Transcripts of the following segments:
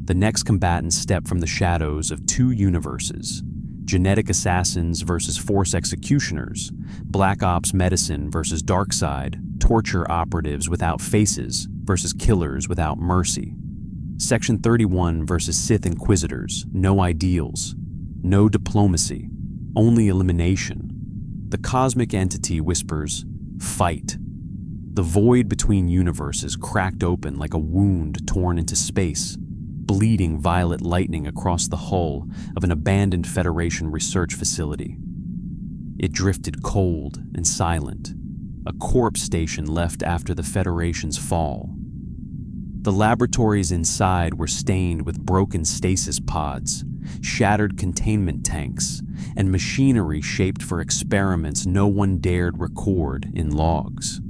The next combatants step from the shadows of two universes: genetic assassins versus force executioners, Black Ops medicine versus dark side, torture operatives without faces versus killers without mercy. Section 31 versus Sith Inquisitors, no ideals, no diplomacy, only elimination. The cosmic entity whispers, "Fight." The void between universes cracked open like a wound torn into space, bleeding violet lightning across the hull of an abandoned Federation research facility. It drifted cold and silent, a corpse station left after the Federation's fall. The laboratories inside were stained with broken stasis pods, shattered containment tanks, and machinery shaped for experiments no one dared record in logs.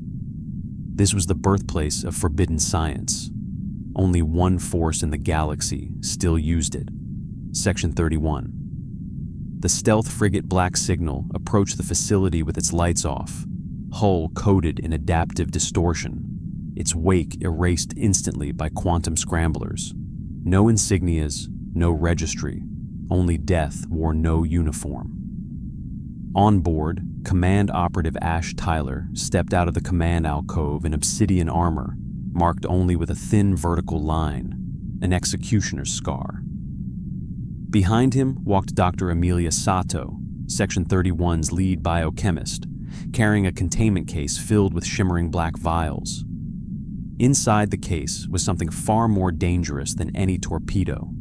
This was the birthplace of forbidden science. Only one force in the galaxy still used it. Section 31. The stealth frigate Black Signal approached the facility with its lights off, hull coated in adaptive distortion, its wake erased instantly by quantum scramblers. No insignias, no registry, only death wore no uniform. On board, Command Operative Ash Tyler stepped out of the command alcove in obsidian armor, marked only with a thin vertical line, an executioner's scar. Behind him walked Dr. Amelia Sato, Section 31's lead biochemist, carrying a containment case filled with shimmering black vials. Inside the case was something far more dangerous than any torpedo.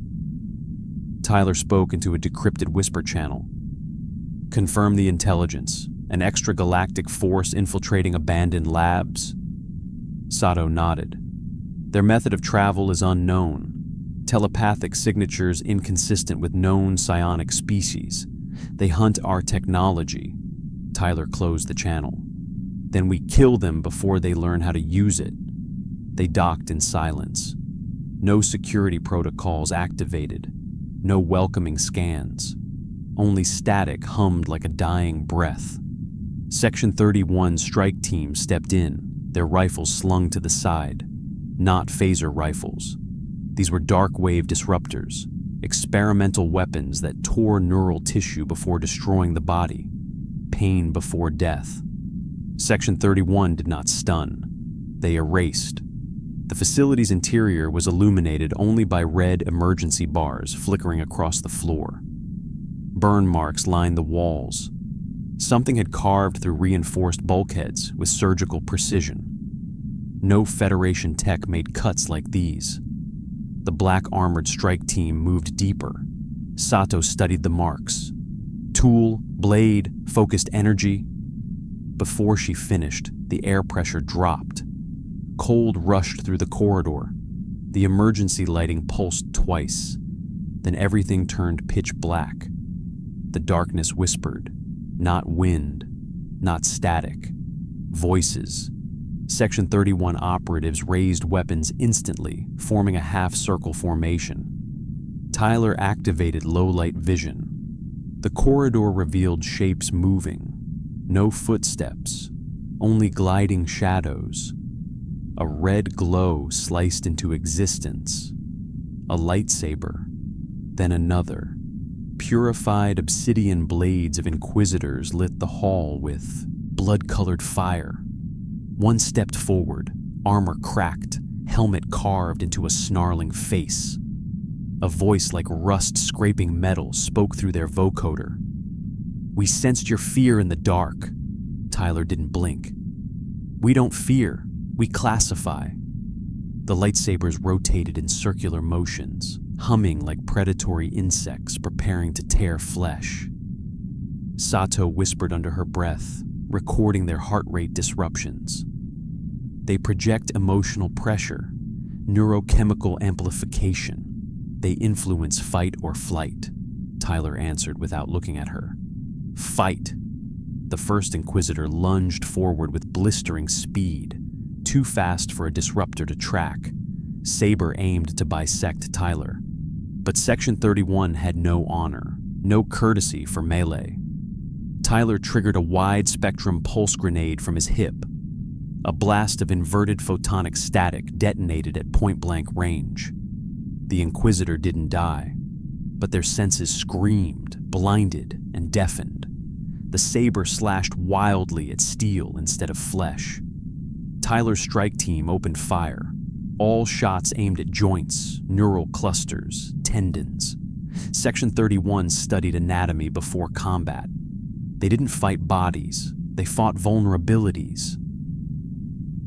Tyler spoke into a decrypted whisper channel. "Confirm the intelligence. An extragalactic force infiltrating abandoned labs?" Sato nodded. "Their method of travel is unknown. Telepathic signatures inconsistent with known psionic species. They hunt our technology." Tyler closed the channel. "Then we kill them before they learn how to use it." They docked in silence. No security protocols activated. No welcoming scans. Only static hummed like a dying breath. Section 31 strike team stepped in, their rifles slung to the side. Not phaser rifles. These were dark-wave disruptors, experimental weapons that tore neural tissue before destroying the body. Pain before death. Section 31 did not stun. They erased. The facility's interior was illuminated only by red emergency bars flickering across the floor. Burn marks lined the walls. Something had carved through reinforced bulkheads with surgical precision. No Federation tech made cuts like these. The black armored strike team moved deeper. Sato studied the marks. Tool, blade, focused energy. Before she finished, the air pressure dropped. Cold rushed through the corridor. The emergency lighting pulsed twice. Then everything turned pitch black. The darkness whispered. Not wind, not static. Voices. Section 31 operatives raised weapons instantly, forming a half-circle formation. Tyler activated low-light vision. The corridor revealed shapes moving. No footsteps, only gliding shadows. A red glow sliced into existence. A lightsaber, then another. Purified obsidian blades of Inquisitors lit the hall with blood-colored fire. One stepped forward, armor cracked, helmet carved into a snarling face. A voice like rust scraping metal spoke through their vocoder. "We sensed your fear in the dark." Tyler didn't blink. "We don't fear. We classify." The lightsabers rotated in circular motions, humming like predatory insects preparing to tear flesh. Sato whispered under her breath, recording their heart rate disruptions. "They project emotional pressure, neurochemical amplification. They influence fight or flight," Tyler answered without looking at her. "Fight." The first Inquisitor lunged forward with blistering speed, too fast for a disruptor to track. Saber aimed to bisect Tyler. But Section 31 had no honor, no courtesy for melee. Tyler triggered a wide-spectrum pulse grenade from his hip. A blast of inverted photonic static detonated at point-blank range. The Inquisitor didn't die, but their senses screamed, blinded, and deafened. The saber slashed wildly at steel instead of flesh. Tyler's strike team opened fire, all shots aimed at joints, neural clusters, tendons. Section 31 studied anatomy before combat. They didn't fight bodies, they fought vulnerabilities.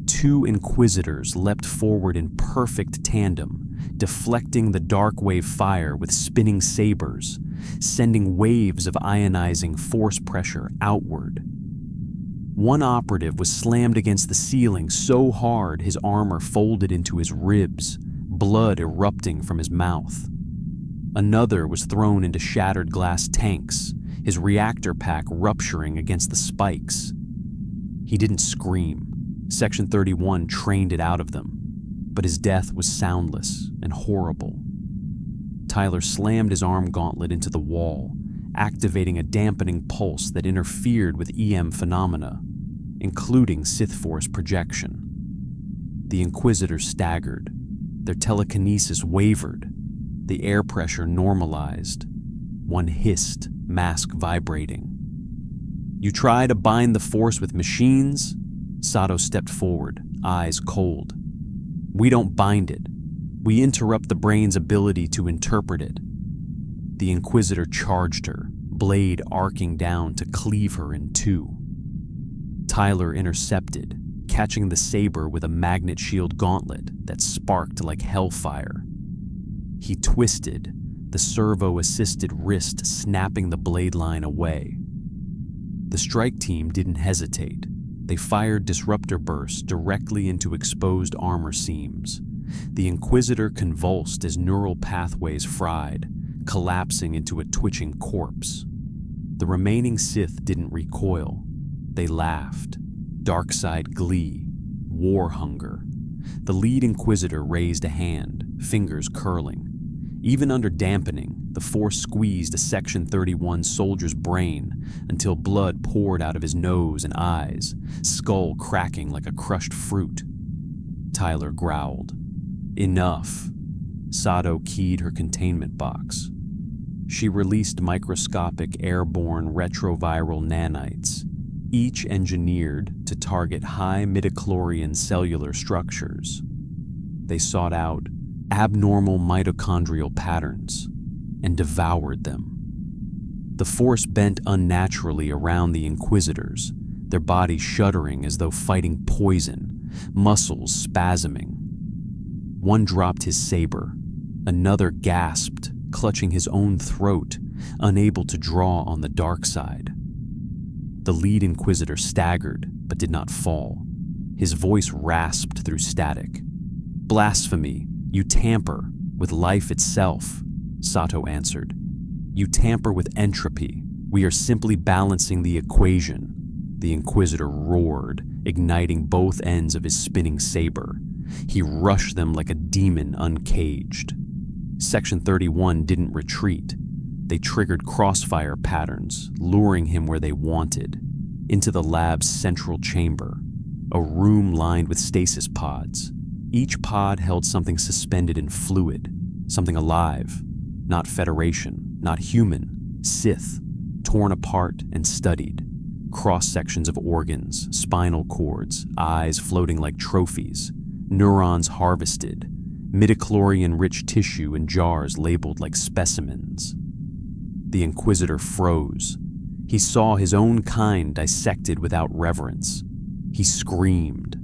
Two Inquisitors leapt forward in perfect tandem, deflecting the dark wave fire with spinning sabers, sending waves of ionizing force pressure outward. One operative was slammed against the ceiling so hard his armor folded into his ribs, blood erupting from his mouth. Another was thrown into shattered glass tanks, his reactor pack rupturing against the spikes. He didn't scream. Section 31 trained it out of them, but his death was soundless and horrible. Tyler slammed his arm gauntlet into the wall, activating a dampening pulse that interfered with EM phenomena, including Sith Force projection. The Inquisitors staggered. Their telekinesis wavered. The air pressure normalized. One hissed, mask vibrating. "You try to bind the Force with machines?" Sato stepped forward, eyes cold. "We don't bind it. We interrupt the brain's ability to interpret it." The Inquisitor charged her, blade arcing down to cleave her in two. Tyler intercepted, catching the saber with a magnet shield gauntlet that sparked like hellfire. He twisted, the servo-assisted wrist snapping the blade line away. The strike team didn't hesitate. They fired disruptor bursts directly into exposed armor seams. The Inquisitor convulsed as neural pathways fried, collapsing into a twitching corpse. The remaining Sith didn't recoil. They laughed. Darkside glee. War hunger. The lead Inquisitor raised a hand, fingers curling. Even under dampening, the Force squeezed a Section 31 soldier's brain until blood poured out of his nose and eyes, skull cracking like a crushed fruit. Tyler growled. "Enough." Sato keyed her containment box. She released microscopic airborne retroviral nanites, each engineered to target high midichlorian cellular structures. They sought out abnormal mitochondrial patterns and devoured them. The Force bent unnaturally around the Inquisitors, their bodies shuddering as though fighting poison, muscles spasming. One dropped his saber. Another gasped, clutching his own throat, unable to draw on the dark side. The lead Inquisitor staggered, but did not fall. His voice rasped through static. "Blasphemy! You tamper with life itself," Sato answered. "You tamper with entropy. We are simply balancing the equation." The Inquisitor roared, igniting both ends of his spinning saber. He rushed them like a demon uncaged. Section 31 didn't retreat. They triggered crossfire patterns, luring him where they wanted, into the lab's central chamber, a room lined with stasis pods. Each pod held something suspended in fluid, something alive, not Federation, not human, Sith, torn apart and studied. Cross-sections of organs, spinal cords, eyes floating like trophies, neurons harvested, midichlorian-rich tissue in jars labeled like specimens. The Inquisitor froze. He saw his own kind dissected without reverence. He screamed.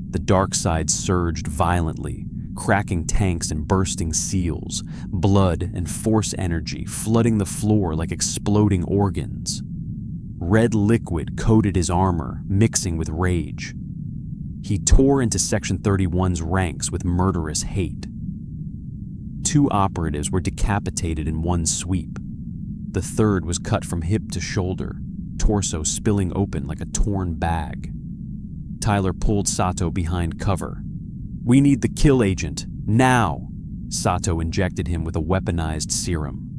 The dark side surged violently, cracking tanks and bursting seals, blood and Force energy flooding the floor like exploding organs. Red liquid coated his armor, mixing with rage. He tore into Section 31's ranks with murderous hate. 2 operatives were decapitated in one sweep. The third was cut from hip to shoulder, torso spilling open like a torn bag. Tyler pulled Sato behind cover. "We need the kill agent, now!" Sato injected him with a weaponized serum.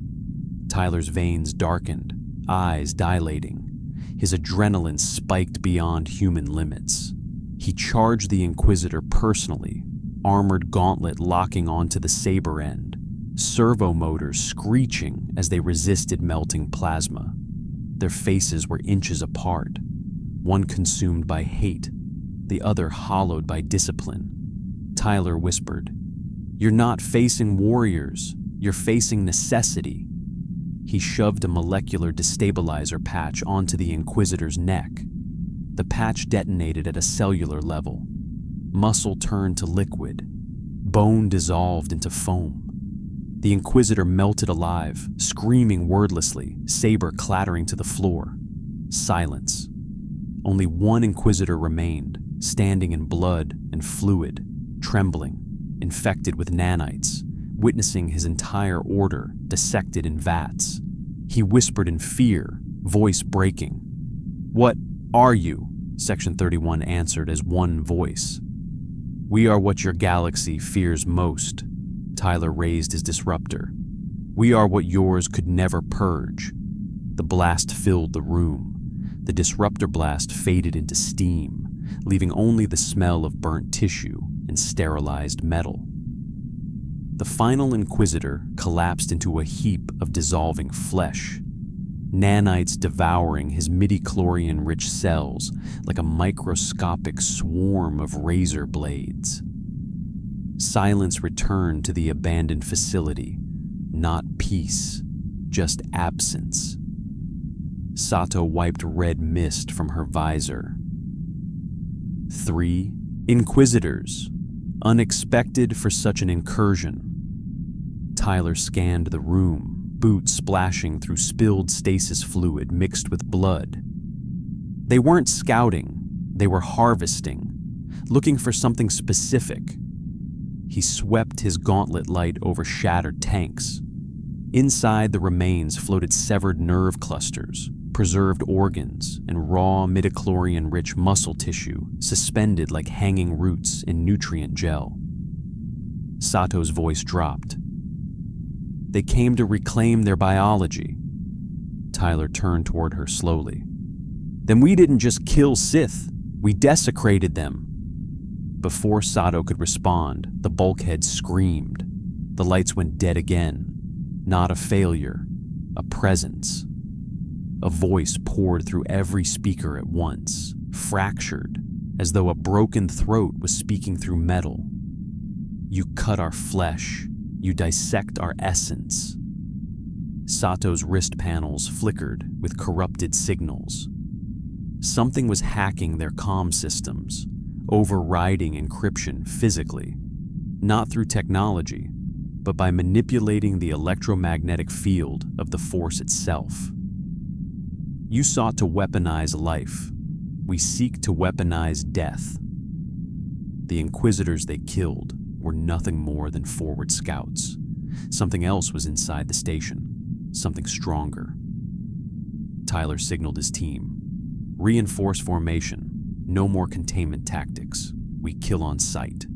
Tyler's veins darkened, eyes dilating. His adrenaline spiked beyond human limits. He charged the Inquisitor personally, armored gauntlet locking onto the saber end, servo motors screeching as they resisted melting plasma. Their faces were inches apart, one consumed by hate, the other hollowed by discipline. Tyler whispered, "You're not facing warriors, you're facing necessity." He shoved a molecular destabilizer patch onto the Inquisitor's neck. The patch detonated at a cellular level. Muscle turned to liquid. Bone dissolved into foam. The Inquisitor melted alive, screaming wordlessly, saber clattering to the floor. Silence. Only one Inquisitor remained, standing in blood and fluid, trembling, infected with nanites, witnessing his entire order dissected in vats. He whispered in fear, voice breaking. "What are you?" Section 31 answered as one voice. "We are what your galaxy fears most." Tyler raised his disruptor. "We are what yours could never purge." The blast filled the room. The disruptor blast faded into steam, leaving only the smell of burnt tissue and sterilized metal. The final Inquisitor collapsed into a heap of dissolving flesh, nanites devouring his midi-chlorian-rich cells like a microscopic swarm of razor blades. Silence returned to the abandoned facility, not peace, just absence. Sato wiped red mist from her visor. 3 Inquisitors, unexpected for such an incursion. Tyler scanned the room, boots splashing through spilled stasis fluid mixed with blood. They weren't scouting, they were harvesting, looking for something specific. He swept his gauntlet light over shattered tanks. Inside the remains floated severed nerve clusters, preserved organs, and raw midichlorian-rich muscle tissue suspended like hanging roots in nutrient gel. Sato's voice dropped. "They came to reclaim their biology." Tyler turned toward her slowly. "Then we didn't just kill Sith, we desecrated them." Before Sato could respond, the bulkhead screamed. The lights went dead again. Not a failure, a presence. A voice poured through every speaker at once, fractured, as though a broken throat was speaking through metal. "You cut our flesh. You dissect our essence." Sato's wrist panels flickered with corrupted signals. Something was hacking their comm systems, overriding encryption physically, not through technology, but by manipulating the electromagnetic field of the Force itself. "You sought to weaponize life. We seek to weaponize death." The Inquisitors they killed were nothing more than forward scouts. Something else was inside the station, something stronger. Tyler signaled his team. "Reinforce formation. No more containment tactics. We kill on sight."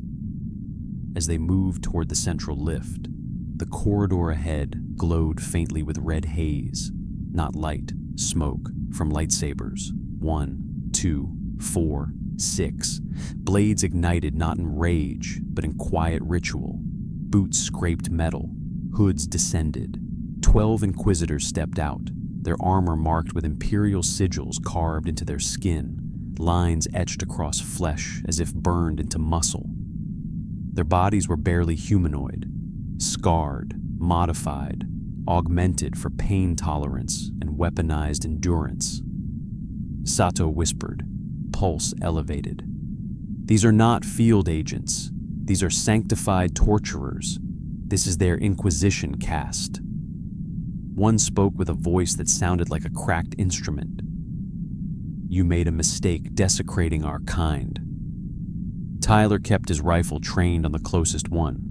As they moved toward the central lift, the corridor ahead glowed faintly with red haze, not light, smoke from lightsabers. 1, 2, 4, 6. Blades ignited not in rage, but in quiet ritual. Boots scraped metal. Hoods descended. 12 Inquisitors stepped out, their armor marked with Imperial sigils carved into their skin, lines etched across flesh as if burned into muscle. Their bodies were barely humanoid, scarred, modified, augmented for pain tolerance and weaponized endurance. Sato whispered, pulse elevated. "These are not field agents. These are sanctified torturers. This is their Inquisition caste." One spoke with a voice that sounded like a cracked instrument. "You made a mistake desecrating our kind." Tyler kept his rifle trained on the closest one.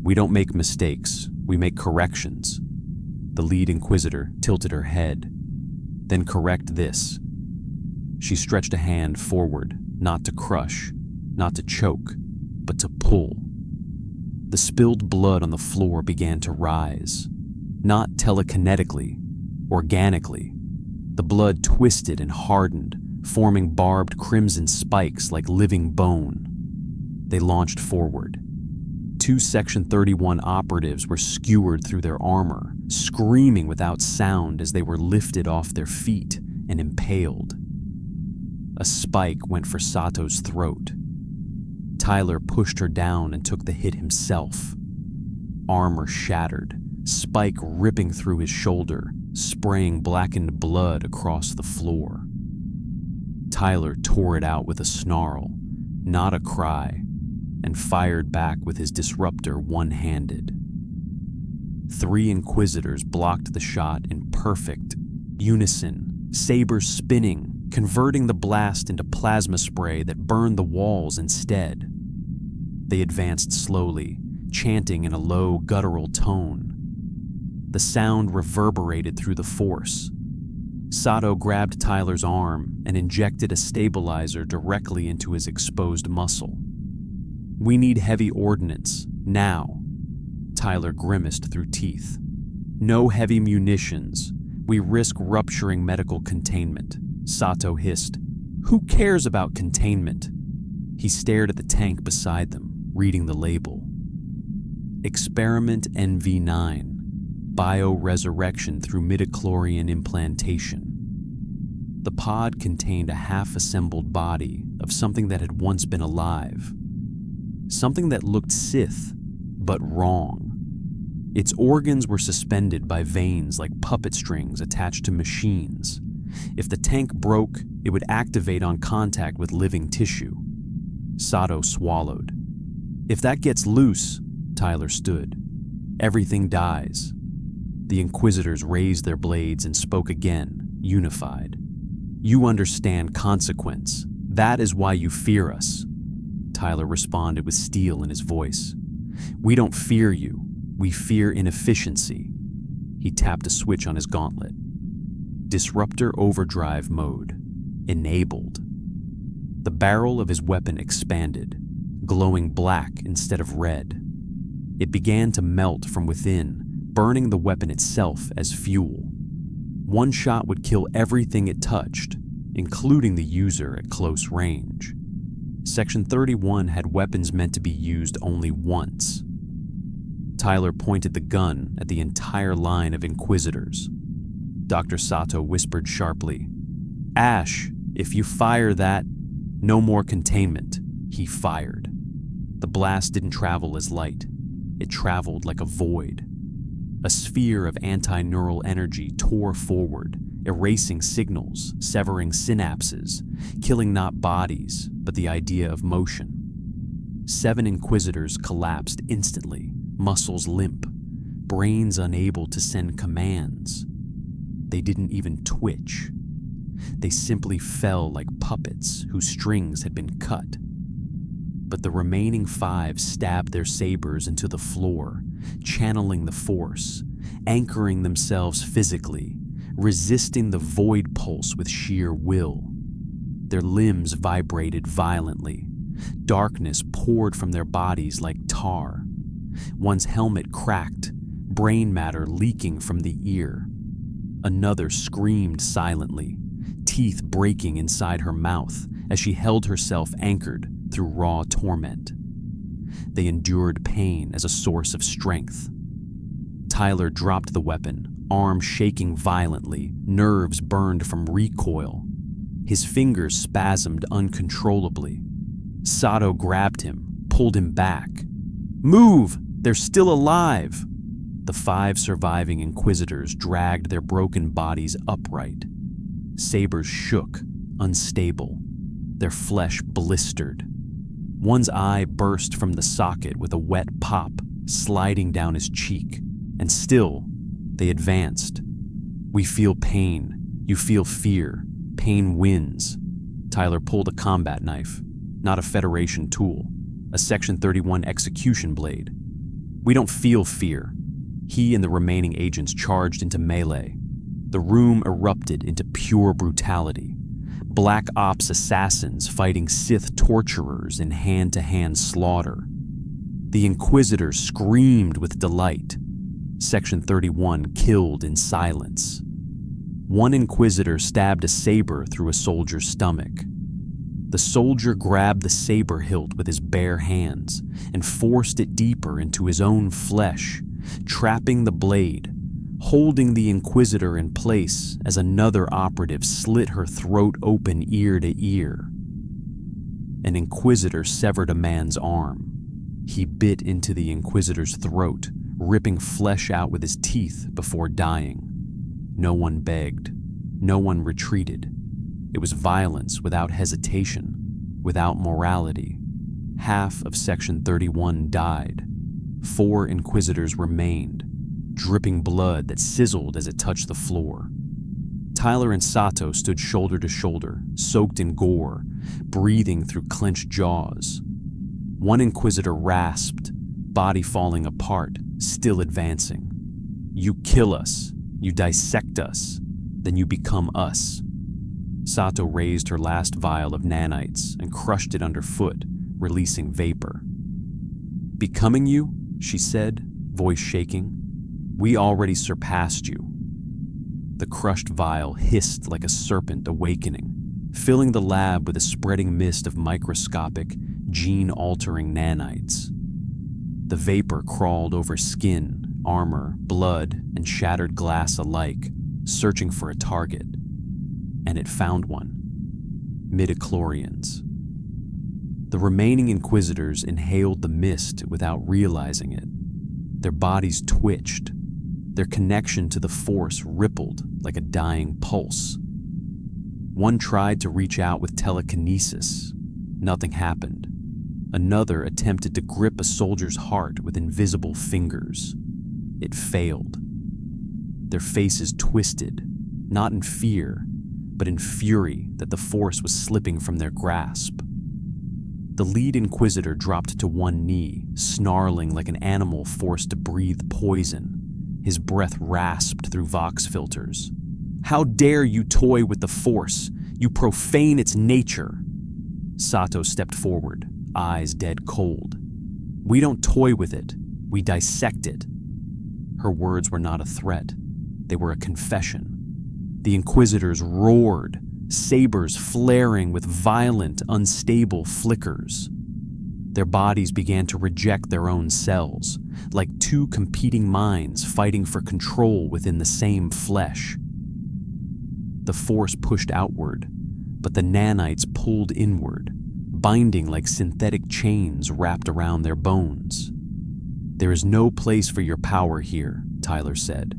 "We don't make mistakes, we make corrections." The lead Inquisitor tilted her head. "Then correct this." She stretched a hand forward, not to crush, not to choke, but to pull. The spilled blood on the floor began to rise, not telekinetically, organically. The blood twisted and hardened, forming barbed crimson spikes like living bone. They launched forward. 2 Section 31 operatives were skewered through their armor, screaming without sound as they were lifted off their feet and impaled. A spike went for Sato's throat. Tyler pushed her down and took the hit himself. Armor shattered, spike ripping through his shoulder, spraying blackened blood across the floor. Tyler tore it out with a snarl, not a cry, and fired back with his disruptor one-handed. 3 Inquisitors blocked the shot in perfect unison, sabers spinning, converting the blast into plasma spray that burned the walls instead. They advanced slowly, chanting in a low, guttural tone. The sound reverberated through the force. Sato grabbed Tyler's arm and injected a stabilizer directly into his exposed muscle. "We need heavy ordnance, now." Tyler grimaced through teeth. "No heavy munitions. We risk rupturing medical containment," Sato hissed. "Who cares about containment?" He stared at the tank beside them, reading the label. Experiment NV9, Bioresurrection through midichlorian implantation. The pod contained a half-assembled body of something that had once been alive. Something that looked Sith, but wrong. Its organs were suspended by veins like puppet strings attached to machines. If the tank broke, it would activate on contact with living tissue. Sato swallowed. "If that gets loose," Tyler stood, "everything dies." The Inquisitors raised their blades and spoke again, unified. "You understand consequence. That is why you fear us." Tyler responded with steel in his voice. "We don't fear you. We fear inefficiency." He tapped a switch on his gauntlet. Disruptor overdrive mode. Enabled. The barrel of his weapon expanded, glowing black instead of red. It began to melt from within, burning the weapon itself as fuel. One shot would kill everything it touched, including the user at close range. Section 31 had weapons meant to be used only once. Tyler pointed the gun at the entire line of Inquisitors. Dr. Sato whispered sharply, "Ash, if you fire that, no more containment." He fired. The blast didn't travel as light. It traveled like a void. A sphere of anti-neural energy tore forward, erasing signals, severing synapses, killing not bodies, but the idea of motion. 7 Inquisitors collapsed instantly, muscles limp, brains unable to send commands. They didn't even twitch. They simply fell like puppets whose strings had been cut. But the remaining 5 stabbed their sabers into the floor, channeling the force, anchoring themselves physically, resisting the void pulse with sheer will. Their limbs vibrated violently. Darkness poured from their bodies like tar. One's helmet cracked, brain matter leaking from the ear. Another screamed silently, teeth breaking inside her mouth as she held herself anchored through raw torment. They endured pain as a source of strength. Tyler dropped the weapon, arm shaking violently, nerves burned from recoil. His fingers spasmed uncontrollably. Sato grabbed him, pulled him back. "Move! They're still alive!" The 5 surviving Inquisitors dragged their broken bodies upright. Sabers shook, unstable. Their flesh blistered. One's eye burst from the socket with a wet pop, sliding down his cheek. And still, they advanced. "We feel pain. You feel fear. Pain wins." Tyler pulled a combat knife, not a Federation tool, a Section 31 execution blade. "We don't feel fear." He and the remaining agents charged into melee. The room erupted into pure brutality. Black Ops assassins fighting Sith torturers in hand-to-hand slaughter. The Inquisitors screamed with delight. Section 31 killed in silence. One Inquisitor stabbed a saber through a soldier's stomach. The soldier grabbed the saber hilt with his bare hands and forced it deeper into his own flesh, trapping the blade, holding the Inquisitor in place as another operative slit her throat open ear to ear. An Inquisitor severed a man's arm. He bit into the Inquisitor's throat, ripping flesh out with his teeth before dying. No one begged. No one retreated. It was violence without hesitation, without morality. Half of Section 31 died. 4 Inquisitors remained, dripping blood that sizzled as it touched the floor. Tyler and Sato stood shoulder to shoulder, soaked in gore, breathing through clenched jaws. One Inquisitor rasped, body falling apart, still advancing. "You kill us, you dissect us, then you become us." Sato raised her last vial of nanites and crushed it underfoot, releasing vapor. "Becoming you?" she said, voice shaking. "We already surpassed you." The crushed vial hissed like a serpent awakening, filling the lab with a spreading mist of microscopic, gene-altering nanites. The vapor crawled over skin, armor, blood, and shattered glass alike, searching for a target. And it found one. Midichlorians. The remaining Inquisitors inhaled the mist without realizing it. Their bodies twitched. Their connection to the Force rippled like a dying pulse. One tried to reach out with telekinesis. Nothing happened. Another attempted to grip a soldier's heart with invisible fingers. It failed. Their faces twisted, not in fear, but in fury that the Force was slipping from their grasp. The lead Inquisitor dropped to one knee, snarling like an animal forced to breathe poison. His breath rasped through Vox filters. "How dare you toy with the Force? You profane its nature!" Sato stepped forward, eyes dead cold. "We don't toy with it, we dissect it." Her words were not a threat, they were a confession. The Inquisitors roared, sabers flaring with violent, unstable flickers. Their bodies began to reject their own selves, like 2 competing minds fighting for control within the same flesh. The Force pushed outward, but the nanites pulled inward, binding like synthetic chains wrapped around their bones. "There is no place for your power here," Tyler said.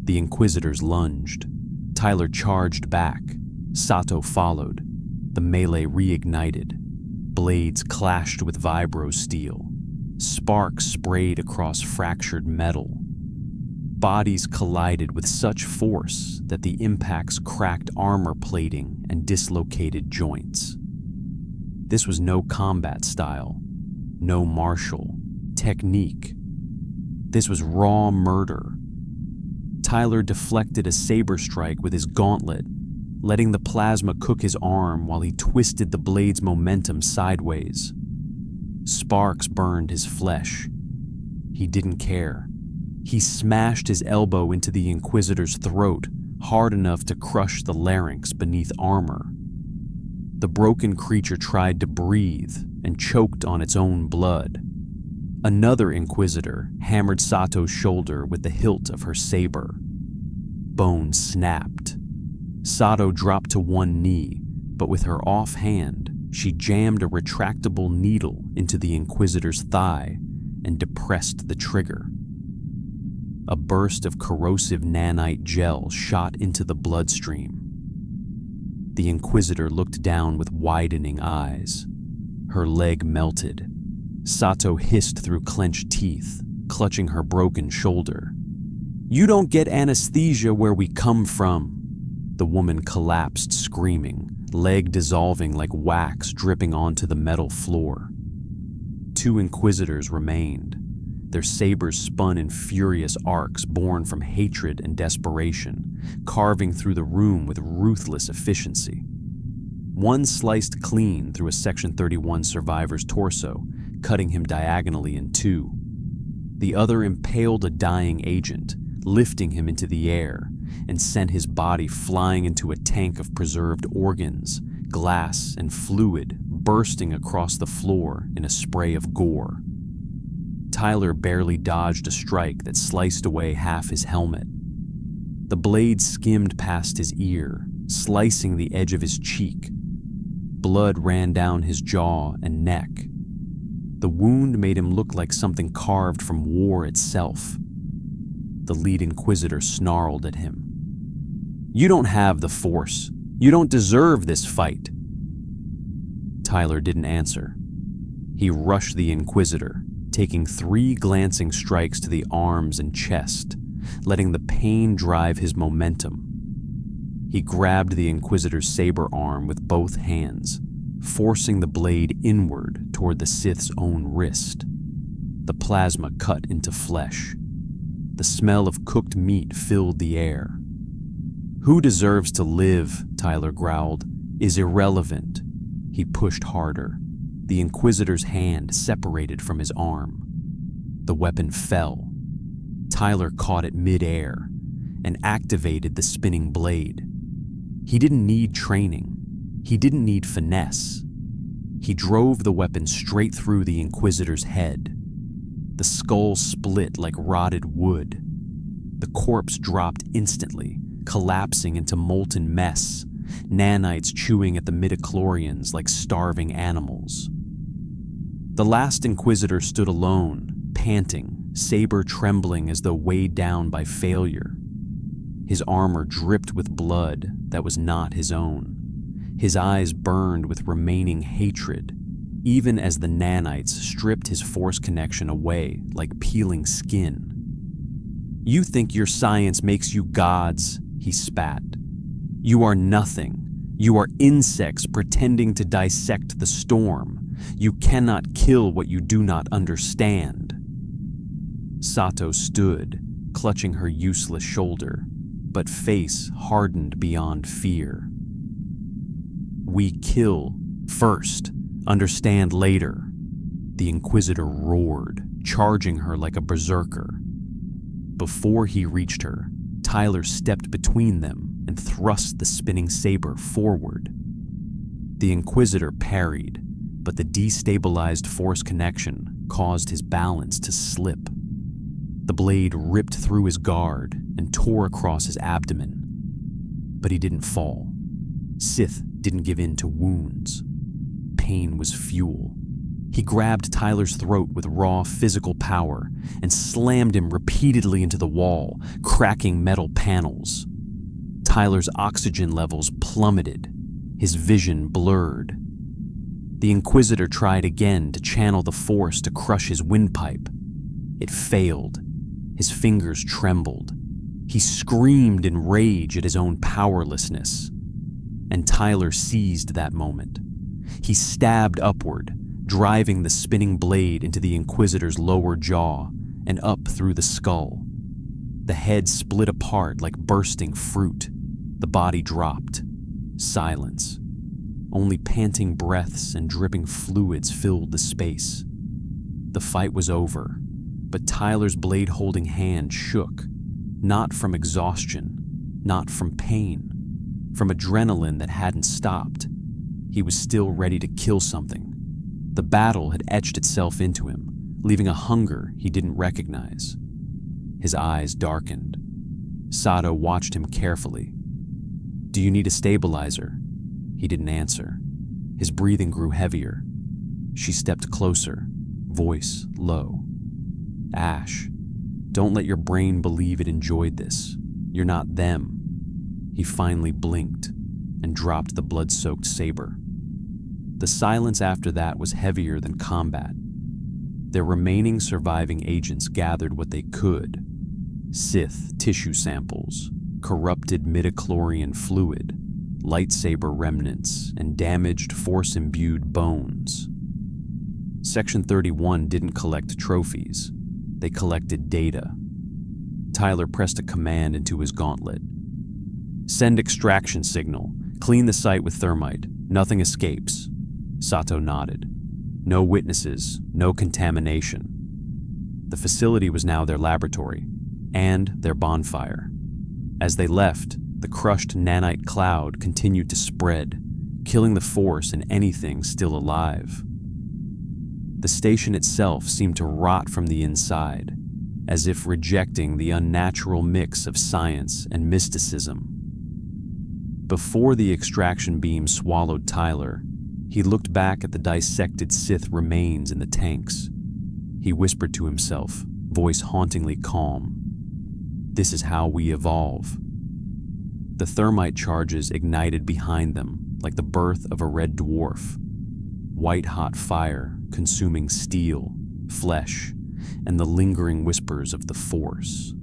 The Inquisitors lunged. Tyler charged back. Sato followed. The melee reignited. Blades clashed with vibrosteel. Sparks sprayed across fractured metal. Bodies collided with such force that the impacts cracked armor plating and dislocated joints. This was no combat style, no martial technique. This was raw murder. Tyler deflected a saber strike with his gauntlet, letting the plasma cook his arm while he twisted the blade's momentum sideways. Sparks burned his flesh. He didn't care. He smashed his elbow into the Inquisitor's throat, hard enough to crush the larynx beneath armor. The broken creature tried to breathe and choked on its own blood. Another Inquisitor hammered Sato's shoulder with the hilt of her saber. Bone snapped. Sato dropped to one knee, but with her off hand, she jammed a retractable needle into the Inquisitor's thigh and depressed the trigger. A burst of corrosive nanite gel shot into the bloodstream. The Inquisitor looked down with widening eyes. Her leg melted. Sato hissed through clenched teeth, clutching her broken shoulder. "You don't get anesthesia where we come from." The woman collapsed screaming, leg dissolving like wax dripping onto the metal floor. 2 Inquisitors remained. Their sabers spun in furious arcs born from hatred and desperation, carving through the room with ruthless efficiency. One sliced clean through a Section 31 survivor's torso, cutting him diagonally in 2. The other impaled a dying agent, lifting him into the air, and sent his body flying into a tank of preserved organs, glass and fluid bursting across the floor in a spray of gore. Tyler barely dodged a strike that sliced away half his helmet. The blade skimmed past his ear, slicing the edge of his cheek. Blood ran down his jaw and neck. The wound made him look like something carved from war itself. The lead Inquisitor snarled at him. "You don't have the Force. You don't deserve this fight." Tyler didn't answer. He rushed the Inquisitor, taking 3 glancing strikes to the arms and chest, letting the pain drive his momentum. He grabbed the Inquisitor's saber arm with both hands, forcing the blade inward toward the Sith's own wrist. The plasma cut into flesh. The smell of cooked meat filled the air. "Who deserves to live?" Tyler growled. "Is irrelevant." He pushed harder. The Inquisitor's hand separated from his arm. The weapon fell. Tyler caught it mid-air and activated the spinning blade. He didn't need training. He didn't need finesse. He drove the weapon straight through the Inquisitor's head. The skull split like rotted wood. The corpse dropped instantly, collapsing into molten mess, nanites chewing at the midichlorians like starving animals. The last Inquisitor stood alone, panting, saber trembling as though weighed down by failure. His armor dripped with blood that was not his own. His eyes burned with remaining hatred, even as the nanites stripped his Force connection away like peeling skin. "You think your science makes you gods," he spat. "You are nothing. You are insects pretending to dissect the storm. You cannot kill what you do not understand." Sato stood, clutching her useless shoulder, but face hardened beyond fear. "We kill first, understand later," the Inquisitor roared, charging her like a berserker. Before he reached her, Tyler stepped between them and thrust the spinning saber forward. The Inquisitor parried, but the destabilized Force connection caused his balance to slip. The blade ripped through his guard and tore across his abdomen. But he didn't fall. Sith didn't give in to wounds. Pain was fuel. He grabbed Tyler's throat with raw physical power and slammed him repeatedly into the wall, cracking metal panels. Tyler's oxygen levels plummeted, his vision blurred. The Inquisitor tried again to channel the Force to crush his windpipe. It failed. His fingers trembled. He screamed in rage at his own powerlessness. And Tyler seized that moment. He stabbed upward, driving the spinning blade into the Inquisitor's lower jaw and up through the skull. The head split apart like bursting fruit. The body dropped. Silence. Only panting breaths and dripping fluids filled the space. The fight was over, but Tyler's blade-holding hand shook, not from exhaustion, not from pain, from adrenaline that hadn't stopped. He was still ready to kill something. The battle had etched itself into him, leaving a hunger he didn't recognize. His eyes darkened. Sato watched him carefully. "Do you need a stabilizer?" He didn't answer. His breathing grew heavier. She stepped closer, voice low. "Ash, don't let your brain believe it enjoyed this. You're not them." He finally blinked and dropped the blood-soaked saber. The silence after that was heavier than combat. Their remaining surviving agents gathered what they could: Sith tissue samples, corrupted midichlorian fluid, lightsaber remnants, and damaged Force-imbued bones. Section 31 didn't collect trophies. They collected data. Tyler pressed a command into his gauntlet. "Send extraction signal. Clean the site with thermite. Nothing escapes." Sato nodded. No witnesses, no contamination. The facility was now their laboratory, and their bonfire. As they left, the crushed nanite cloud continued to spread, killing the force in anything still alive. The station itself seemed to rot from the inside, as if rejecting the unnatural mix of science and mysticism. Before the extraction beam swallowed Tyler, he looked back at the dissected Sith remains in the tanks. He whispered to himself, voice hauntingly calm, "This is how we evolve." The thermite charges ignited behind them like the birth of a red dwarf, white-hot fire consuming steel, flesh, and the lingering whispers of the Force.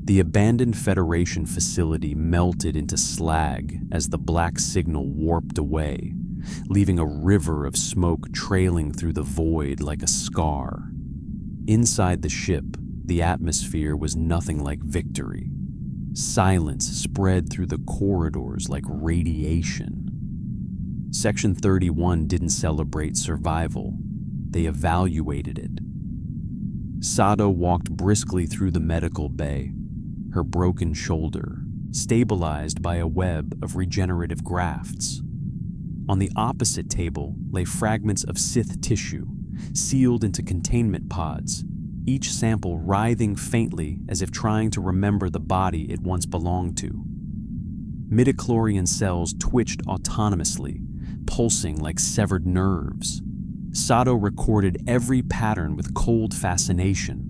The abandoned Federation facility melted into slag as the black signal warped away, leaving a river of smoke trailing through the void like a scar. Inside the ship, the atmosphere was nothing like victory. Silence spread through the corridors like radiation. Section 31 didn't celebrate survival. They evaluated it. Sato walked briskly through the medical bay, her broken shoulder stabilized by a web of regenerative grafts. On the opposite table lay fragments of Sith tissue, sealed into containment pods, each sample writhing faintly as if trying to remember the body it once belonged to. Midichlorian cells twitched autonomously, pulsing like severed nerves. Sato recorded every pattern with cold fascination.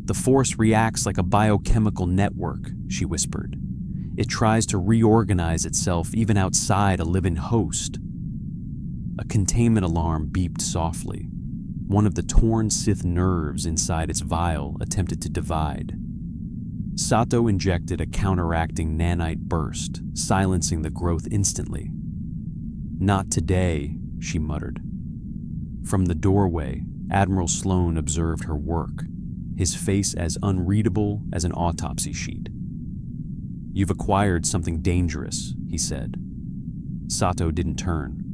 "The Force reacts like a biochemical network," she whispered. "It tries to reorganize itself even outside a living host." A containment alarm beeped softly. One of the torn Sith nerves inside its vial attempted to divide. Sato injected a counteracting nanite burst, silencing the growth instantly. "Not today," she muttered. From the doorway, Admiral Sloane observed her work, his face as unreadable as an autopsy sheet. "You've acquired something dangerous," he said. Sato didn't turn.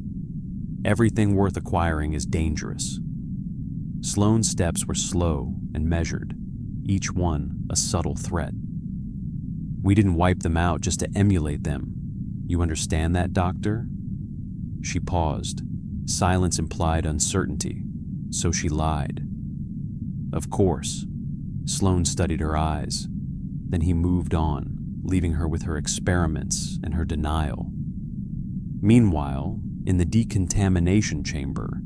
"Everything worth acquiring is dangerous." Sloane's steps were slow and measured, each one a subtle threat. "We didn't wipe them out just to emulate them. You understand that, Doctor?" She paused. Silence implied uncertainty, so she lied. "Of course." Sloane studied her eyes. Then he moved on, leaving her with her experiments and her denial. Meanwhile, in the decontamination chamber,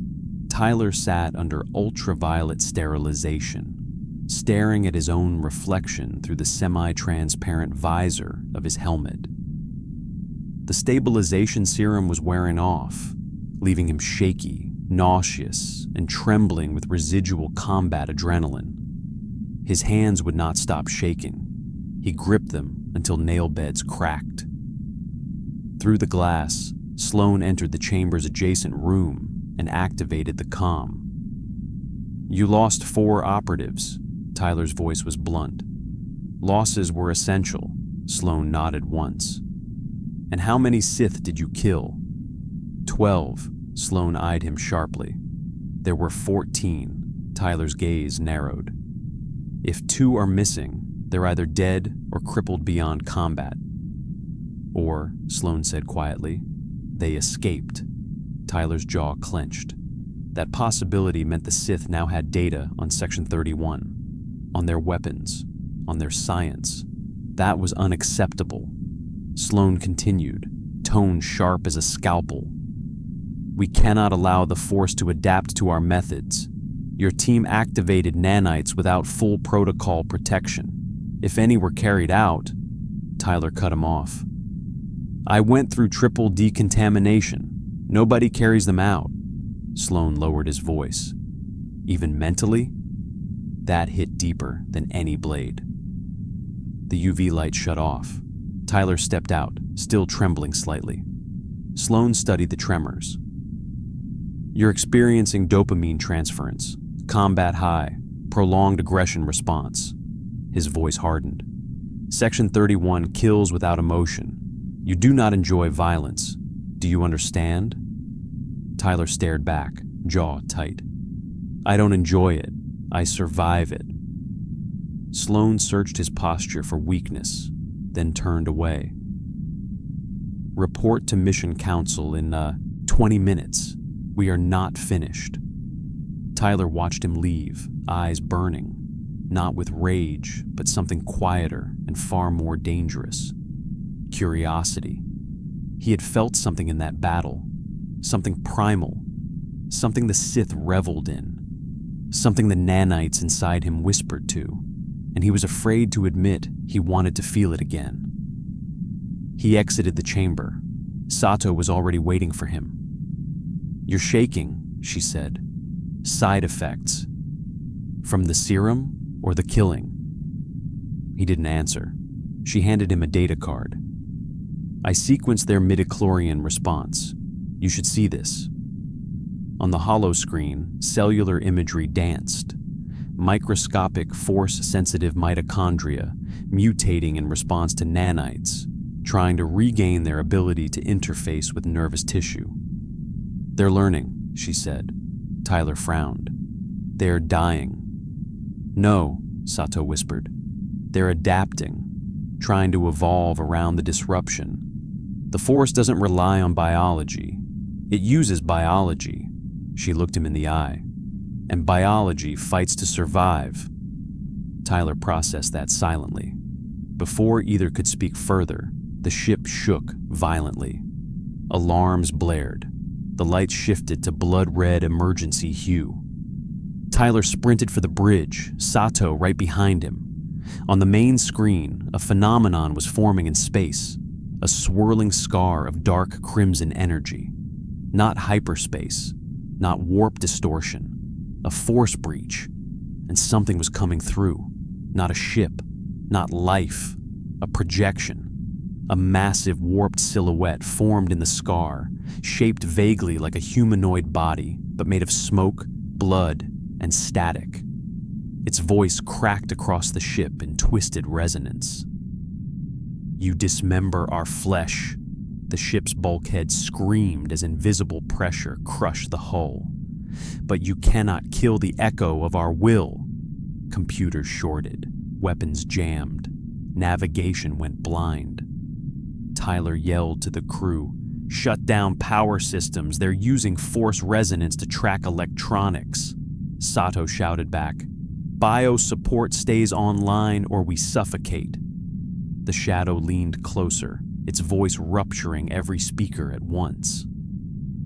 Tyler sat under ultraviolet sterilization, staring at his own reflection through the semi-transparent visor of his helmet. The stabilization serum was wearing off, leaving him shaky, nauseous, and trembling with residual combat adrenaline. His hands would not stop shaking. He gripped them until nail beds cracked. Through the glass, Sloane entered the chamber's adjacent room and activated the comm. "You lost 4 operatives," Tyler's voice was blunt. "Losses were essential," Sloane nodded once. "And how many Sith did you kill?" 12, Sloane eyed him sharply. "There were 14, Tyler's gaze narrowed. "If 2 are missing, they're either dead or crippled beyond combat." "Or," Sloane said quietly, "they escaped." Tyler's jaw clenched. That possibility meant the Sith now had data on Section 31, on their weapons, on their science. That was unacceptable. Sloane continued, tone sharp as a scalpel. "We cannot allow the Force to adapt to our methods. Your team activated nanites without full protocol protection. If any were carried out..." Tyler cut him off. "I went through triple decontamination. Nobody carries them out." Sloane lowered his voice. "Even mentally?" That hit deeper than any blade. The UV light shut off. Tyler stepped out, still trembling slightly. Sloane studied the tremors. "You're experiencing dopamine transference, combat high, prolonged aggression response." His voice hardened. "Section 31 kills without emotion. You do not enjoy violence. Do you understand?" Tyler stared back, jaw tight. "I don't enjoy it. I survive it." Sloane searched his posture for weakness, then turned away. Report to Mission Council in 20 minutes. We are not finished." Tyler watched him leave, eyes burning, not with rage, but something quieter and far more dangerous. Curiosity. He had felt something in that battle, something primal, something the Sith reveled in, something the nanites inside him whispered to, and he was afraid to admit he wanted to feel it again. He exited the chamber. Sato was already waiting for him. "You're shaking," she said. "Side effects. From the serum or the killing?" He didn't answer. She handed him a data card. "I sequenced their midichlorian response. You should see this." On the holo screen, cellular imagery danced. Microscopic force-sensitive mitochondria mutating in response to nanites, trying to regain their ability to interface with nervous tissue. "They're learning," she said. Tyler frowned. "They're dying." "No," Sato whispered. "They're adapting, trying to evolve around the disruption. The Force doesn't rely on biology. It uses biology." She looked him in the eye. "And biology fights to survive." Tyler processed that silently. Before either could speak further, the ship shook violently. Alarms blared. The lights shifted to blood-red emergency hue. Tyler sprinted for the bridge, Sato right behind him. On the main screen, a phenomenon was forming in space, a swirling scar of dark crimson energy. Not hyperspace, not warp distortion, a force breach, and something was coming through. Not a ship, not life, a projection. A massive warped silhouette formed in the scar, shaped vaguely like a humanoid body, but made of smoke, blood, and static. Its voice cracked across the ship in twisted resonance. "You dismember our flesh," the ship's bulkhead screamed as invisible pressure crushed the hull. "But you cannot kill the echo of our will." Computers shorted, weapons jammed, navigation went blind. Tyler yelled to the crew, "Shut down power systems, they're using force resonance to track electronics." Sato shouted back, "Bio support stays online or we suffocate." The shadow leaned closer, its voice rupturing every speaker at once.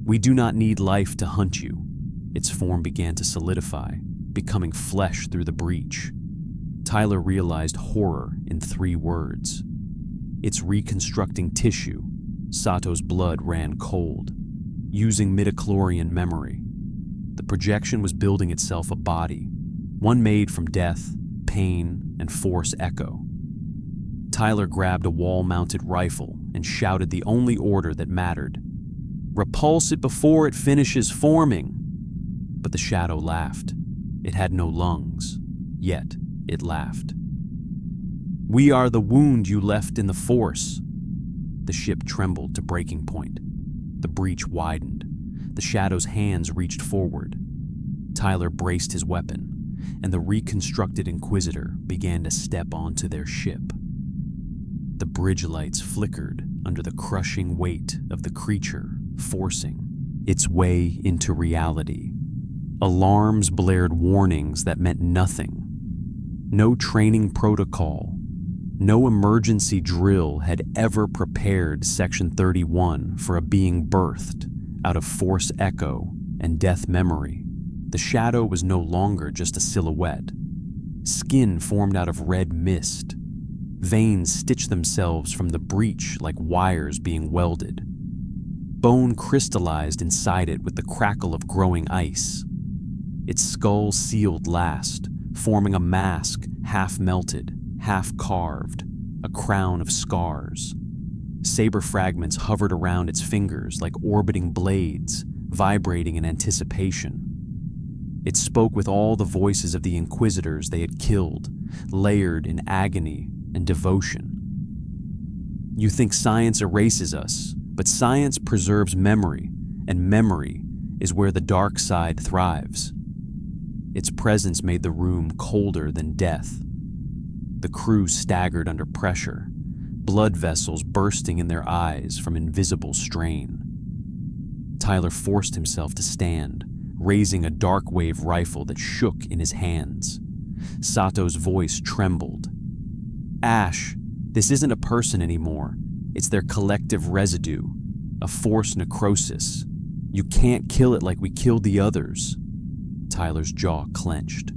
"We do not need life to hunt you." Its form began to solidify, becoming flesh through the breach. Tyler realized horror in 3 words. "It's reconstructing tissue." Sato's blood ran cold. Using midichlorian memory. The projection was building itself a body, one made from death, pain, and force echo. Tyler grabbed a wall-mounted rifle and shouted the only order that mattered. "Repulse it before it finishes forming." But the shadow laughed. It had no lungs, yet it laughed. "We are the wound you left in the Force." The ship trembled to breaking point. The breach widened. The shadow's hands reached forward. Tyler braced his weapon, and the reconstructed Inquisitor began to step onto their ship. The bridge lights flickered under the crushing weight of the creature, forcing its way into reality. Alarms blared warnings that meant nothing. No training protocol, no emergency drill had ever prepared Section 31 for a being birthed out of force echo and death memory. The shadow was no longer just a silhouette. Skin formed out of red mist. Veins stitched themselves from the breach like wires being welded. Bone crystallized inside it with the crackle of growing ice. Its skull sealed last, forming a mask half melted, half carved, a crown of scars. Saber fragments hovered around its fingers like orbiting blades, vibrating in anticipation. It spoke with all the voices of the Inquisitors they had killed, layered in agony and devotion. "You think science erases us, but science preserves memory, and memory is where the dark side thrives." Its presence made the room colder than death. The crew staggered under pressure. blood vessels bursting in their eyes from invisible strain. Tyler forced himself to stand, raising a dark-wave rifle that shook in his hands. Sato's voice trembled. "Ash, this isn't a person anymore. It's their collective residue, a forced necrosis. You can't kill it like we killed the others." Tyler's jaw clenched.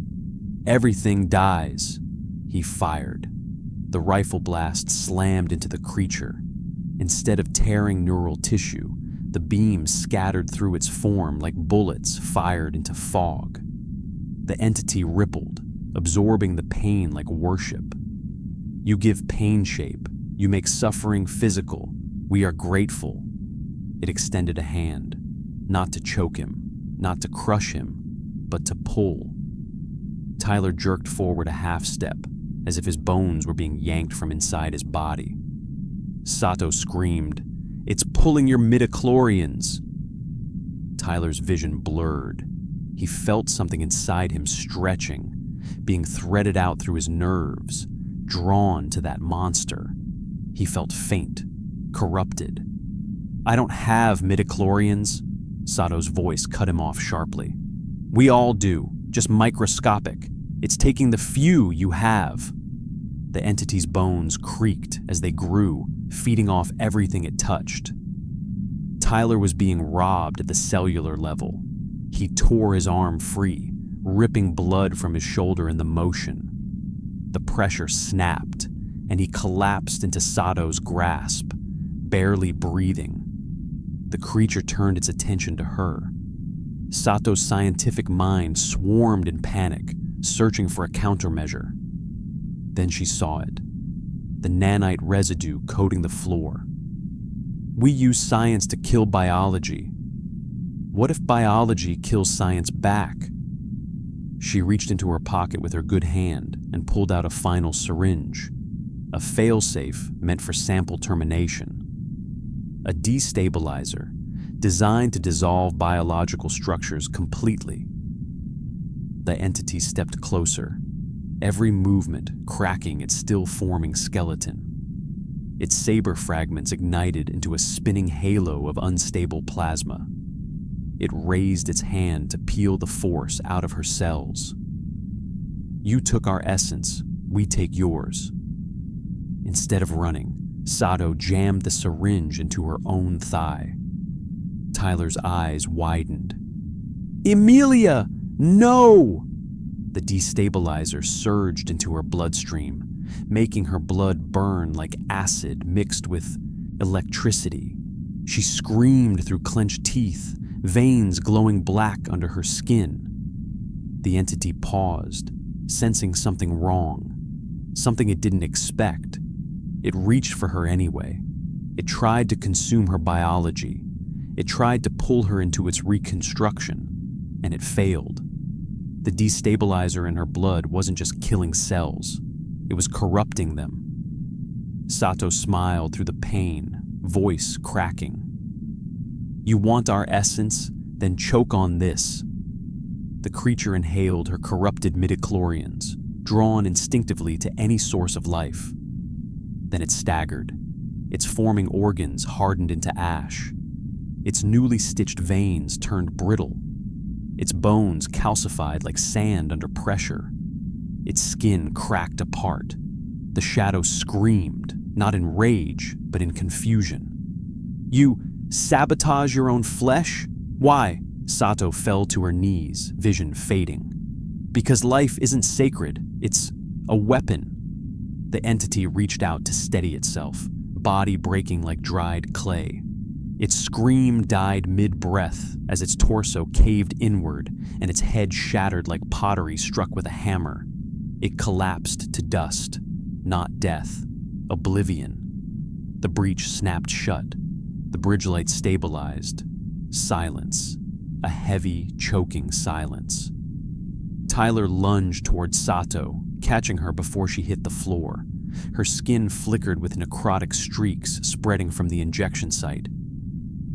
"Everything dies." He fired. The rifle blast slammed into the creature. Instead of tearing neural tissue, the beams scattered through its form like bullets fired into fog. The entity rippled, absorbing the pain like worship. "You give pain shape. You make suffering physical. We are grateful." It extended a hand, not to choke him, not to crush him, but to pull. Tyler jerked forward a half step, as if his bones were being yanked from inside his body. Sato screamed, "It's pulling your midichlorians!" Tyler's vision blurred. He felt something inside him stretching, being threaded out through his nerves, drawn to that monster. He felt faint, corrupted. "I don't have midichlorians," Sato's voice cut him off sharply. "We all do, just microscopic. It's taking the few you have." The entity's bones creaked as they grew, feeding off everything it touched. Tyler was being robbed at the cellular level. He tore his arm free, ripping blood from his shoulder in the motion. The pressure snapped, and he collapsed into Sato's grasp, barely breathing. The creature turned its attention to her. Sato's scientific mind swarmed in panic, searching for a countermeasure. Then she saw it, the nanite residue coating the floor. "We use science to kill biology. What if biology kills science back?" She reached into her pocket with her good hand and pulled out a final syringe, a failsafe meant for sample termination. A destabilizer designed to dissolve biological structures completely. The entity stepped closer, every movement cracking its still-forming skeleton. Its saber fragments ignited into a spinning halo of unstable plasma. It raised its hand to peel the force out of her cells. "You took our essence, we take yours." Instead of running, Sato jammed the syringe into her own thigh. Tyler's eyes widened. "Emilia, no!" The destabilizer surged into her bloodstream, making her blood burn like acid mixed with electricity. She screamed through clenched teeth, veins glowing black under her skin. The entity paused, sensing something wrong, something it didn't expect. It reached for her anyway. It tried to consume her biology. It tried to pull her into its reconstruction, and it failed. The destabilizer in her blood wasn't just killing cells, it was corrupting them. Sato smiled through the pain, voice cracking. "You want our essence? Then choke on this." The creature inhaled her corrupted midichlorians, drawn instinctively to any source of life. Then it staggered. Its forming organs hardened into ash. Its newly stitched veins turned brittle. Its bones calcified like sand under pressure. Its skin cracked apart. The shadow screamed, not in rage, but in confusion. "You sabotage your own flesh? Why?" Sato fell to her knees, vision fading. "Because life isn't sacred, it's a weapon." The entity reached out to steady itself, body breaking like dried clay. Its scream died mid-breath as its torso caved inward and its head shattered like pottery struck with a hammer. It collapsed to dust, not death, oblivion. The breach snapped shut. The bridge light stabilized. Silence. A heavy, choking silence. Tyler lunged toward Sato, catching her before she hit the floor. Her skin flickered with necrotic streaks spreading from the injection site.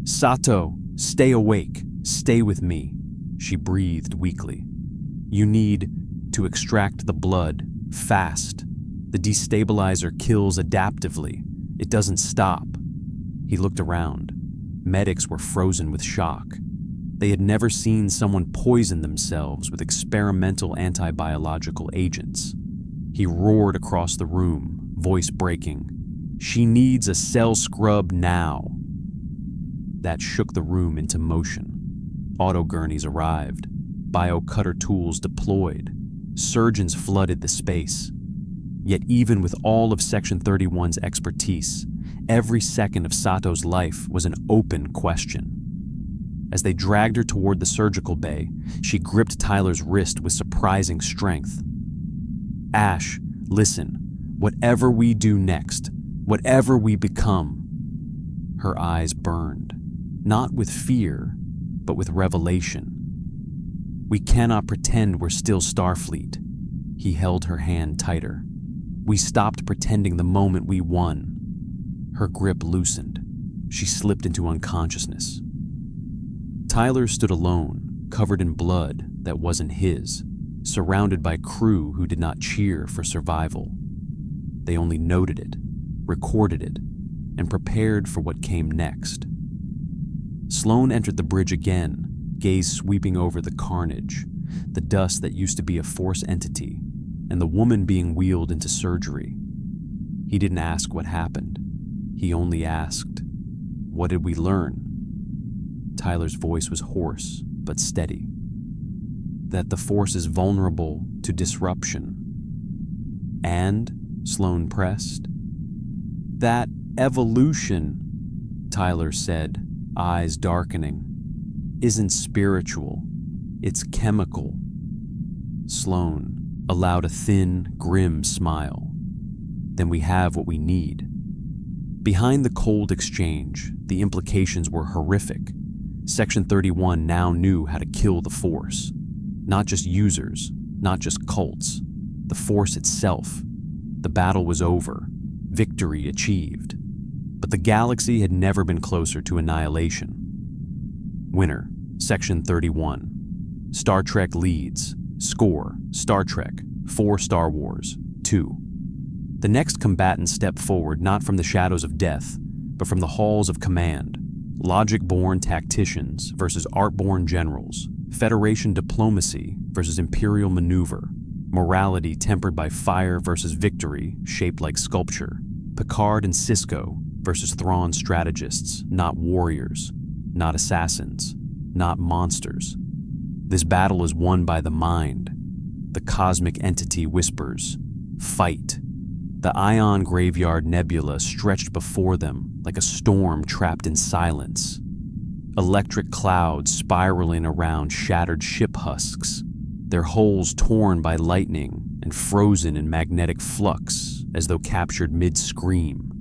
"Sato, stay awake. Stay with me," she breathed weakly. "You need to extract the blood, fast. The destabilizer kills adaptively, It doesn't stop. He looked around. Medics were frozen with shock. They had never seen someone poison themselves with experimental anti-biological agents. He roared across the room, voice breaking. "She needs a cell scrub now." That shook the room into motion. Auto gurneys arrived. Bio-cutter tools deployed. Surgeons flooded the space. Yet even with all of Section 31's expertise, every second of Sato's life was an open question. As they dragged her toward the surgical bay, she gripped Tyler's wrist with surprising strength. "Ash, listen. Whatever we do next, whatever we become." Her eyes burned, not with fear, but with revelation. "We cannot pretend we're still Starfleet." He held her hand tighter. "We stopped pretending the moment we won." Her grip loosened. She slipped into unconsciousness. Tyler stood alone, covered in blood that wasn't his, surrounded by crew who did not cheer for survival. They only noted it, recorded it, and prepared for what came next. Sloan entered the bridge again, gaze sweeping over the carnage, the dust that used to be a Force entity, and the woman being wheeled into surgery. He didn't ask what happened. He only asked, "What did we learn?" Tyler's voice was hoarse but steady. "That the Force is vulnerable to disruption." "And?" Sloan pressed. "That evolution," Tyler said, eyes darkening, "isn't spiritual. It's chemical." Sloan allowed a thin, grim smile. "Then we have what we need." Behind the cold exchange, the implications were horrific. Section 31 now knew how to kill the Force. Not just users, not just cults. The Force itself. The battle was over. Victory achieved. But the galaxy had never been closer to annihilation. Winner, Section 31. Star Trek leads. Score, Star Trek, 4 Star Wars, 2. The next combatants stepped forward not from the shadows of death, but from the halls of command. Logic-born tacticians versus art-born generals. Federation diplomacy versus Imperial maneuver. Morality tempered by fire versus victory, shaped like sculpture. Picard and Sisko versus Thrawn strategists, not warriors, not assassins, not monsters. This battle is won by the mind. The cosmic entity whispers, "Fight." The Ion Graveyard Nebula stretched before them like a storm trapped in silence. Electric clouds spiraling around shattered ship husks, their hulls torn by lightning and frozen in magnetic flux as though captured mid-scream.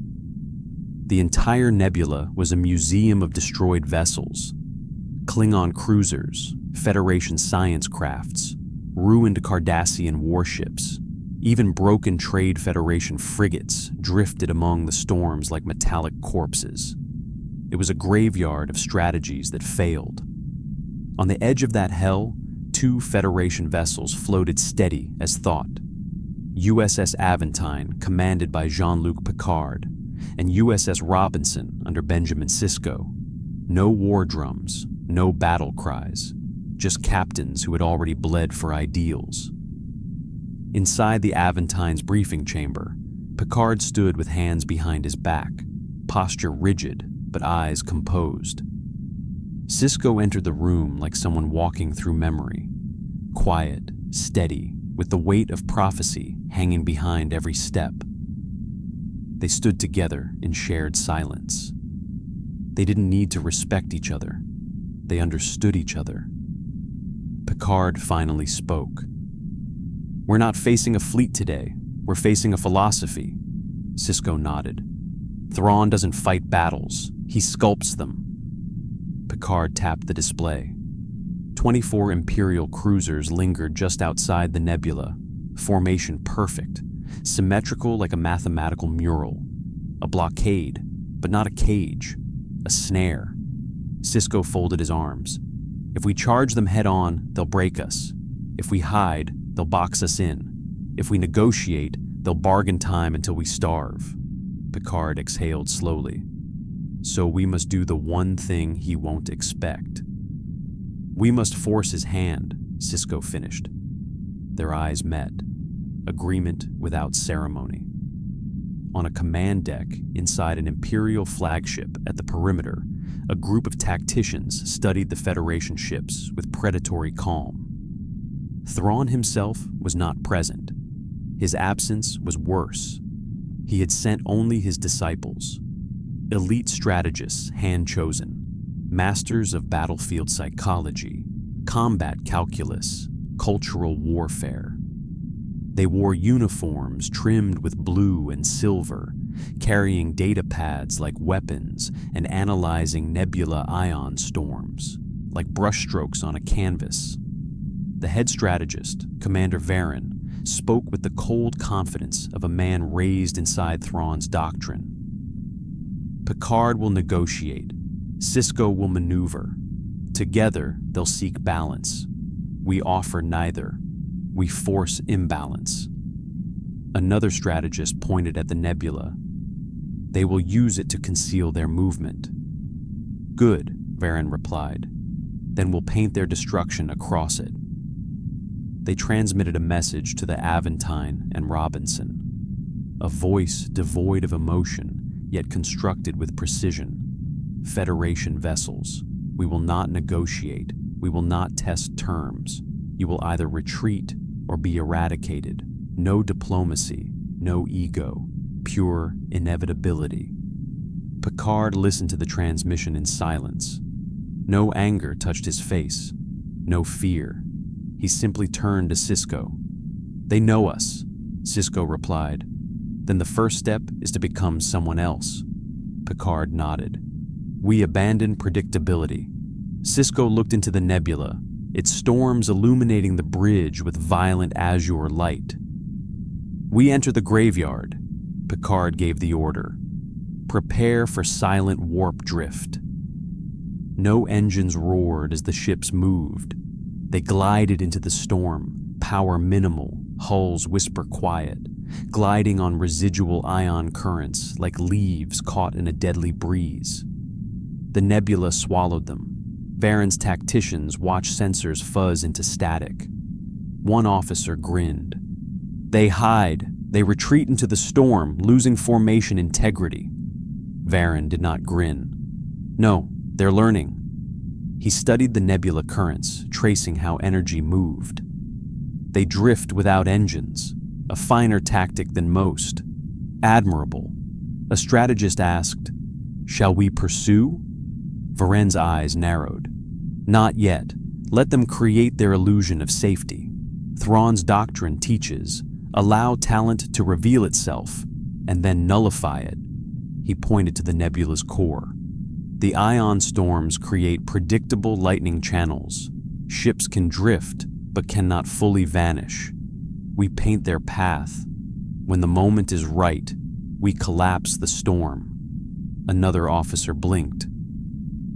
The entire nebula was a museum of destroyed vessels. Klingon cruisers, Federation science crafts, ruined Cardassian warships, even broken Trade Federation frigates drifted among the storms like metallic corpses. It was a graveyard of strategies that failed. On the edge of that hell, 2 Federation vessels floated steady as thought. USS Aventine, commanded by Jean-Luc Picard, and USS Robinson under Benjamin Sisko. No war drums, no battle cries, just captains who had already bled for ideals. Inside the Aventine's briefing chamber, Picard stood with hands behind his back, posture rigid but eyes composed. Sisko entered the room like someone walking through memory, quiet, steady, with the weight of prophecy hanging behind every step. They stood together in shared silence. They didn't need to respect each other. They understood each other. Picard finally spoke. "We're not facing a fleet today. We're facing a philosophy." Sisko nodded. "Thrawn doesn't fight battles. He sculpts them." Picard tapped the display. 24 Imperial cruisers lingered just outside the nebula, formation perfect, symmetrical like a mathematical mural. A blockade, but not a cage, a snare. Sisko folded his arms. "If we charge them head-on, they'll break us. If we hide, they'll box us in. If we negotiate, they'll bargain time until we starve." Picard exhaled slowly. So we must do the one thing he won't expect. We must force his hand, Sisko finished. Their eyes met. Agreement without ceremony. On a command deck inside an Imperial flagship at the perimeter, a group of tacticians studied the Federation ships with predatory calm. Thrawn himself was not present. His absence was worse. He had sent only his disciples, elite strategists hand-chosen, masters of battlefield psychology, combat calculus, cultural warfare. They wore uniforms trimmed with blue and silver, carrying data pads like weapons and analyzing nebula ion storms, like brushstrokes on a canvas. The head strategist, Commander Varen, spoke with the cold confidence of a man raised inside Thrawn's doctrine. Picard will negotiate. Sisko will maneuver. Together, they'll seek balance. We offer neither. We force imbalance. Another strategist pointed at the nebula. They will use it to conceal their movement. Good, Varen replied. Then we'll paint their destruction across it. They transmitted a message to the Aventine and Robinson. A voice devoid of emotion, yet constructed with precision. Federation vessels. We will not negotiate. We will not test terms. You will either retreat or be eradicated. No diplomacy, no ego, pure inevitability. Picard listened to the transmission in silence. No anger touched his face, no fear. He simply turned to Sisko. They know us, Sisko replied. Then the first step is to become someone else. Picard nodded. We abandon predictability. Sisko looked into the nebula, its storms illuminating the bridge with violent azure light. We enter the graveyard. Picard gave the order. Prepare for silent warp drift. No engines roared as the ships moved. They glided into the storm, power minimal, hulls whisper quiet, gliding on residual ion currents like leaves caught in a deadly breeze. The nebula swallowed them. Varen's tacticians watched sensors fuzz into static. One officer grinned. They hide. They retreat into the storm, losing formation integrity. Varen did not grin. No, they're learning. He studied the nebula currents, tracing how energy moved. They drift without engines, a finer tactic than most. Admirable. A strategist asked, "Shall we pursue?" Varen's eyes narrowed. Not yet. Let them create their illusion of safety. Thrawn's doctrine teaches, allow talent to reveal itself, and then nullify it. He pointed to the nebula's core. The ion storms create predictable lightning channels. Ships can drift, but cannot fully vanish. We paint their path. When the moment is right, we collapse the storm. Another officer blinked.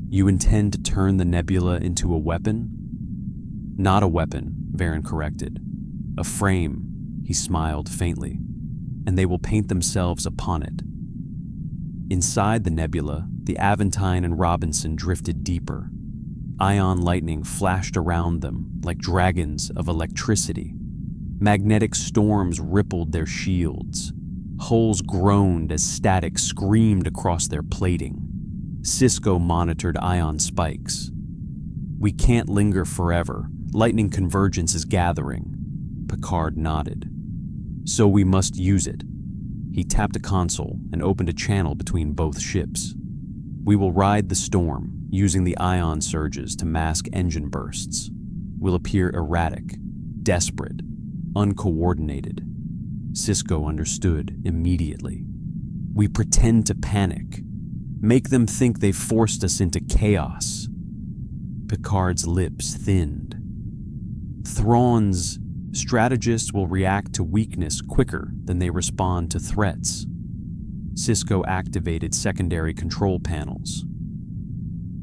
You intend to turn the nebula into a weapon? Not a weapon, Varen corrected. A frame, he smiled faintly, and they will paint themselves upon it. Inside the nebula, the Aventine and Robinson drifted deeper. Ion lightning flashed around them like dragons of electricity. Magnetic storms rippled their shields. Hulls groaned as static screamed across their plating. Sisko monitored ion spikes. We can't linger forever. Lightning convergence is gathering. Picard nodded. So we must use it. He tapped a console and opened a channel between both ships. We will ride the storm, using the ion surges to mask engine bursts. We'll appear erratic, desperate, uncoordinated. Sisko understood immediately. We pretend to panic. Make them think they've forced us into chaos. Picard's lips thinned. Thrawn's strategists will react to weakness quicker than they respond to threats. Sisko activated secondary control panels.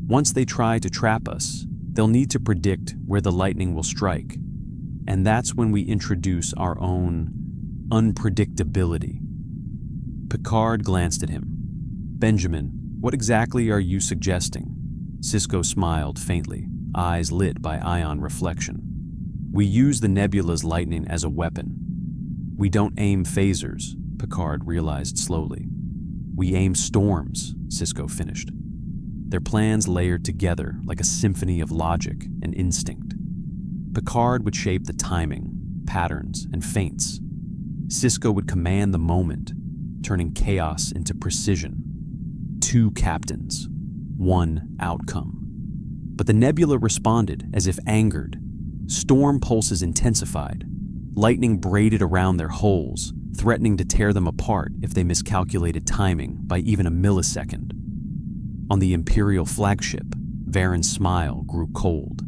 Once they try to trap us, they'll need to predict where the lightning will strike, and that's when we introduce our own unpredictability. Picard glanced at him. "Benjamin, what exactly are you suggesting?" Sisko smiled faintly, eyes lit by ion reflection. "We use the nebula's lightning as a weapon. We don't aim phasers," Picard realized slowly. "We aim storms," Sisko finished. Their plans layered together like a symphony of logic and instinct. Picard would shape the timing, patterns, and feints. Sisko would command the moment, turning chaos into precision. Two captains, one outcome. But the nebula responded as if angered. Storm pulses intensified. Lightning braided around their hulls, threatening to tear them apart if they miscalculated timing by even a millisecond. On the Imperial flagship, Varen's smile grew cold.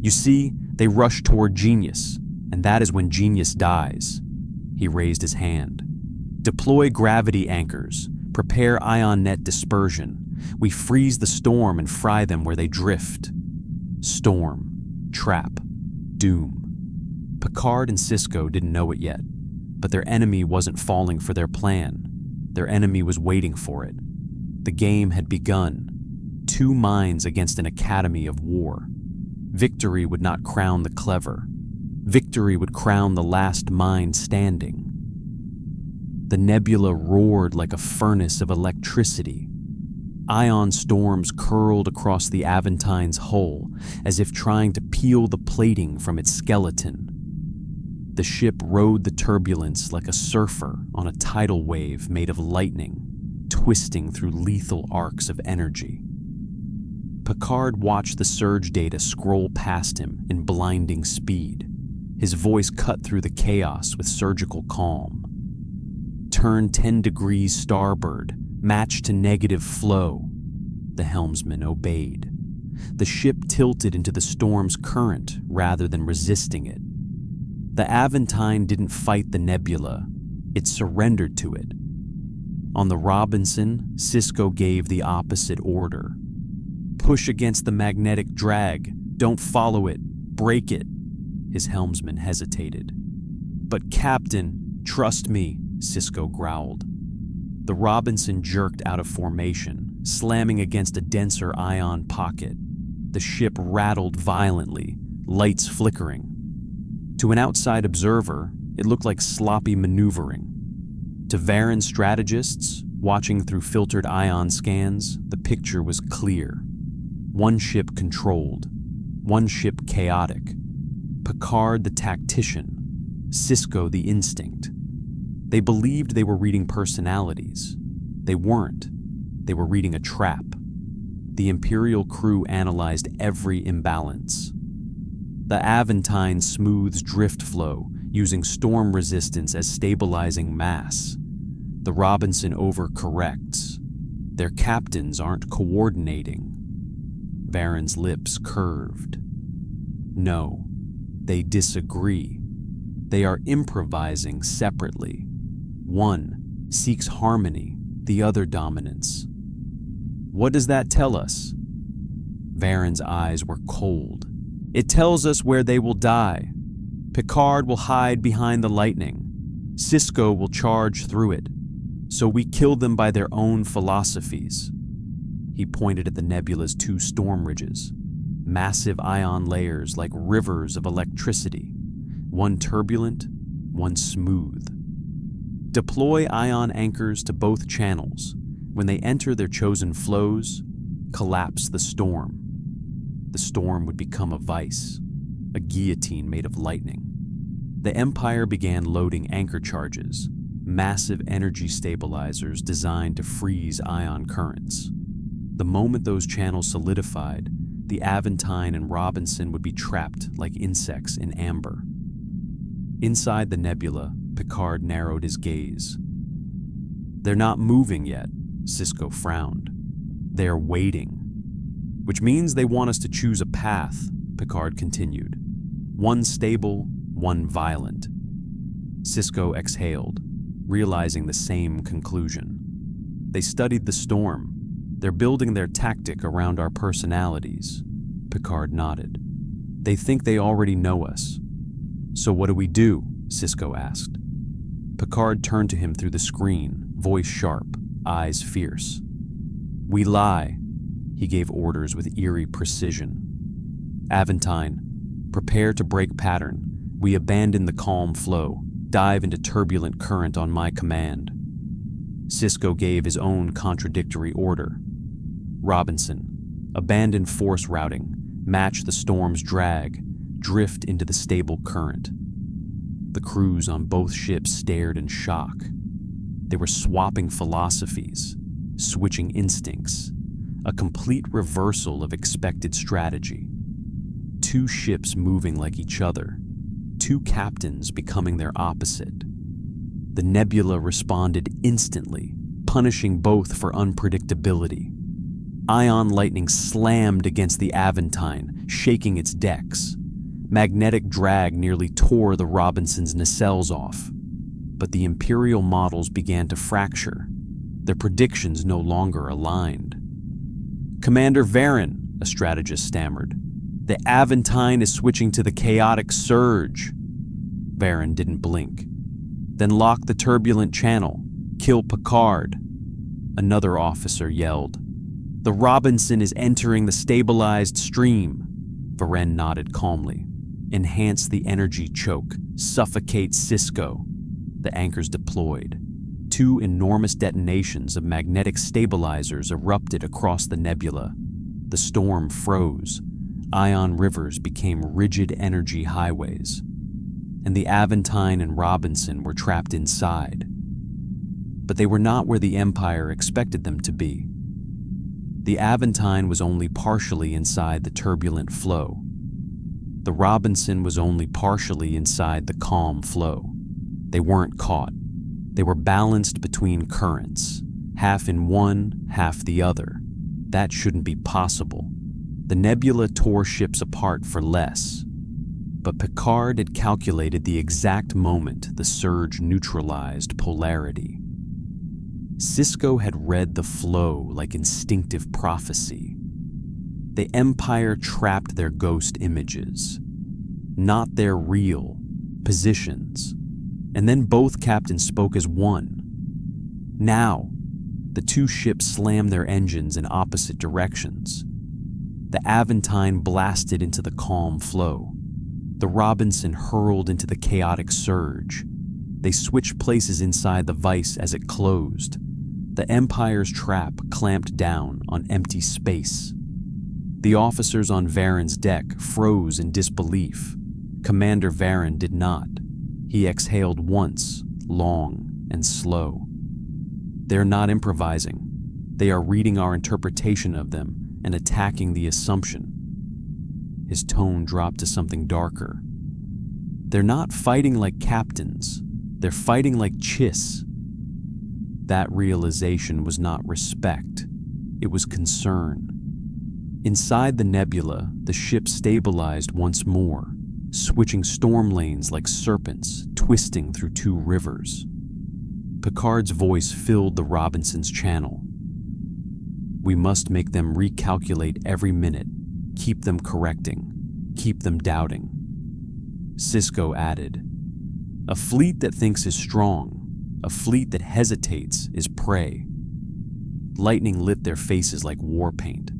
"You see, they rush toward genius, and that is when genius dies." He raised his hand. "Deploy gravity anchors. Prepare ion net dispersion. We freeze the storm and fry them where they drift." Storm, trap, doom. Picard and Sisko didn't know it yet, but their enemy wasn't falling for their plan. Their enemy was waiting for it. The game had begun. Two minds against an academy of war. Victory would not crown the clever. Victory would crown the last mind standing. The nebula roared like a furnace of electricity. Ion storms curled across the Aventine's hull, as if trying to peel the plating from its skeleton. The ship rode the turbulence like a surfer on a tidal wave made of lightning, twisting through lethal arcs of energy. Picard watched the surge data scroll past him in blinding speed. His voice cut through the chaos with surgical calm. "Turn 10 degrees starboard, match to negative flow." The helmsman obeyed. The ship tilted into the storm's current rather than resisting it. The Aventine didn't fight the nebula, it surrendered to it. On the Robinson, Sisko gave the opposite order. "Push against the magnetic drag, don't follow it, break it." His helmsman hesitated. "But Captain, trust me," Sisko growled. The Robinson jerked out of formation, slamming against a denser ion pocket. The ship rattled violently, lights flickering. To an outside observer, it looked like sloppy maneuvering. To Varen strategists, watching through filtered ion scans, the picture was clear. One ship controlled, one ship chaotic. Picard the tactician, Sisko the instinct. They believed they were reading personalities. They weren't. They were reading a trap. The Imperial crew analyzed every imbalance. The Aventine smooths drift flow, using storm resistance as stabilizing mass. The Robinson overcorrects. Their captains aren't coordinating. Varen's lips curved. No, they disagree. They are improvising separately. One seeks harmony, the other dominance. What does that tell us? Varen's eyes were cold. It tells us where they will die. Picard will hide behind the lightning. Sisko will charge through it. So we kill them by their own philosophies. He pointed at the nebula's two storm ridges, massive ion layers like rivers of electricity, one turbulent, one smooth. Deploy ion anchors to both channels. When they enter their chosen flows, collapse the storm. The storm would become a vice, a guillotine made of lightning. The Empire began loading anchor charges, massive energy stabilizers designed to freeze ion currents. The moment those channels solidified, the Aventine and Robinson would be trapped like insects in amber. Inside the nebula, Picard narrowed his gaze. "They're not moving yet," Sisko frowned. "They're waiting. Which means they want us to choose a path," Picard continued. "One stable, one violent." Sisko exhaled, realizing the same conclusion. "They studied the storm. They're building their tactic around our personalities." Picard nodded. "They think they already know us." "So what do we do?" Sisko asked. Picard turned to him through the screen, voice sharp, eyes fierce. "We lie," he gave orders with eerie precision. "Aventine, prepare to break pattern. We abandon the calm flow, dive into turbulent current on my command." Sisko gave his own contradictory order. "Robinson, abandon force routing, match the storm's drag, drift into the stable current." The crews on both ships stared in shock. They were swapping philosophies, switching instincts, a complete reversal of expected strategy. Two ships moving like each other, two captains becoming their opposite. The nebula responded instantly, punishing both for unpredictability. Ion lightning slammed against the Aventine, shaking its decks. Magnetic drag nearly tore the Robinson's nacelles off. But the Imperial models began to fracture. Their predictions no longer aligned. "Commander Varen," a strategist stammered, "the Aventine is switching to the chaotic surge." Varen didn't blink. "Then lock the turbulent channel. Kill Picard." Another officer yelled. "The Robinson is entering the stabilized stream." Varen nodded calmly. "Enhance the energy choke. Suffocate Sisko." The anchors deployed. Two enormous detonations of magnetic stabilizers erupted across the nebula. The storm froze. Ion rivers became rigid energy highways. And the Aventine and Robinson were trapped inside. But they were not where the Empire expected them to be. The Aventine was only partially inside the turbulent flow. The Robinson was only partially inside the calm flow. They weren't caught. They were balanced between currents, half in one, half the other. That shouldn't be possible. The nebula tore ships apart for less. But Picard had calculated the exact moment the surge neutralized polarity. Sisko had read the flow like instinctive prophecy. The Empire trapped their ghost images, not their real positions. And then both captains spoke as one. Now, the two ships slammed their engines in opposite directions. The Aventine blasted into the calm flow. The Robinson hurled into the chaotic surge. They switched places inside the vice as it closed. The Empire's trap clamped down on empty space. The officers on Varen's deck froze in disbelief. Commander Varen did not. He exhaled once, long and slow. "They're not improvising. They are reading our interpretation of them and attacking the assumption." His tone dropped to something darker. "They're not fighting like captains. They're fighting like Chiss." That realization was not respect. It was concern. Inside the nebula, the ship stabilized once more, switching storm lanes like serpents, twisting through two rivers. Picard's voice filled the Robinson's channel. "We must make them recalculate every minute, keep them correcting, keep them doubting." Sisko added, "A fleet that thinks is strong, a fleet that hesitates is prey." Lightning lit their faces like war paint.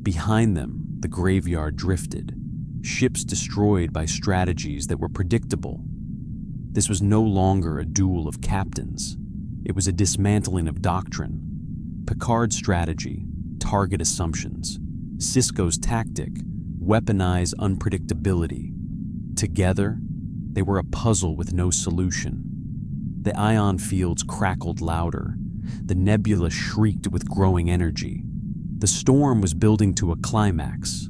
Behind them, the graveyard drifted. Ships destroyed by strategies that were predictable. This was no longer a duel of captains. It was a dismantling of doctrine. Picard's strategy, target assumptions. Sisko's tactic, weaponize unpredictability. Together, they were a puzzle with no solution. The ion fields crackled louder. The nebula shrieked with growing energy. The storm was building to a climax.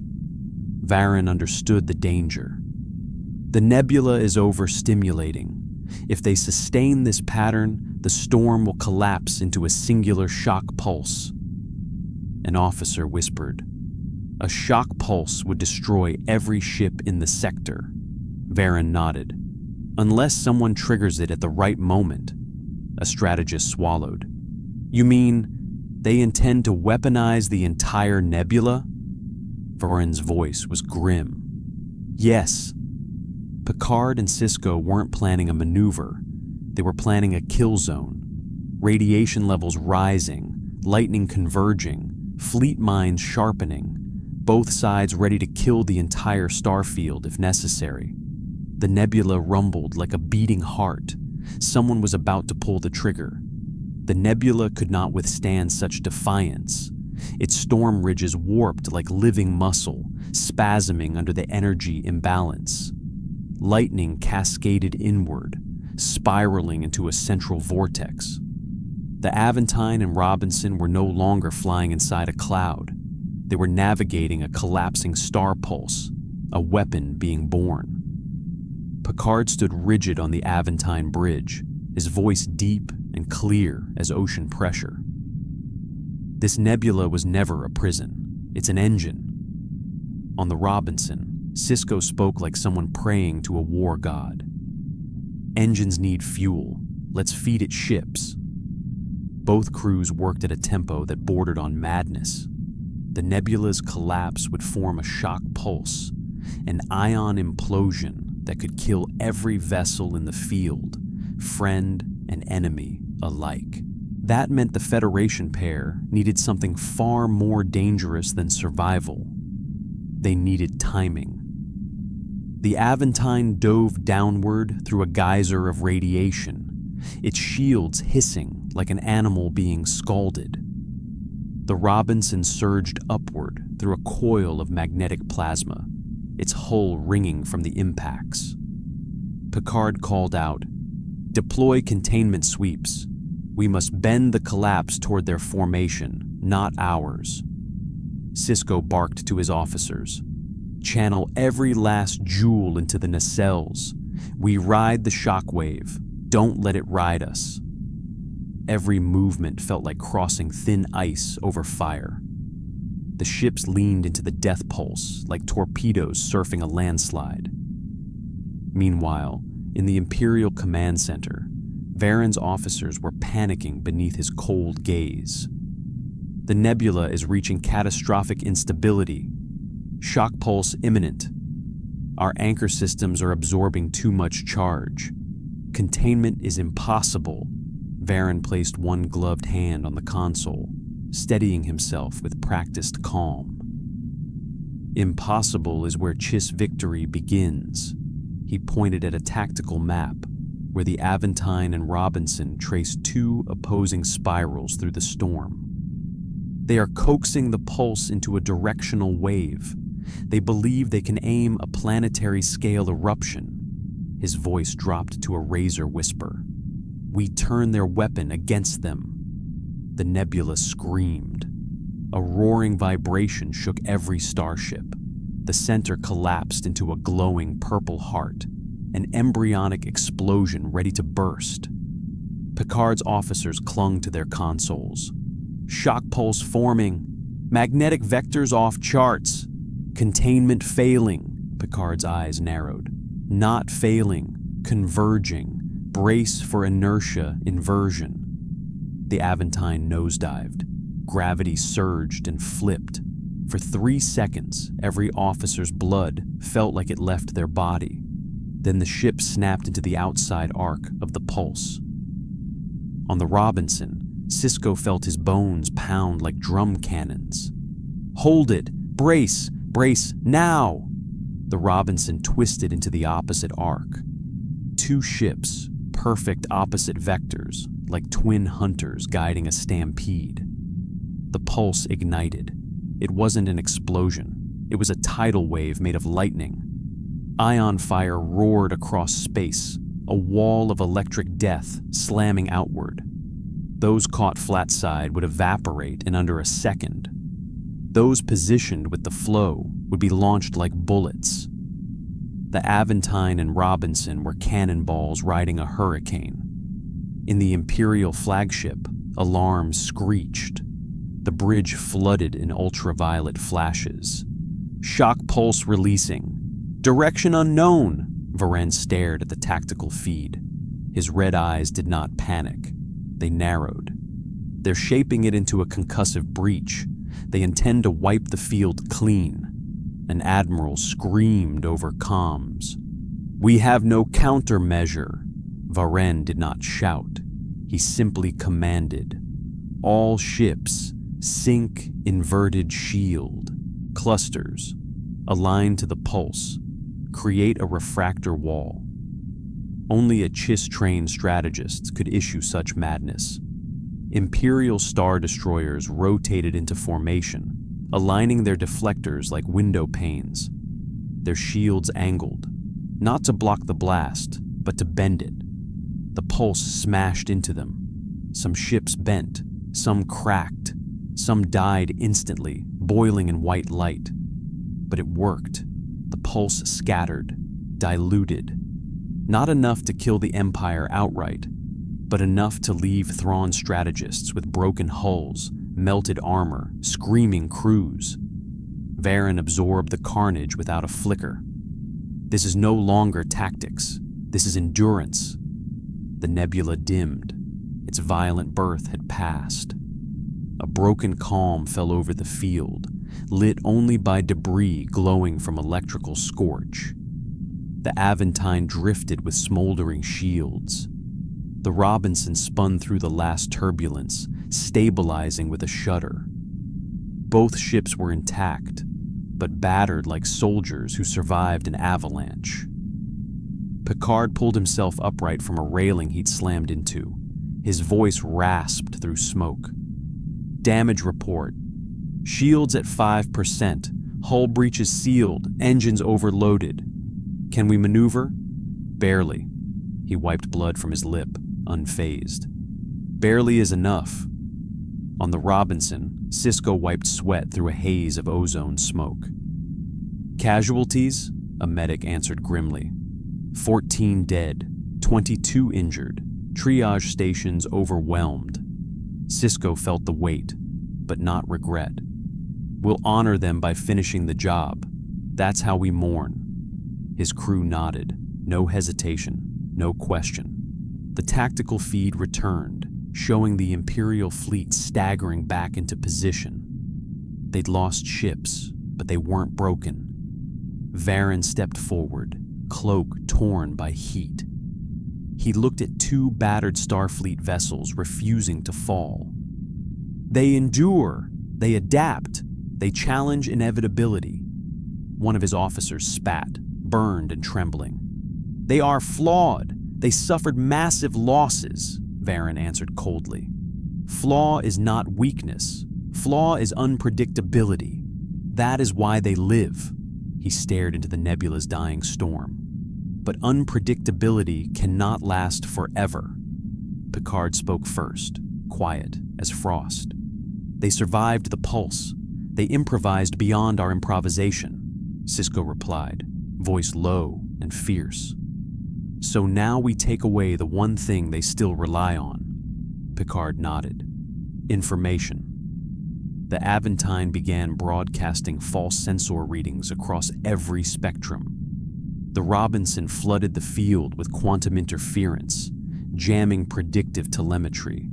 Varen understood the danger. The nebula is overstimulating. If they sustain this pattern, the storm will collapse into a singular shock pulse. An officer whispered. A shock pulse would destroy every ship in the sector. Varen nodded. Unless someone triggers it at the right moment. A strategist swallowed. "You mean they intend to weaponize the entire nebula?" Varen's voice was grim. "Yes." Picard and Sisko weren't planning a maneuver. They were planning a kill zone. Radiation levels rising, lightning converging, fleet minds sharpening, both sides ready to kill the entire starfield if necessary. The nebula rumbled like a beating heart. Someone was about to pull the trigger. The nebula could not withstand such defiance. Its storm ridges warped like living muscle, spasming under the energy imbalance. Lightning cascaded inward, spiraling into a central vortex. The Aventine and Robinson were no longer flying inside a cloud. They were navigating a collapsing star pulse, a weapon being born. Picard stood rigid on the Aventine bridge, his voice deep and clear as ocean pressure. This nebula was never a prison. It's an engine. On the Robinson, Sisko spoke like someone praying to a war god. Engines need fuel. Let's feed it ships. Both crews worked at a tempo that bordered on madness. The nebula's collapse would form a shock pulse, an ion implosion that could kill every vessel in the field, friend and enemy alike. That meant the Federation pair needed something far more dangerous than survival. They needed timing. The Aventine dove downward through a geyser of radiation, its shields hissing like an animal being scalded. The Robinson surged upward through a coil of magnetic plasma, its hull ringing from the impacts. Picard called out, "Deploy containment sweeps. We must bend the collapse toward their formation, not ours." Sisko barked to his officers, "Channel every last joule into the nacelles. We ride the shockwave. Don't let it ride us." Every movement felt like crossing thin ice over fire. The ships leaned into the death pulse like torpedoes surfing a landslide. Meanwhile, in the Imperial Command Center, Varen's officers were panicking beneath his cold gaze. The nebula is reaching catastrophic instability. Shock pulse imminent. Our anchor systems are absorbing too much charge. Containment is impossible. Varen placed one gloved hand on the console, steadying himself with practiced calm. Impossible is where Chiss victory begins. He pointed at a tactical map where the Aventine and Robinson traced two opposing spirals through the storm. They are coaxing the pulse into a directional wave. They believe they can aim a planetary-scale eruption. His voice dropped to a razor whisper. We turn their weapon against them. The nebula screamed. A roaring vibration shook every starship. The center collapsed into a glowing purple heart, an embryonic explosion ready to burst. Picard's officers clung to their consoles. Shock pulse forming. Magnetic vectors off charts. Containment failing. Picard's eyes narrowed. Not failing. Converging. Brace for inertia inversion. The Aventine nosedived. Gravity surged and flipped. For 3 seconds, every officer's blood felt like it left their body. Then the ship snapped into the outside arc of the pulse. On the Robinson, Sisko felt his bones pound like drum cannons. Hold it! Brace! Brace now! The Robinson twisted into the opposite arc. Two ships, perfect opposite vectors, like twin hunters guiding a stampede. The pulse ignited. It wasn't an explosion. It was a tidal wave made of lightning. Ion fire roared across space, a wall of electric death slamming outward. Those caught flatside would evaporate in under a second. Those positioned with the flow would be launched like bullets. The Aventine and Robinson were cannonballs riding a hurricane. In the Imperial flagship, alarms screeched. The bridge flooded in ultraviolet flashes. Shock pulse releasing. Direction unknown! Varen stared at the tactical feed. His red eyes did not panic. They narrowed. They're shaping it into a concussive breach. They intend to wipe the field clean. An admiral screamed over comms. We have no countermeasure. Varen did not shout. He simply commanded, "All ships, sink inverted shield. Clusters, align to the pulse. Create a refractor wall." Only a CHIS-trained strategist could issue such madness. Imperial Star Destroyers rotated into formation, aligning their deflectors like window panes. Their shields angled, not to block the blast, but to bend it. The pulse smashed into them. Some ships bent, some cracked, some died instantly, boiling in white light. But it worked. The pulse scattered, diluted. Not enough to kill the Empire outright, but enough to leave Thrawn strategists with broken hulls, melted armor, screaming crews. Varen absorbed the carnage without a flicker. This is no longer tactics. This is endurance. The nebula dimmed. Its violent birth had passed. A broken calm fell over the field, lit only by debris glowing from electrical scorch. The Aventine drifted with smoldering shields. The Robinson spun through the last turbulence, stabilizing with a shudder. Both ships were intact, but battered like soldiers who survived an avalanche. Picard pulled himself upright from a railing he'd slammed into. His voice rasped through smoke. "Damage report. Shields at 5%. Hull breaches sealed. Engines overloaded. Can we maneuver?" "Barely." He wiped blood from his lip, unfazed. "Barely is enough." On the Robinson, Sisko wiped sweat through a haze of ozone smoke. "Casualties?" a medic answered grimly. 14 dead, 22 injured, triage stations overwhelmed. Sisko felt the weight, but not regret. "We'll honor them by finishing the job. That's how we mourn." His crew nodded, no hesitation, no question. The tactical feed returned, showing the Imperial fleet staggering back into position. They'd lost ships, but they weren't broken. Varen stepped forward, cloak torn by heat. He looked at 2 battered Starfleet vessels refusing to fall. "They endure, they adapt, they challenge inevitability." One of his officers spat, burned and trembling. "They are flawed. They suffered massive losses," Varen answered coldly. "Flaw is not weakness. Flaw is unpredictability. That is why they live." He stared into the nebula's dying storm. "But unpredictability cannot last forever." Picard spoke first, quiet as frost. "They survived the pulse. They improvised beyond our improvisation," Sisko replied, voice low and fierce. "So now we take away the one thing they still rely on." Picard nodded. "Information." The Aventine began broadcasting false sensor readings across every spectrum. The Robinson flooded the field with quantum interference, jamming predictive telemetry.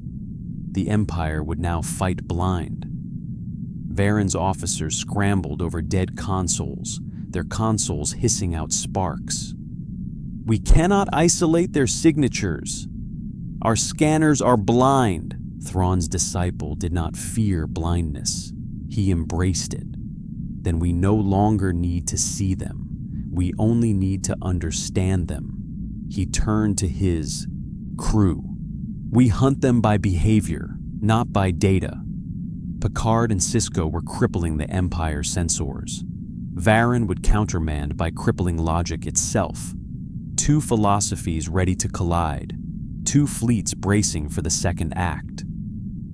The Empire would now fight blind. Varen's officers scrambled over dead consoles, their consoles hissing out sparks. "We cannot isolate their signatures. Our scanners are blind." Thrawn's disciple did not fear blindness. He embraced it. "Then we no longer need to see them. We only need to understand them." He turned to his crew. "We hunt them by behavior, not by data." Picard and Sisko were crippling the Empire sensors. Varen would countermand by crippling logic itself. 2 philosophies ready to collide, 2 fleets bracing for the second act.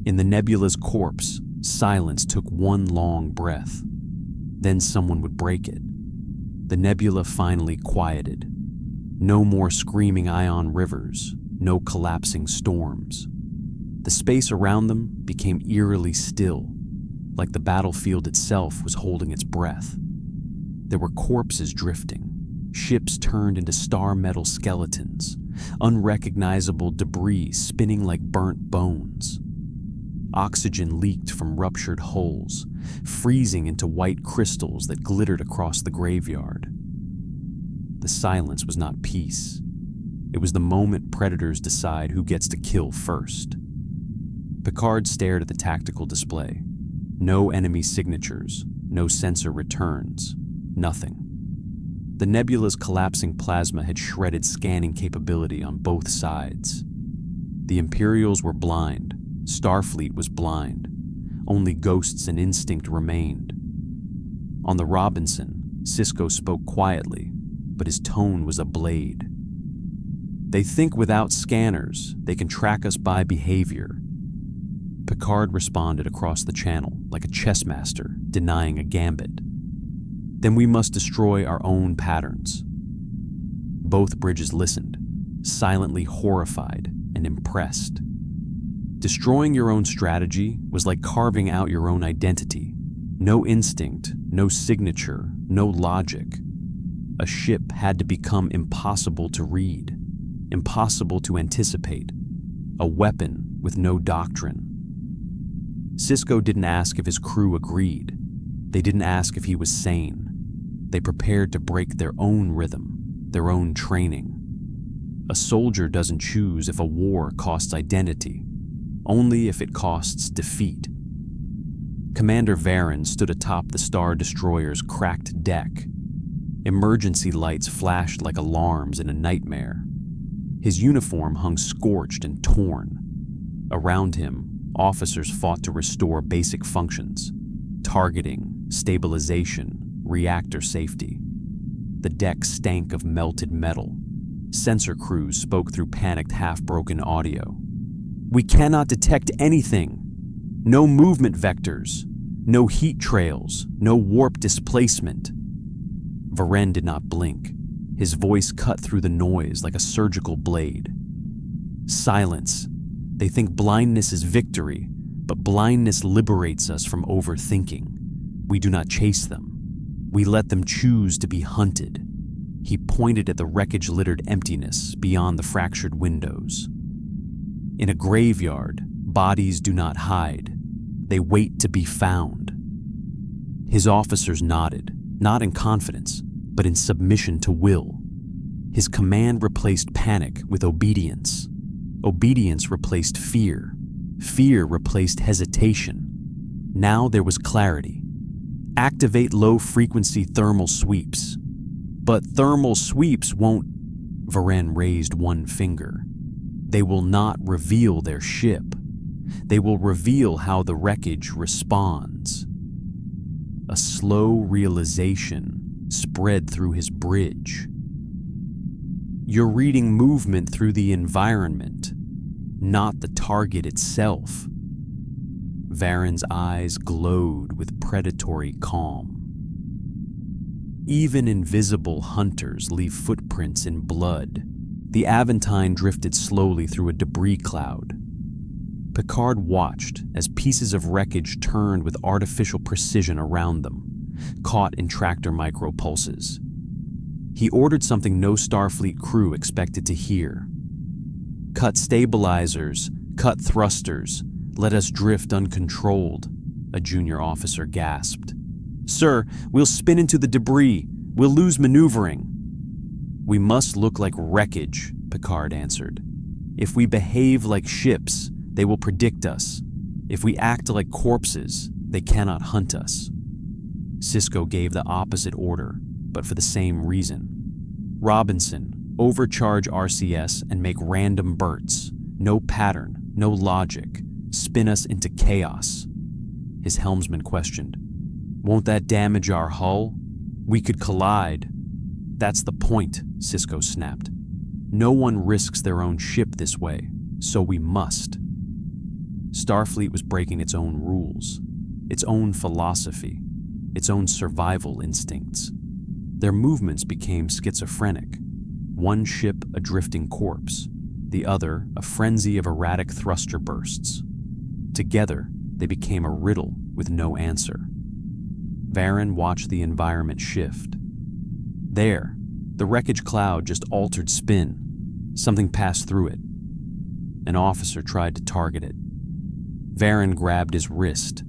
In the nebula's corpse, silence took one long breath. Then someone would break it. The nebula finally quieted. No more screaming ion rivers, no collapsing storms. The space around them became eerily still, like the battlefield itself was holding its breath. There were corpses drifting, ships turned into star metal skeletons, unrecognizable debris spinning like burnt bones. Oxygen leaked from ruptured hulls, freezing into white crystals that glittered across the graveyard. The silence was not peace. It was the moment predators decide who gets to kill first. Picard stared at the tactical display. No enemy signatures, no sensor returns, nothing. The nebula's collapsing plasma had shredded scanning capability on both sides. The Imperials were blind. Starfleet was blind. Only ghosts and instinct remained. On the Robinson, Sisko spoke quietly, but his tone was a blade. They think without scanners, they can track us by behavior. Picard responded across the channel, like a chess master denying a gambit. Then we must destroy our own patterns. Both bridges listened, silently horrified and impressed. Destroying your own strategy was like carving out your own identity. No instinct, no signature, no logic. A ship had to become impossible to read, impossible to anticipate, a weapon with no doctrine. Sisko didn't ask if his crew agreed. They didn't ask if he was sane. They prepared to break their own rhythm, their own training. A soldier doesn't choose if a war costs identity, only if it costs defeat. Commander Varen stood atop the Star Destroyer's cracked deck. Emergency lights flashed like alarms in a nightmare. His uniform hung scorched and torn. Around him, officers fought to restore basic functions: targeting, stabilization, reactor safety. The deck stank of melted metal. Sensor crews spoke through panicked, half-broken audio. "We cannot detect anything. No movement vectors. No heat trails. No warp displacement." Varen did not blink. His voice cut through the noise like a surgical blade. "Silence. They think blindness is victory, but blindness liberates us from overthinking. We do not chase them. We let them choose to be hunted." He pointed at the wreckage-littered emptiness beyond the fractured windows. In a graveyard, bodies do not hide. They wait to be found. His officers nodded, not in confidence, but in submission to will. His command replaced panic with obedience. Obedience replaced fear. Fear replaced hesitation. Now there was clarity. Activate low-frequency thermal sweeps. But thermal sweeps won't... Varen raised one finger. They will not reveal their ship. They will reveal how the wreckage responds. A slow realization spread through his bridge. You're reading movement through the environment, not the target itself. Varen's eyes glowed with predatory calm. Even invisible hunters leave footprints in blood. The Aventine drifted slowly through a debris cloud. Picard watched as pieces of wreckage turned with artificial precision around them, caught in tractor micropulses. He ordered something no Starfleet crew expected to hear. "Cut stabilizers, cut thrusters, let us drift uncontrolled," a junior officer gasped. "Sir, we'll spin into the debris. We'll lose maneuvering." "We must look like wreckage," Picard answered. "If we behave like ships, they will predict us. If we act like corpses, they cannot hunt us." Sisko gave the opposite order, but for the same reason. "Robinson, overcharge RCS and make random bursts. No pattern, no logic. Spin us into chaos." His helmsman questioned. "Won't that damage our hull? We could collide." "That's the point," Sisko snapped. "No one risks their own ship this way, so we must." Starfleet was breaking its own rules, its own philosophy, its own survival instincts. Their movements became schizophrenic. One ship a drifting corpse, the other a frenzy of erratic thruster bursts. Together, they became a riddle with no answer. Varen watched the environment shift. There, the wreckage cloud just altered spin. Something passed through it. An officer tried to target it. Varen grabbed his wrist.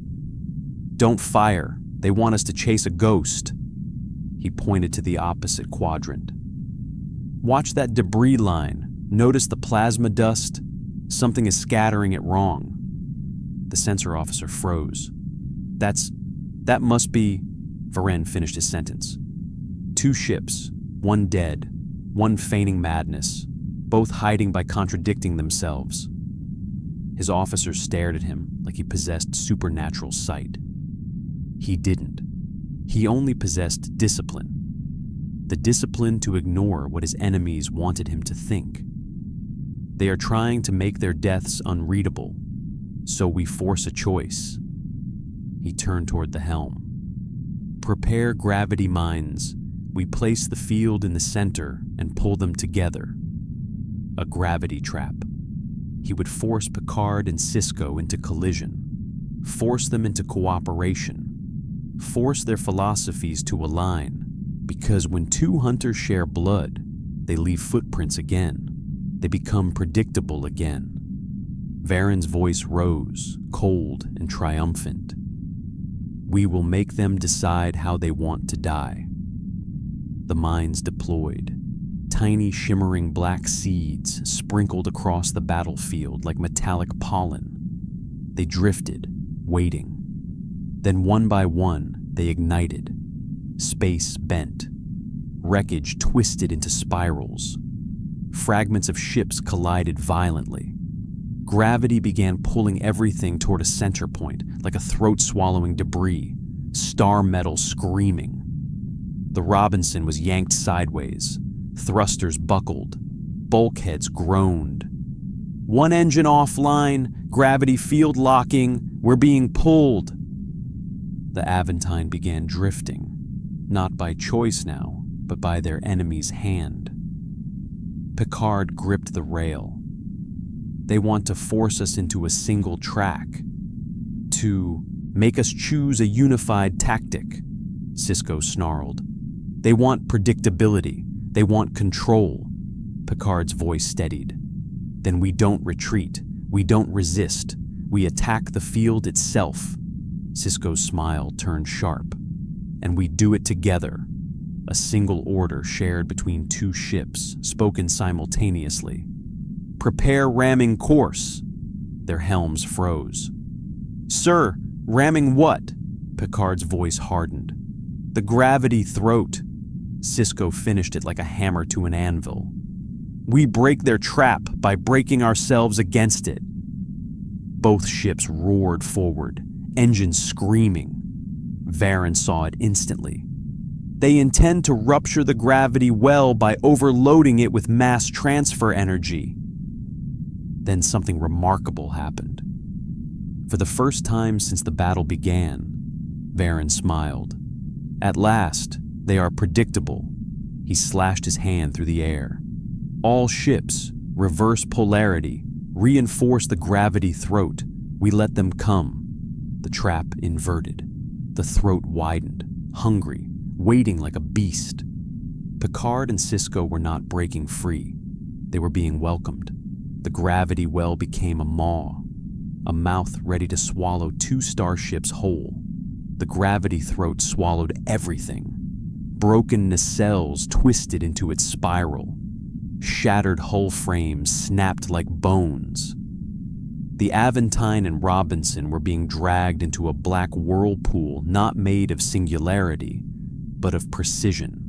"Don't fire. They want us to chase a ghost." He pointed to the opposite quadrant. "Watch that debris line. Notice the plasma dust? Something is scattering it wrong. The sensor officer froze. That must be... Varen finished his sentence. 2 ships, one dead, one feigning madness, both hiding by contradicting themselves. His officers stared at him like he possessed supernatural sight. He didn't. He only possessed discipline. The discipline to ignore what his enemies wanted him to think. They are trying to make their deaths unreadable, so we force a choice. He turned toward the helm. Prepare gravity mines. We place the field in the center and pull them together. A gravity trap. He would force Picard and Sisko into collision, force them into cooperation, force their philosophies to align, because when 2 hunters share blood, they leave footprints again. They become predictable again. Varen's voice rose, cold and triumphant. We will make them decide how they want to die. The mines deployed. Tiny shimmering black seeds sprinkled across the battlefield like metallic pollen. They drifted, waiting. Then one by one, they ignited. Space bent. Wreckage twisted into spirals. Fragments of ships collided violently. Gravity began pulling everything toward a center point, like a throat-swallowing debris, star metal screaming. The Robinson was yanked sideways. Thrusters buckled. Bulkheads groaned. One engine offline, gravity field locking, we're being pulled. The Aventine began drifting, not by choice now, but by their enemy's hand. Picard gripped the rail. They want to force us into a single track, to make us choose a unified tactic, Sisko snarled. They want predictability. They want control. Picard's voice steadied. Then we don't retreat. We don't resist. We attack the field itself. Sisko's smile turned sharp. And we do it together. A single order shared between 2 ships, spoken simultaneously. Prepare ramming course. Their helms froze. Sir, ramming what? Picard's voice hardened. The gravity throat. Sisko finished it like a hammer to an anvil. We break their trap by breaking ourselves against it. Both ships roared forward, engines screaming. Varen saw it instantly. They intend to rupture the gravity well by overloading it with mass transfer energy. Then something remarkable happened. For the first time since the battle began, Varen smiled. At last, they are predictable. He slashed his hand through the air. All ships, reverse polarity, reinforce the gravity throat. We let them come. The trap inverted. The throat widened, hungry, waiting like a beast. Picard and Sisko were not breaking free. They were being welcomed. The gravity well became a maw, a mouth ready to swallow 2 starships whole. The gravity throat swallowed everything. Broken nacelles twisted into its spiral. Shattered hull frames snapped like bones. The Aventine and Robinson were being dragged into a black whirlpool not made of singularity, but of precision.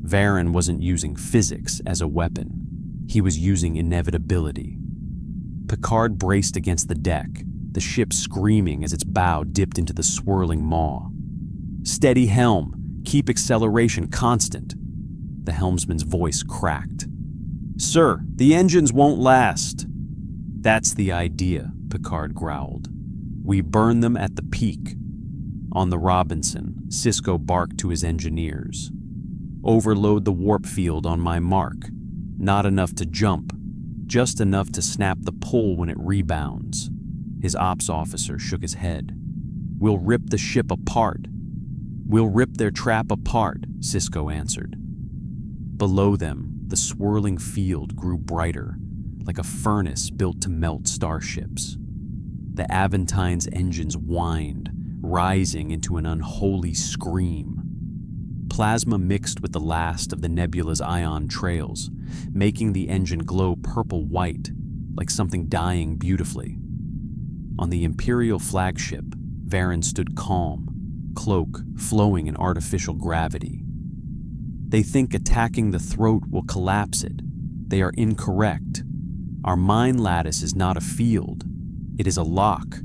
Varen wasn't using physics as a weapon. He was using inevitability. Picard braced against the deck, the ship screaming as its bow dipped into the swirling maw. Steady helm, keep acceleration constant. The helmsman's voice cracked. Sir, the engines won't last. That's the idea, Picard growled. We burn them at the peak. On the Robinson, Sisko barked to his engineers. Overload the warp field on my mark. Not enough to jump, just enough to snap the pull when it rebounds. His ops officer shook his head. We'll rip the ship apart. We'll rip their trap apart, Sisko answered. Below them, the swirling field grew brighter, like a furnace built to melt starships. The Aventine's engines whined, rising into an unholy scream. Plasma mixed with the last of the nebula's ion trails, making the engine glow purple-white, like something dying beautifully. On the Imperial flagship, Varen stood calm, cloak flowing in artificial gravity. They think attacking the throat will collapse it. They are incorrect. Our mind lattice is not a field. It is a lock.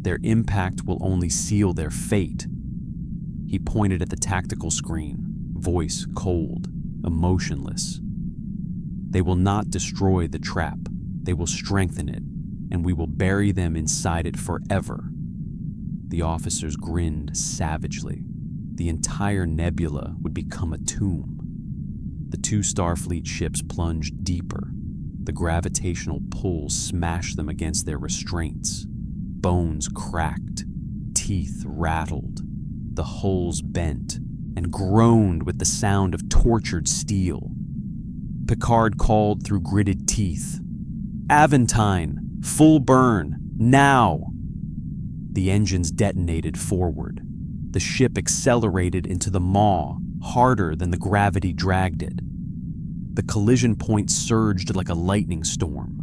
Their impact will only seal their fate. He pointed at the tactical screen, voice cold, emotionless. They will not destroy the trap. They will strengthen it, and we will bury them inside it forever. The officers grinned savagely. The entire nebula would become a tomb. The two Starfleet ships plunged deeper. The gravitational pull smashed them against their restraints. Bones cracked, teeth rattled, the hulls bent and groaned with the sound of tortured steel. Picard called through gritted teeth, "Aventine, full burn, now!" The engines detonated forward. The ship accelerated into the maw, harder than the gravity dragged it. The collision point surged like a lightning storm.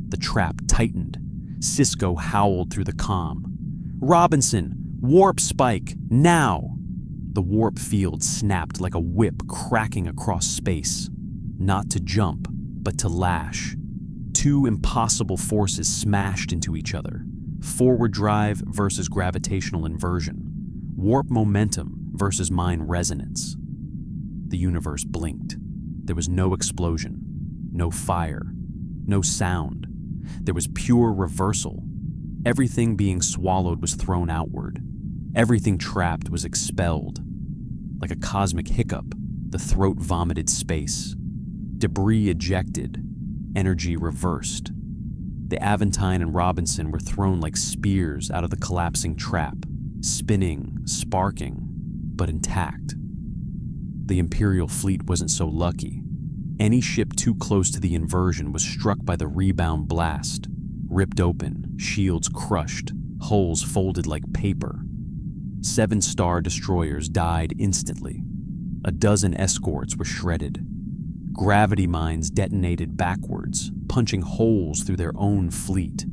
The trap tightened. Sisko howled through the comm. "Robinson, warp spike, now!" The warp field snapped like a whip cracking across space. Not to jump, but to lash. Two impossible forces smashed into each other. Forward drive versus gravitational inversion. Warp momentum versus mind resonance. The universe blinked. There was no explosion, no fire, no sound. There was pure reversal. Everything being swallowed was thrown outward. Everything trapped was expelled. Like a cosmic hiccup, the throat vomited space. Debris ejected. Energy reversed. The Aventine and Robinson were thrown like spears out of the collapsing trap, spinning, sparking, but intact. The Imperial fleet wasn't so lucky. Any ship too close to the inversion was struck by the rebound blast, ripped open, shields crushed, hulls folded like paper. 7 Star destroyers died instantly. A dozen escorts were shredded. Gravity mines detonated backwards, punching holes through their own fleet.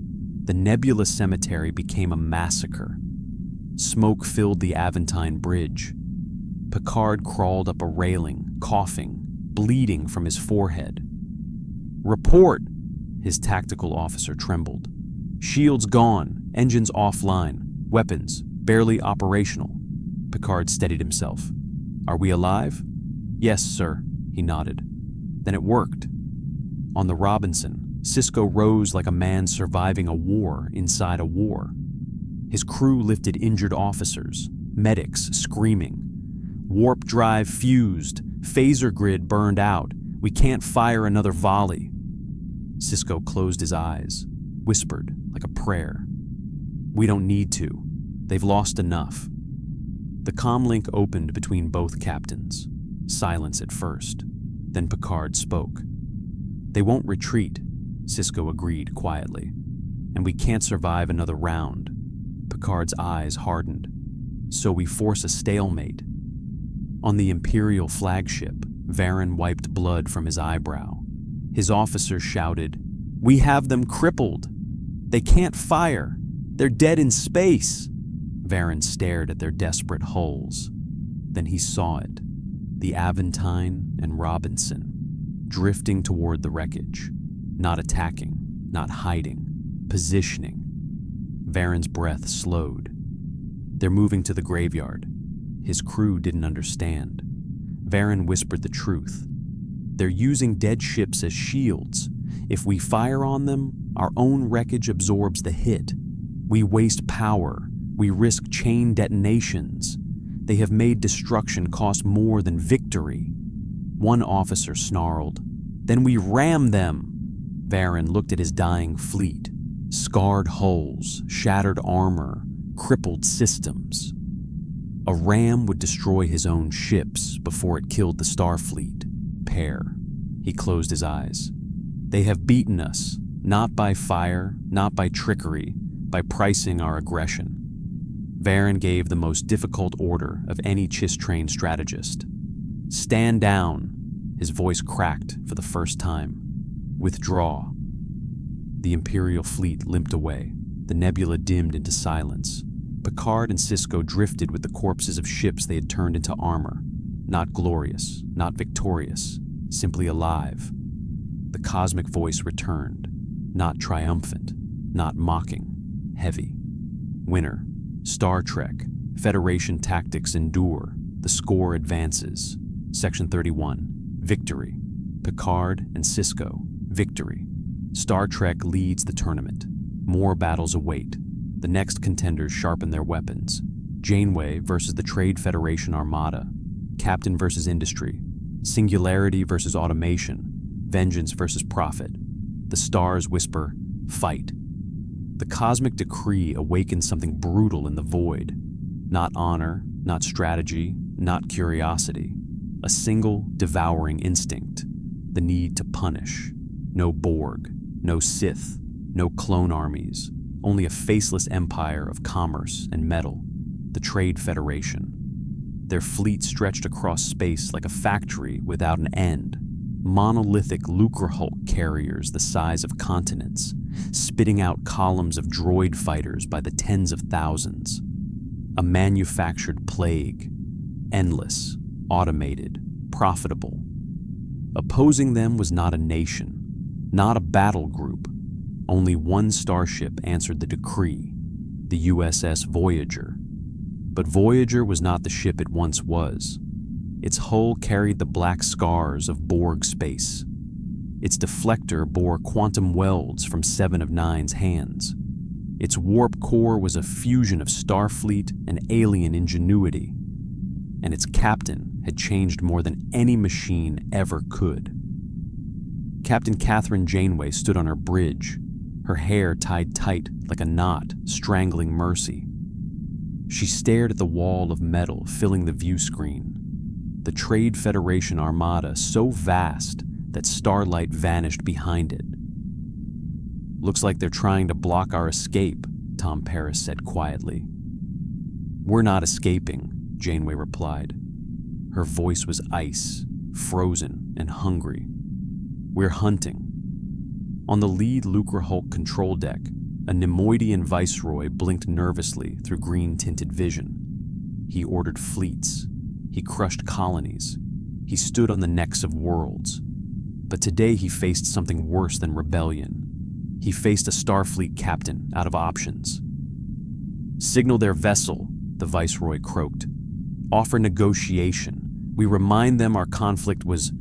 The nebula cemetery became a massacre. Smoke filled the Aventine bridge. Picard crawled up a railing, coughing, bleeding from his forehead. "Report!" His tactical officer trembled. "Shields gone, engines offline, weapons barely operational." Picard steadied himself. "Are we alive?" "Yes, sir," he nodded. Then it worked. On the Robinson, Sisko rose like a man surviving a war inside a war. His crew lifted injured officers, medics screaming. "Warp drive fused, phaser grid burned out, we can't fire another volley." Sisko closed his eyes, whispered like a prayer. "We don't need to. They've lost enough." The comlink opened between both captains. Silence at first. Then Picard spoke. "They won't retreat," Sisko agreed quietly. "And we can't survive another round." Picard's eyes hardened. "So we force a stalemate." On the Imperial flagship, Varen wiped blood from his eyebrow. His officers shouted, "We have them crippled! They can't fire! They're dead in space!" Varen stared at their desperate hulls. Then he saw it. The Aventine and Robinson, drifting toward the wreckage, not attacking, not hiding, positioning. Varen's breath slowed. "They're moving to the graveyard." His crew didn't understand. Varen whispered the truth. "They're using dead ships as shields. If we fire on them, our own wreckage absorbs the hit. We waste power. We risk chain detonations. They have made destruction cost more than victory." One officer snarled, "Then we ram them!" Varen looked at his dying fleet. Scarred hulls, shattered armor, crippled systems. A ram would destroy his own ships before it killed the Starfleet. Pair. He closed his eyes. "They have beaten us, not by fire, not by trickery, by pricing our aggression." Varen gave the most difficult order of any Chiss-trained strategist. Stand down. His voice cracked for the first time. Withdraw. The Imperial fleet limped away. The nebula dimmed into silence. Picard and Sisko drifted with the corpses of ships they had turned into armor. Not glorious, not victorious, simply alive. The cosmic voice returned. Not triumphant, not mocking, heavy. Winner. Star Trek. Federation tactics endure. The score advances. Section 31. Victory. Picard and Sisko. Victory. Star Trek leads the tournament. More battles await. The next contenders sharpen their weapons. Janeway versus the Trade Federation Armada. Captain versus Industry. Singularity versus automation. Vengeance versus profit. The stars whisper, fight. The cosmic decree awakens something brutal in the void. Not honor, not strategy, not curiosity. A single devouring instinct. The need to punish. No Borg, no Sith, no clone armies. Only a faceless empire of commerce and metal. The Trade Federation. Their fleet stretched across space like a factory without an end. Monolithic Lucrehulk carriers the size of continents, spitting out columns of droid fighters by the tens of thousands. A manufactured plague, endless, automated, profitable. Opposing them was not a nation, not a battle group. Only one starship answered the decree, the USS Voyager. But Voyager was not the ship it once was. Its hull carried the black scars of Borg space. Its deflector bore quantum welds from Seven of Nine's hands. Its warp core was a fusion of Starfleet and alien ingenuity. And its captain had changed more than any machine ever could. Captain Catherine Janeway stood on her bridge, her hair tied tight like a knot strangling Mercy. She stared at the wall of metal filling the view screen. The Trade Federation Armada so vast that starlight vanished behind it. Looks like they're trying to block our escape, Tom Paris said quietly. We're not escaping, Janeway replied. Her voice was ice, frozen and hungry. We're hunting. On the lead Lucrehulk control deck, a Nemoidian viceroy blinked nervously through green-tinted vision. He ordered fleets. He crushed colonies. He stood on the necks of worlds. But today he faced something worse than rebellion. He faced a Starfleet captain out of options. Signal their vessel, the viceroy croaked. Offer negotiation. We remind them our conflict was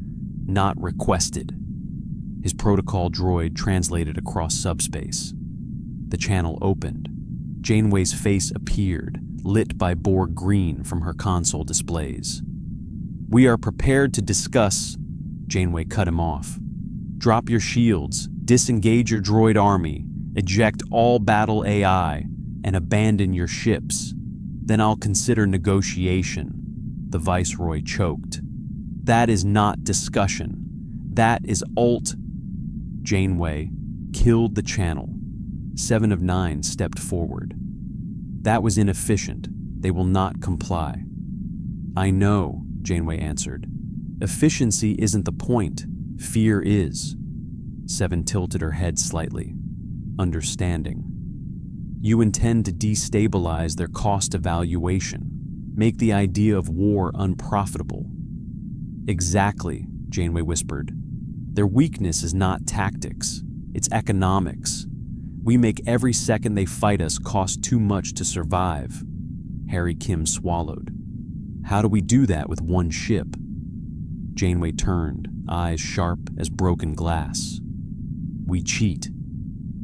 not requested. His protocol droid translated across subspace. The channel opened. Janeway's face appeared, lit by Borg green from her console displays. We are prepared to discuss. Janeway cut him off. Drop your shields, disengage your droid army, eject all battle AI, and abandon your ships. Then I'll consider negotiation. The viceroy choked. That is not discussion. That is ult. Janeway killed the channel. Seven of Nine stepped forward. That was inefficient. They will not comply. I know, Janeway answered. Efficiency isn't the point. Fear is. Seven tilted her head slightly. Understanding. You intend to destabilize their cost evaluation, make the idea of war unprofitable. Exactly, Janeway whispered. Their weakness is not tactics, it's economics. We make every second they fight us cost too much to survive. Harry Kim swallowed. How do we do that with one ship? Janeway turned, eyes sharp as broken glass. We cheat.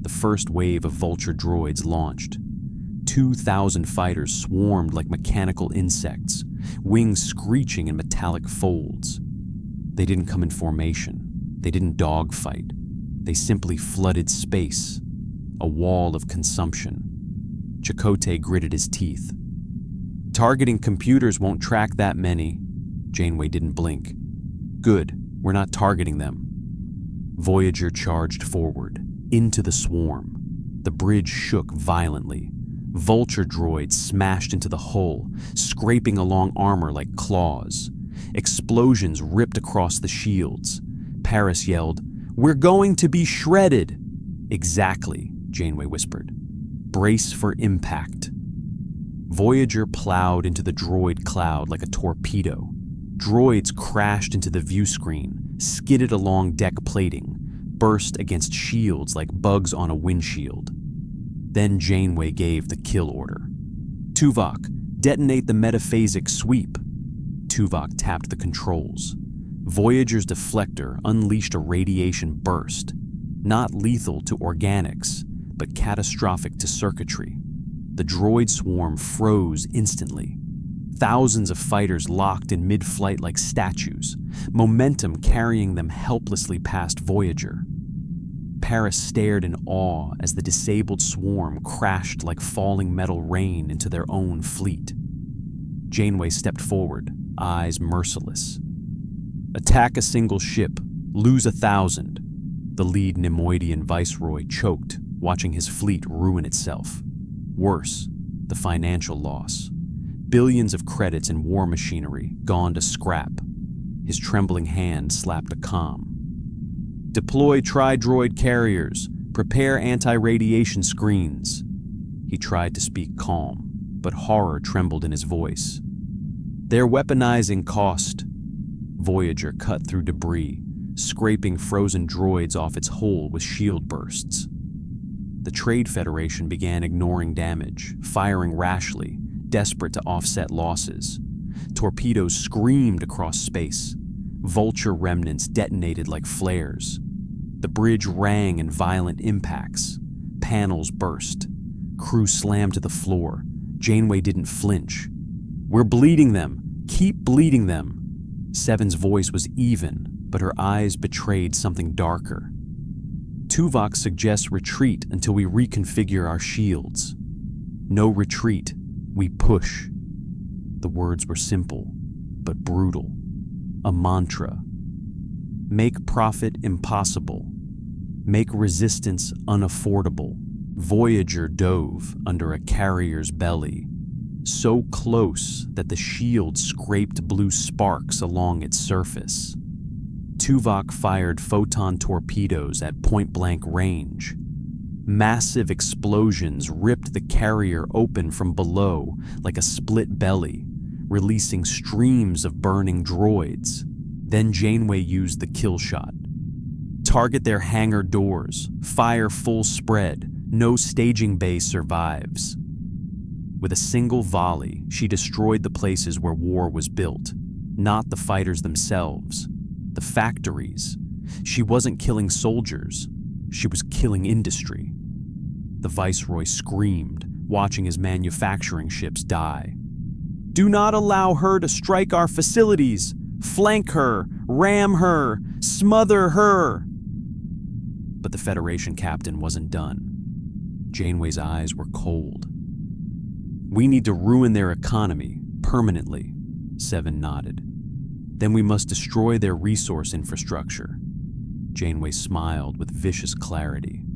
The first wave of vulture droids launched. 2,000 fighters swarmed like mechanical insects, wings screeching in metallic folds. They didn't come in formation. They didn't dogfight. They simply flooded space. A wall of consumption. Chakotay gritted his teeth. Targeting computers won't track that many. Janeway didn't blink. Good, we're not targeting them. Voyager charged forward, into the swarm. The bridge shook violently. Vulture droids smashed into the hull, scraping along armor like claws. Explosions ripped across the shields. Paris yelled, "We're going to be shredded!" "Exactly," Janeway whispered. "Brace for impact." Voyager plowed into the droid cloud like a torpedo. Droids crashed into the view screen, skidded along deck plating, burst against shields like bugs on a windshield. Then Janeway gave the kill order. "Tuvok, detonate the metaphasic sweep." Tuvok tapped the controls. Voyager's deflector unleashed a radiation burst, not lethal to organics, but catastrophic to circuitry. The droid swarm froze instantly. Thousands of fighters locked in mid-flight like statues, momentum carrying them helplessly past Voyager. Paris stared in awe as the disabled swarm crashed like falling metal rain into their own fleet. Janeway stepped forward, eyes merciless. "Attack a single ship, lose 1,000. The lead Nemoidian viceroy choked, watching his fleet ruin itself. Worse, the financial loss. Billions of credits in war machinery gone to scrap. His trembling hand slapped a comm. "Deploy tri-droid carriers. Prepare anti-radiation screens." He tried to speak calm, but horror trembled in his voice. "They're weaponizing cost." Voyager cut through debris, scraping frozen droids off its hull with shield bursts. The Trade Federation began ignoring damage, firing rashly, desperate to offset losses. Torpedoes screamed across space. Vulture remnants detonated like flares. The bridge rang in violent impacts. Panels burst. Crew slammed to the floor. Janeway didn't flinch. "We're bleeding them. Keep bleeding them." Seven's voice was even, but her eyes betrayed something darker. "Tuvok suggests retreat until we reconfigure our shields." "No retreat. We push." The words were simple, but brutal. A mantra. Make profit impossible. Make resistance unaffordable. Voyager dove under a carrier's belly, so close that the shield scraped blue sparks along its surface. Tuvok fired photon torpedoes at point-blank range. Massive explosions ripped the carrier open from below like a split belly, releasing streams of burning droids. Then Janeway used the kill shot. "Target their hangar doors. Fire full spread. No staging bay survives." With a single volley, she destroyed the places where war was built, not the fighters themselves, the factories. She wasn't killing soldiers. She was killing industry. The Viceroy screamed, watching his manufacturing ships die. "Do not allow her to strike our facilities! Flank her! Ram her! Smother her!" But the Federation captain wasn't done. Janeway's eyes were cold. "We need to ruin their economy, permanently," Seven nodded. "Then we must destroy their resource infrastructure." Janeway smiled with vicious clarity.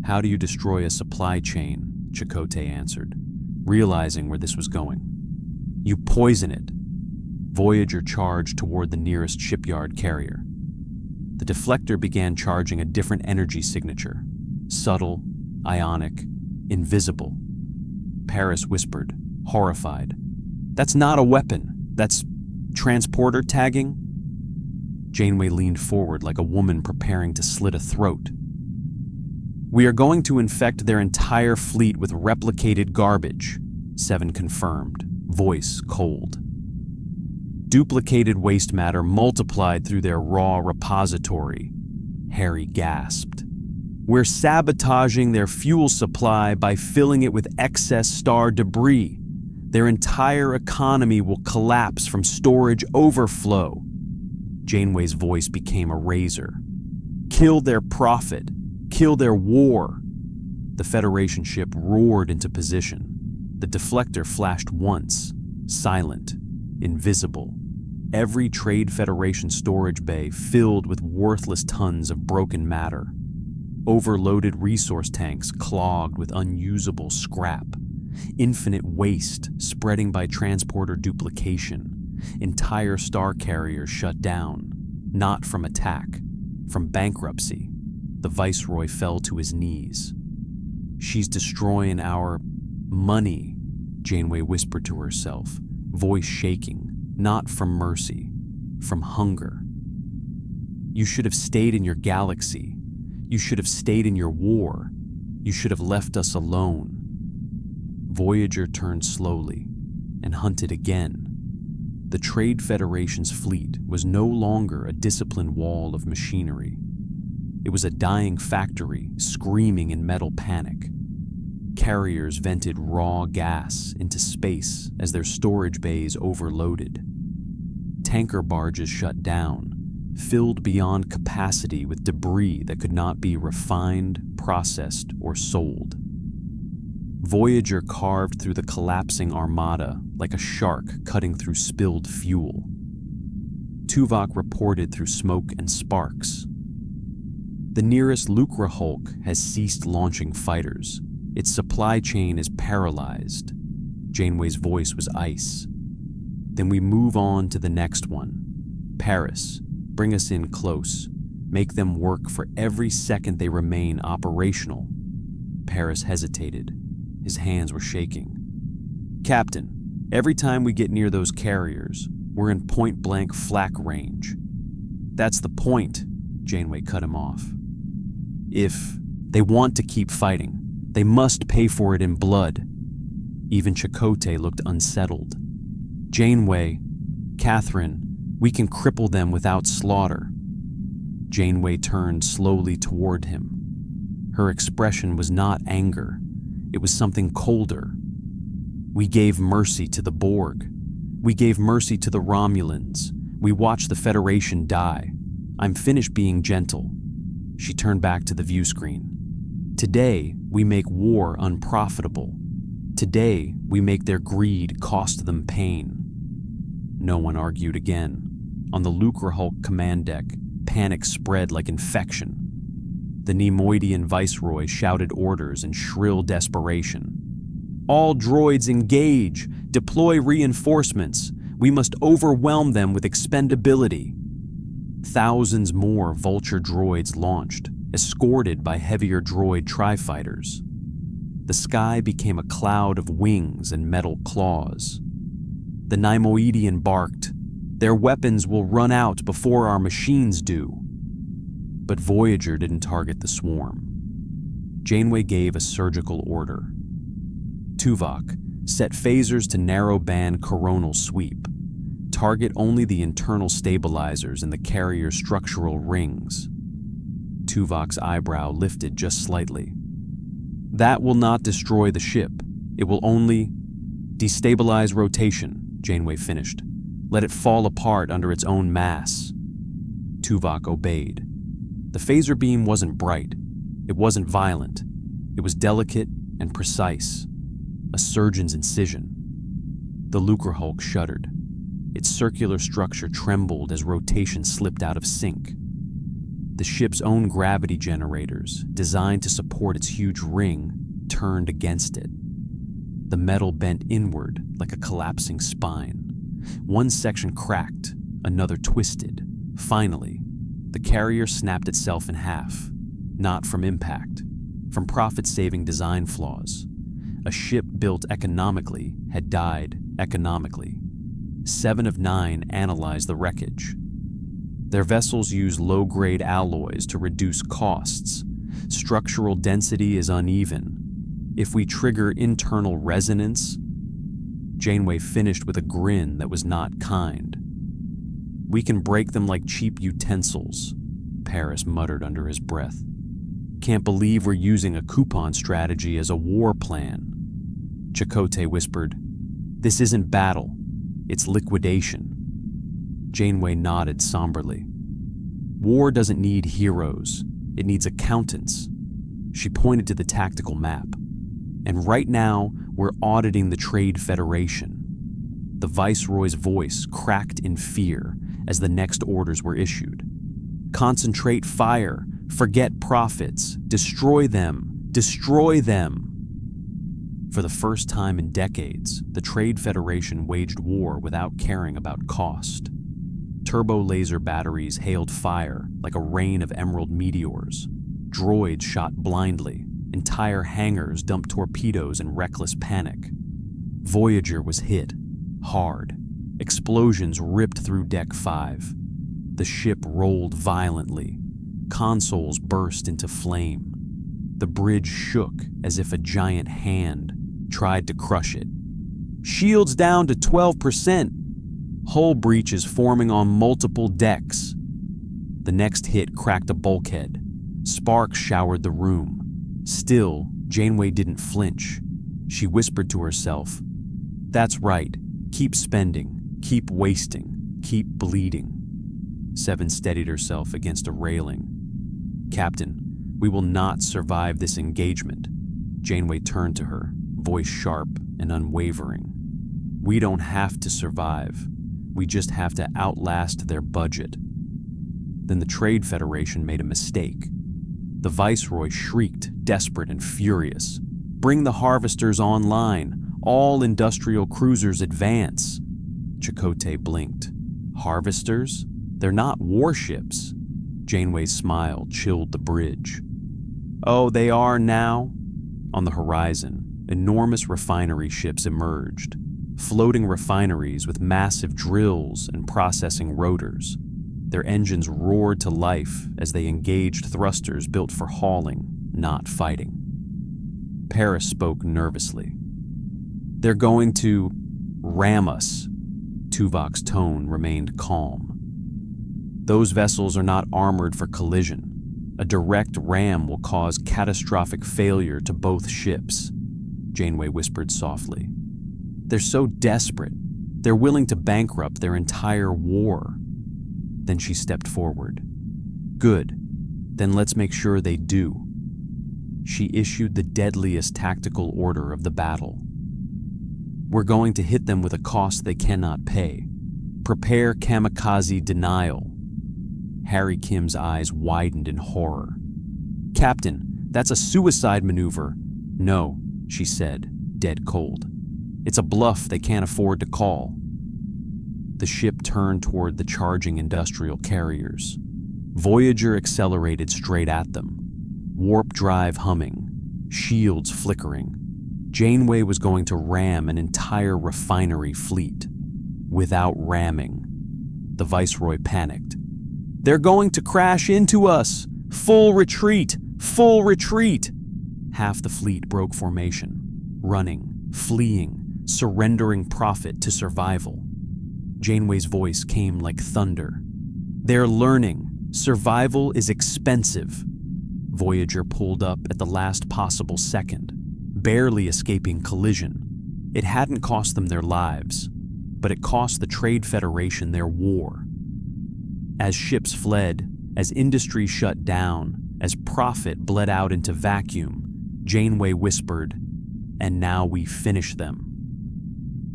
"How do you destroy a supply chain?" Chakotay answered, realizing where this was going. "You poison it." Voyager charged toward the nearest shipyard carrier. The deflector began charging a different energy signature, subtle, ionic, invisible. Paris whispered, horrified, "That's not a weapon. That's transporter tagging?" Janeway leaned forward like a woman preparing to slit a throat. "We are going to infect their entire fleet with replicated garbage," Seven confirmed, voice cold. "Duplicated waste matter multiplied through their raw repository," Harry gasped. "We're sabotaging their fuel supply by filling it with excess star debris. Their entire economy will collapse from storage overflow." Janeway's voice became a razor. "Kill their profit. Kill their war." The Federation ship roared into position. The deflector flashed once, silent, invisible. Every Trade Federation storage bay filled with worthless tons of broken matter. Overloaded resource tanks clogged with unusable scrap. Infinite waste spreading by transporter duplication. Entire star carriers shut down, not from attack, from bankruptcy. The Viceroy fell to his knees. "She's destroying our money," Janeway whispered to herself, voice shaking, not from mercy, from hunger. "You should have stayed in your galaxy. You should have stayed in your war. You should have left us alone." Voyager turned slowly and hunted again. The Trade Federation's fleet was no longer a disciplined wall of machinery. It was a dying factory screaming in metal panic. Carriers vented raw gas into space as their storage bays overloaded. Tanker barges shut down, filled beyond capacity with debris that could not be refined, processed, or sold. Voyager carved through the collapsing armada like a shark cutting through spilled fuel. Tuvok reported through smoke and sparks. "The nearest Lucra Hulk has ceased launching fighters. Its supply chain is paralyzed." Janeway's voice was ice. "Then we move on to the next one. Paris, bring us in close. Make them work for every second they remain operational." Paris hesitated. His hands were shaking. "Captain, every time we get near those carriers, we're in point-blank flak range." "That's the point," Janeway cut him off. "If they want to keep fighting, they must pay for it in blood." Even Chakotay looked unsettled. "Janeway, Catherine, we can cripple them without slaughter." Janeway turned slowly toward him. Her expression was not anger. It was something colder. "We gave mercy to the Borg. We gave mercy to the Romulans. We watched the Federation die. I'm finished being gentle." She turned back to the view screen. "Today, we make war unprofitable. Today, we make their greed cost them pain." No one argued again. On the Lucra Hulk command deck, panic spread like infection. The Nemoidian Viceroy shouted orders in shrill desperation. "All droids engage! Deploy reinforcements! We must overwhelm them with expendability!" Thousands more Vulture droids launched, escorted by heavier droid tri-fighters. The sky became a cloud of wings and metal claws. The Neimoidian barked, "Their weapons will run out before our machines do." But Voyager didn't target the swarm. Janeway gave a surgical order. "Tuvok, set phasers to narrow-band coronal sweep. Target only the internal stabilizers and the carrier structural rings." Tuvok's eyebrow lifted just slightly. "That will not destroy the ship. It will only destabilize rotation," Janeway finished. "Let it fall apart under its own mass." Tuvok obeyed. The phaser beam wasn't bright. It wasn't violent. It was delicate and precise. A surgeon's incision. The Lucra Hulk shuddered. Its circular structure trembled as rotation slipped out of sync. The ship's own gravity generators, designed to support its huge ring, turned against it. The metal bent inward like a collapsing spine. One section cracked, another twisted. Finally, the carrier snapped itself in half, not from impact, from profit-saving design flaws. A ship built economically had died economically. 7 of 9 analyzed the wreckage. Their vessels use low-grade alloys to reduce costs. Structural density is uneven. If we trigger internal resonance, Janeway finished with a grin that was not kind. "We can break them like cheap utensils," Paris muttered under his breath. "Can't believe we're using a coupon strategy as a war plan." Chakotay whispered, "This isn't battle, it's liquidation." Janeway nodded somberly. "War doesn't need heroes, it needs accountants." She pointed to the tactical map. "And right now, we're auditing the Trade Federation." The Viceroy's voice cracked in fear as the next orders were issued. "Concentrate fire, forget profits, destroy them, destroy them." For the first time in decades, the Trade Federation waged war without caring about cost. Turbo laser batteries hailed fire like a rain of emerald meteors. Droids shot blindly. Entire hangars dumped torpedoes in reckless panic. Voyager was hit hard. Explosions ripped through Deck 5. The ship rolled violently. Consoles burst into flame. The bridge shook as if a giant hand tried to crush it. Shields down to 12%. Hull breaches forming on multiple decks. The next hit cracked a bulkhead. Sparks showered the room. Still, Janeway didn't flinch. She whispered to herself, "That's right. Keep spending. Keep wasting. Keep bleeding." Seven steadied herself against a railing. "Captain, we will not survive this engagement." Janeway turned to her, voice sharp and unwavering. "We don't have to survive. We just have to outlast their budget." Then the Trade Federation made a mistake. The Viceroy shrieked, desperate and furious. "Bring the harvesters online. All industrial cruisers advance." Chakotay blinked. "Harvesters? They're not warships." Janeway's smile chilled the bridge. "Oh, they are now?" On the horizon, enormous refinery ships emerged. Floating refineries with massive drills and processing rotors. Their engines roared to life as they engaged thrusters built for hauling, not fighting. Paris spoke nervously. "They're going to ram us." Tuvok's tone remained calm. "Those vessels are not armored for collision. A direct ram will cause catastrophic failure to both ships." Janeway whispered softly. "They're so desperate. They're willing to bankrupt their entire war." Then she stepped forward. "Good. Then let's make sure they do." She issued the deadliest tactical order of the battle. "We're going to hit them with a cost they cannot pay. Prepare kamikaze denial." Harry Kim's eyes widened in horror. "Captain, that's a suicide maneuver." "No," she said, dead cold. "It's a bluff they can't afford to call." The ship turned toward the charging industrial carriers. Voyager accelerated straight at them. Warp drive humming, shields flickering. Janeway was going to ram an entire refinery fleet. Without ramming. The Viceroy panicked. "They're going to crash into us! Full retreat! Full retreat!" Half the fleet broke formation, running, fleeing, surrendering profit to survival. Janeway's voice came like thunder. "They're learning. Survival is expensive." Voyager pulled up at the last possible second, barely escaping collision. It hadn't cost them their lives, but it cost the Trade Federation their war. As ships fled, as industry shut down, as profit bled out into vacuum, Janeway whispered, "And now we finish them."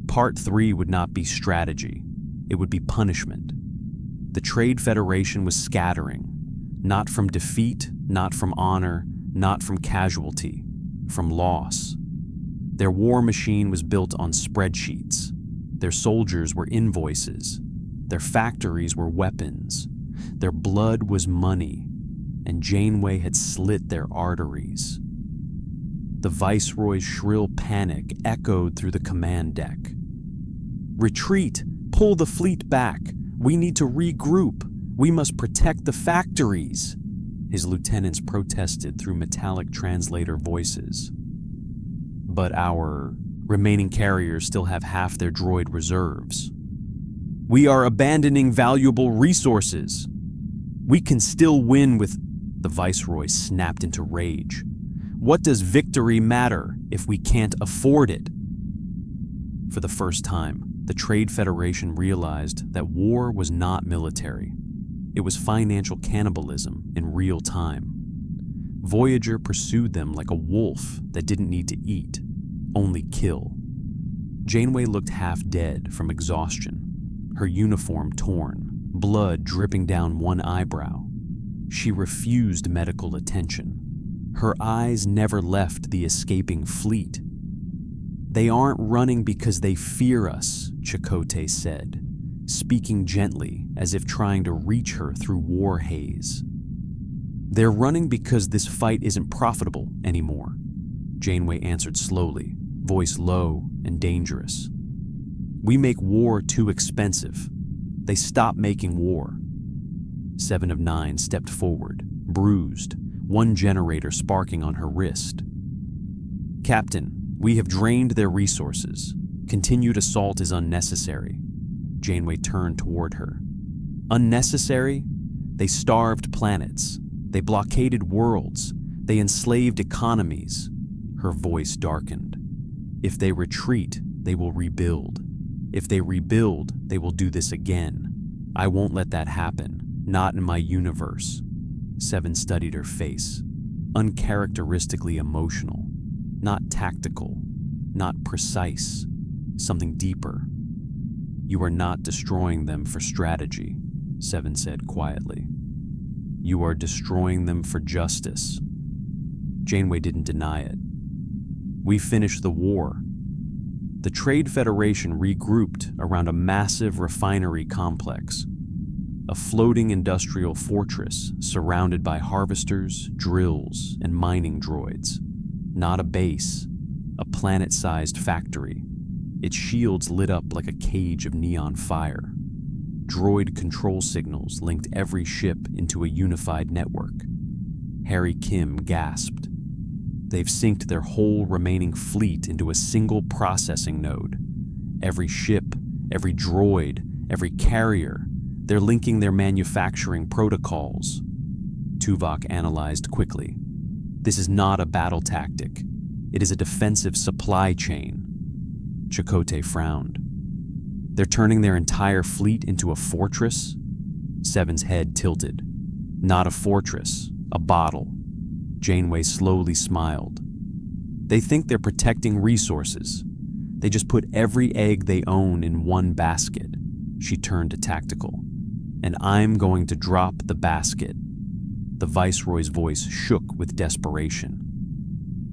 Part 3 would not be strategy. It would be punishment. The Trade Federation was scattering, not from defeat, not from honor, not from casualty, from loss. Their war machine was built on spreadsheets. Their soldiers were invoices. Their factories were weapons. Their blood was money, and Janeway had slit their arteries. The Viceroy's shrill panic echoed through the command deck. "Retreat! Pull the fleet back! We need to regroup! We must protect the factories!" His lieutenants protested through metallic translator voices. "But our remaining carriers still have half their droid reserves." "We are abandoning valuable resources. We can still win with..." The Viceroy snapped into rage. "What does victory matter if we can't afford it?" For the first time, the Trade Federation realized that war was not military. It was financial cannibalism in real time. Voyager pursued them like a wolf that didn't need to eat, only kill. Janeway looked half dead from exhaustion, her uniform torn, blood dripping down one eyebrow. She refused medical attention. Her eyes never left the escaping fleet. They aren't running because they fear us, Chakotay said, speaking gently as if trying to reach her through war haze. They're running because this fight isn't profitable anymore, Janeway answered slowly, voice low and dangerous. We make war too expensive. They stop making war. 7 of 9 stepped forward, bruised, one generator sparking on her wrist. Captain, we have drained their resources. Continued assault is unnecessary. Janeway turned toward her. Unnecessary? They starved planets. They blockaded worlds. They enslaved economies. Her voice darkened. If they retreat, they will rebuild. If they rebuild, they will do this again. I won't let that happen. Not in my universe. 7 studied her face. Uncharacteristically emotional. Not tactical. Not precise. Something deeper. You are not destroying them for strategy, 7 said quietly. You are destroying them for justice. Janeway didn't deny it. We finished the war. The Trade Federation regrouped around a massive refinery complex, a floating industrial fortress surrounded by harvesters, drills, and mining droids. Not a base, a planet-sized factory. Its shields lit up like a cage of neon fire. Droid control signals linked every ship into a unified network. Harry Kim gasped. They've synced their whole remaining fleet into a single processing node. Every ship, every droid, every carrier, they're linking their manufacturing protocols. Tuvok analyzed quickly. This is not a battle tactic. It is a defensive supply chain. Chakotay frowned. They're turning their entire fleet into a fortress? 7's head tilted. Not a fortress, a bottle. Janeway slowly smiled. They think they're protecting resources. They just put every egg they own in one basket. She turned to Tactical. And I'm going to drop the basket. The Viceroy's voice shook with desperation.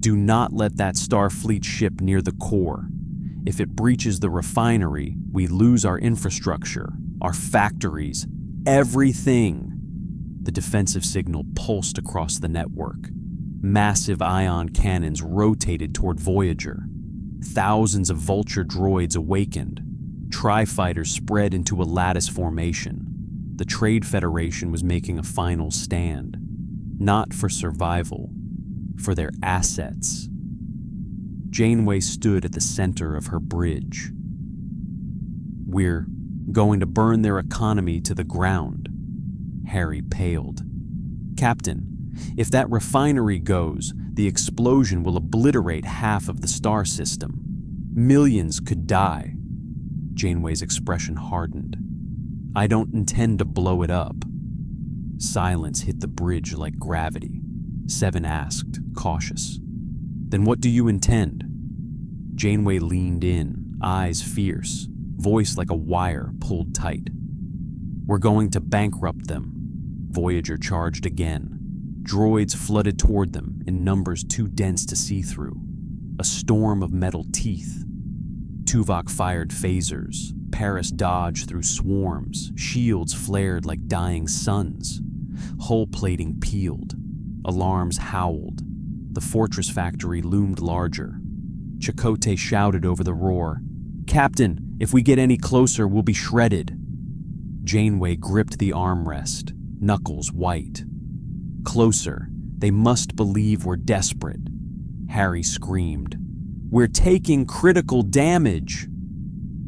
Do not let that Starfleet ship near the core. If it breaches the refinery, we lose our infrastructure, our factories, everything. The defensive signal pulsed across the network. Massive ion cannons rotated toward Voyager. Thousands of Vulture droids awakened. Tri-fighters spread into a lattice formation. The Trade Federation was making a final stand. Not for survival, for their assets. Janeway stood at the center of her bridge. We're going to burn their economy to the ground. Harry paled. Captain, if that refinery goes, the explosion will obliterate half of the star system. Millions could die. Janeway's expression hardened. I don't intend to blow it up. Silence hit the bridge like gravity. 7 asked, cautious. Then what do you intend? Janeway leaned in, eyes fierce, voice like a wire pulled tight. We're going to bankrupt them. Voyager charged again. Droids flooded toward them in numbers too dense to see through. A storm of metal teeth. Tuvok fired phasers. Paris dodged through swarms. Shields flared like dying suns. Hull plating peeled. Alarms howled. The fortress factory loomed larger. Chakotay shouted over the roar. Captain, if we get any closer, we'll be shredded. Janeway gripped the armrest, knuckles white. Closer. They must believe we're desperate. Harry screamed. We're taking critical damage.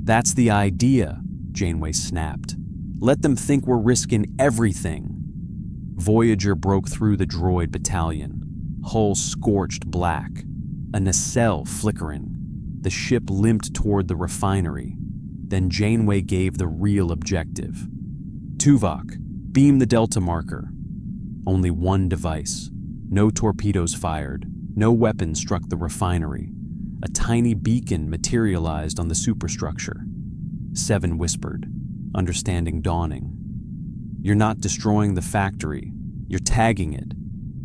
That's the idea, Janeway snapped. Let them think we're risking everything. Voyager broke through the droid battalion. Hull scorched black. A nacelle flickering. The ship limped toward the refinery. Then Janeway gave the real objective. Tuvok, beam the Delta marker. Only one device. No torpedoes fired. No weapon struck the refinery. A tiny beacon materialized on the superstructure. 7 whispered, understanding dawning. You're not destroying the factory. You're tagging it.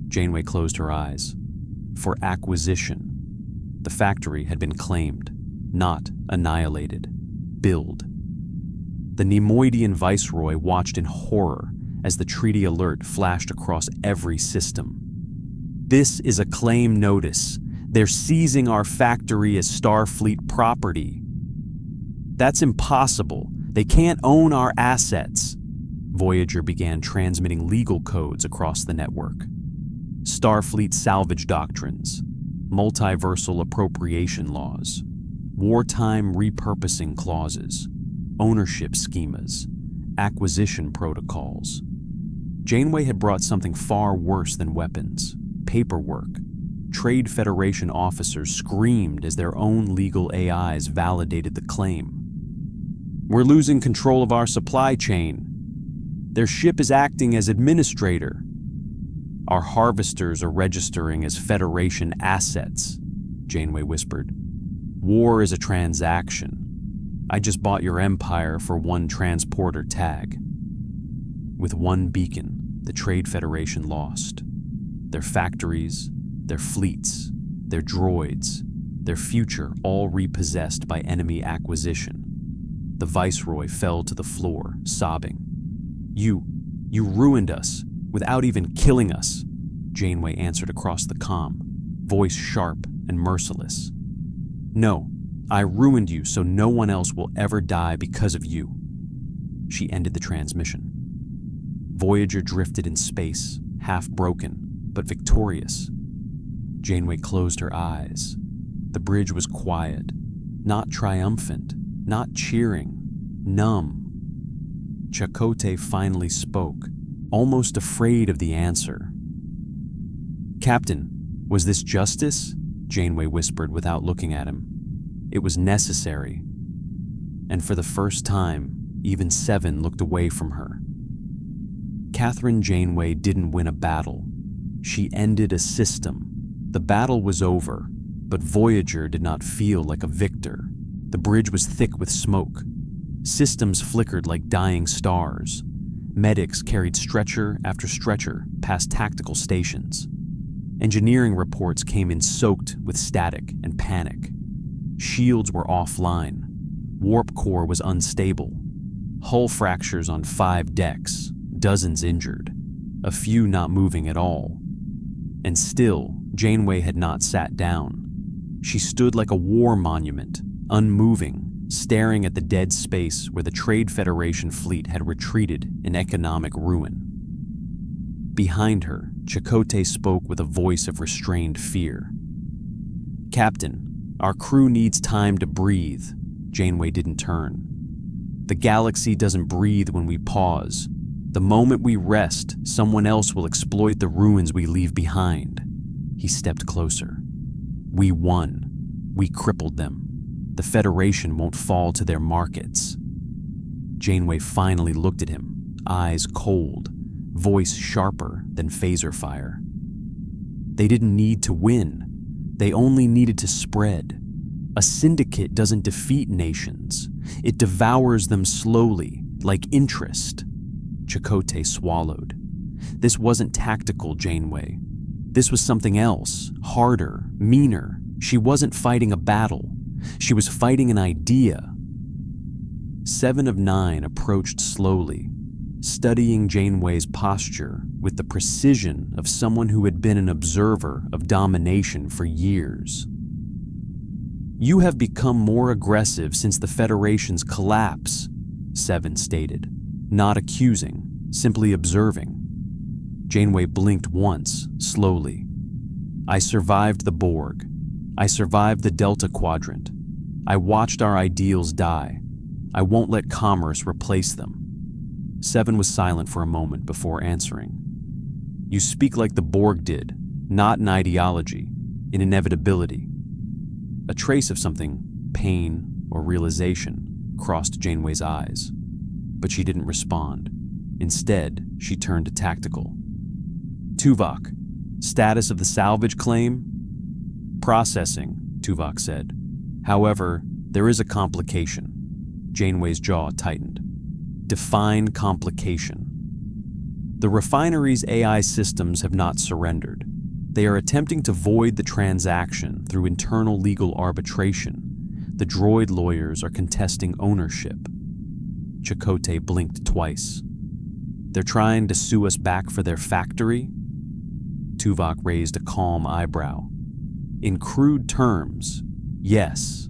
Janeway closed her eyes. For acquisition. The factory had been claimed. not annihilated. Build. The Nemoidian viceroy watched in horror as the treaty alert flashed across every system. This is a claim notice. They're seizing our factory as Starfleet property. That's impossible. They can't own our assets. Voyager began transmitting legal codes across the network. Starfleet salvage doctrines, multiversal appropriation laws, wartime repurposing clauses, ownership schemas, acquisition protocols. Janeway had brought something far worse than weapons: paperwork. Trade Federation officers screamed as their own legal AIs validated the claim. We're losing control of our supply chain. Their ship is acting as administrator. Our harvesters are registering as Federation assets, Janeway whispered. War is a transaction. I just bought your empire for one transporter tag. With one beacon, the Trade Federation lost. Their factories, their fleets, their droids, their future all repossessed by enemy acquisition. The Viceroy fell to the floor, sobbing. You ruined us, without even killing us, Janeway answered across the comm, voice sharp and merciless. No, I ruined you so no one else will ever die because of you. She ended the transmission. Voyager drifted in space, half broken, but victorious. Janeway closed her eyes. The bridge was quiet, not triumphant, not cheering, numb. Chakotay finally spoke, almost afraid of the answer. Captain, was this justice? Janeway whispered without looking at him. It was necessary. And for the first time, even Seven looked away from her. Catherine Janeway didn't win a battle. She ended a system. The battle was over, but Voyager did not feel like a victor. The bridge was thick with smoke. Systems flickered like dying stars. Medics carried stretcher after stretcher past tactical stations. Engineering reports came in soaked with static and panic. Shields were offline. Warp core was unstable. Hull fractures on 5 decks, dozens injured, a few not moving at all. And still, Janeway had not sat down. She stood like a war monument, unmoving, staring at the dead space where the Trade Federation fleet had retreated in economic ruin. Behind her, Chakotay spoke with a voice of restrained fear. Captain, our crew needs time to breathe. Janeway didn't turn. The galaxy doesn't breathe when we pause. The moment we rest, someone else will exploit the ruins we leave behind. He stepped closer. We won. We crippled them. The Federation won't fall to their markets. Janeway finally looked at him, eyes cold, voice sharper than phaser fire. They didn't need to win. They only needed to spread. A syndicate doesn't defeat nations. It devours them slowly, like interest. Chakotay swallowed. This wasn't tactical, Janeway. This was something else, harder, meaner. She wasn't fighting a battle. She was fighting an idea. 7 of 9 approached slowly, studying Janeway's posture with the precision of someone who had been an observer of domination for years. You have become more aggressive since the Federation's collapse, 7 stated, not accusing, simply observing. Janeway blinked once, slowly. I survived the Borg. I survived the Delta Quadrant. I watched our ideals die. I won't let commerce replace them. 7 was silent for a moment before answering. You speak like the Borg did, not in ideology, in inevitability. A trace of something, pain or realization, crossed Janeway's eyes, but she didn't respond. Instead, she turned to tactical. Tuvok, status of the salvage claim? Processing, Tuvok said. However, there is a complication. Janeway's jaw tightened. Define complication. The refinery's AI systems have not surrendered. They are attempting to void the transaction through internal legal arbitration. The droid lawyers are contesting ownership. Chakotay blinked twice. They're trying to sue us back for their factory? Tuvok raised a calm eyebrow. In crude terms, yes.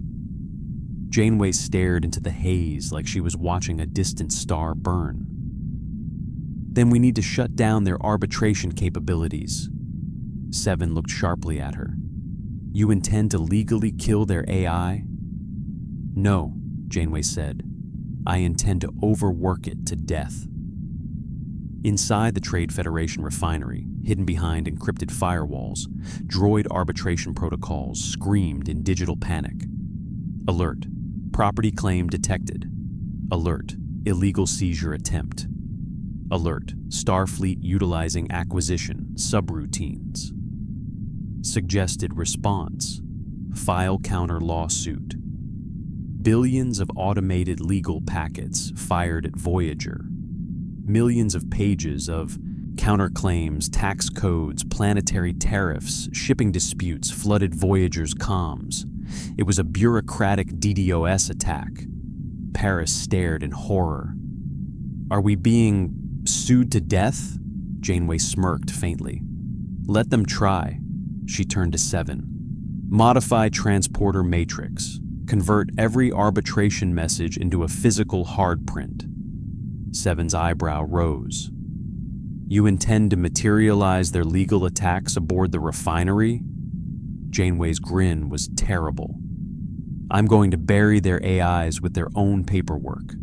Janeway stared into the haze like she was watching a distant star burn. Then we need to shut down their arbitration capabilities. Seven looked sharply at her. You intend to legally kill their AI? No, Janeway said. I intend to overwork it to death. Inside the Trade Federation refinery, hidden behind encrypted firewalls, droid arbitration protocols screamed in digital panic. Alert. Property claim detected. Alert. Illegal seizure attempt. Alert. Starfleet utilizing acquisition subroutines. Suggested response. File counter lawsuit. Billions of automated legal packets fired at Voyager. Millions of pages of counterclaims, tax codes, planetary tariffs, shipping disputes flooded Voyager's comms. It was a bureaucratic DDoS attack. Paris stared in horror. Are we being sued to death? Janeway smirked faintly. Let them try. She turned to Seven. Modify transporter matrix. Convert every arbitration message into a physical hard print. Seven's eyebrow rose. You intend to materialize their legal attacks aboard the refinery? Janeway's grin was terrible. I'm going to bury their AIs with their own paperwork.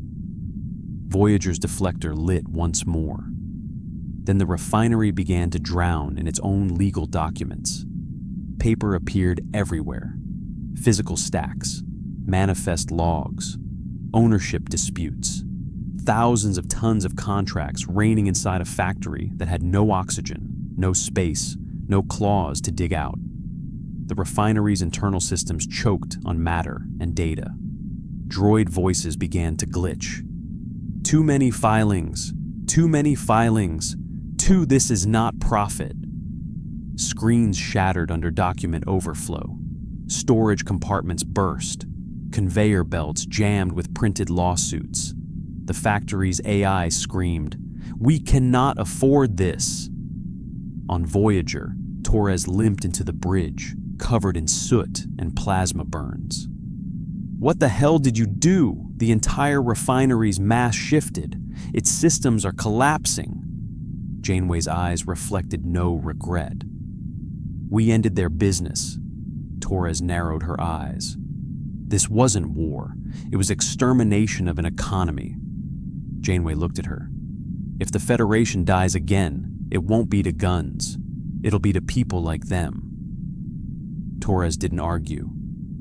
Voyager's deflector lit once more. Then the refinery began to drown in its own legal documents. Paper appeared everywhere. Physical stacks, manifest logs, ownership disputes, thousands of tons of contracts raining inside a factory that had no oxygen, no space, no claws to dig out. The refinery's internal systems choked on matter and data. Droid voices began to glitch. Too many filings. Too many filings. This is not profit. Screens shattered under document overflow. Storage compartments burst. Conveyor belts jammed with printed lawsuits. The factory's AI screamed, "We cannot afford this." On Voyager, Torres limped into the bridge, covered in soot and plasma burns. What the hell did you do? The entire refinery's mass shifted. Its systems are collapsing. Janeway's eyes reflected no regret. We ended their business. Torres narrowed her eyes. This wasn't war. It was extermination of an economy. Janeway looked at her. If the Federation dies again, it won't be to guns. It'll be to people like them. Torres didn't argue.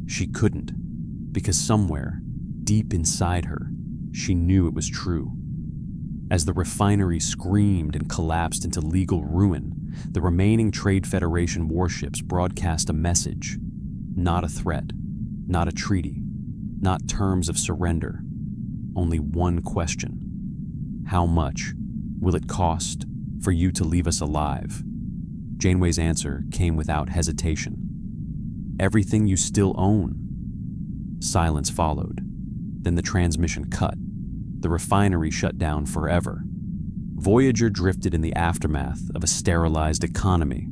She couldn't, because somewhere, deep inside her, she knew it was true. As the refinery screamed and collapsed into legal ruin, the remaining Trade Federation warships broadcast a message. Not a threat, not a treaty, not terms of surrender. Only one question. How much will it cost for you to leave us alive? Janeway's answer came without hesitation. Everything you still own. Silence followed. Then the transmission cut. The refinery shut down forever. Voyager drifted in the aftermath of a sterilized economy.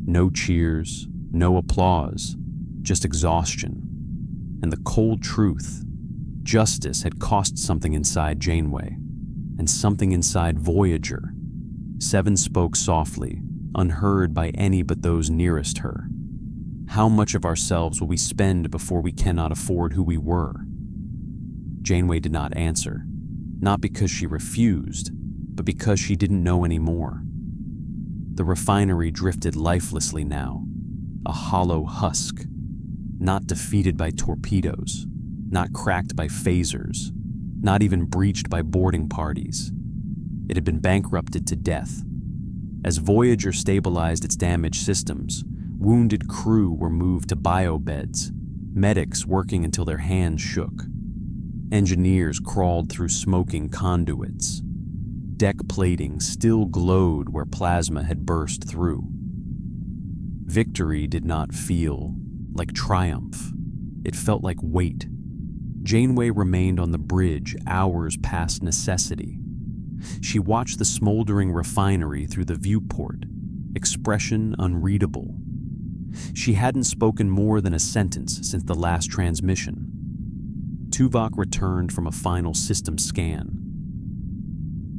No cheers, no applause, just exhaustion. And the cold truth. Justice had cost something inside Janeway, and something inside Voyager. Seven spoke softly, unheard by any but those nearest her. How much of ourselves will we spend before we cannot afford who we were? Janeway did not answer, not because she refused, but because she didn't know anymore. The refinery drifted lifelessly now, a hollow husk, not defeated by torpedoes, not cracked by phasers, not even breached by boarding parties. It had been bankrupted to death. As Voyager stabilized its damaged systems, wounded crew were moved to biobeds, medics working until their hands shook. Engineers crawled through smoking conduits. Deck plating still glowed where plasma had burst through. Victory did not feel like triumph. It felt like weight. Janeway remained on the bridge hours past necessity. She watched the smoldering refinery through the viewport, expression unreadable. She hadn't spoken more than a sentence since the last transmission. Tuvok returned from a final system scan.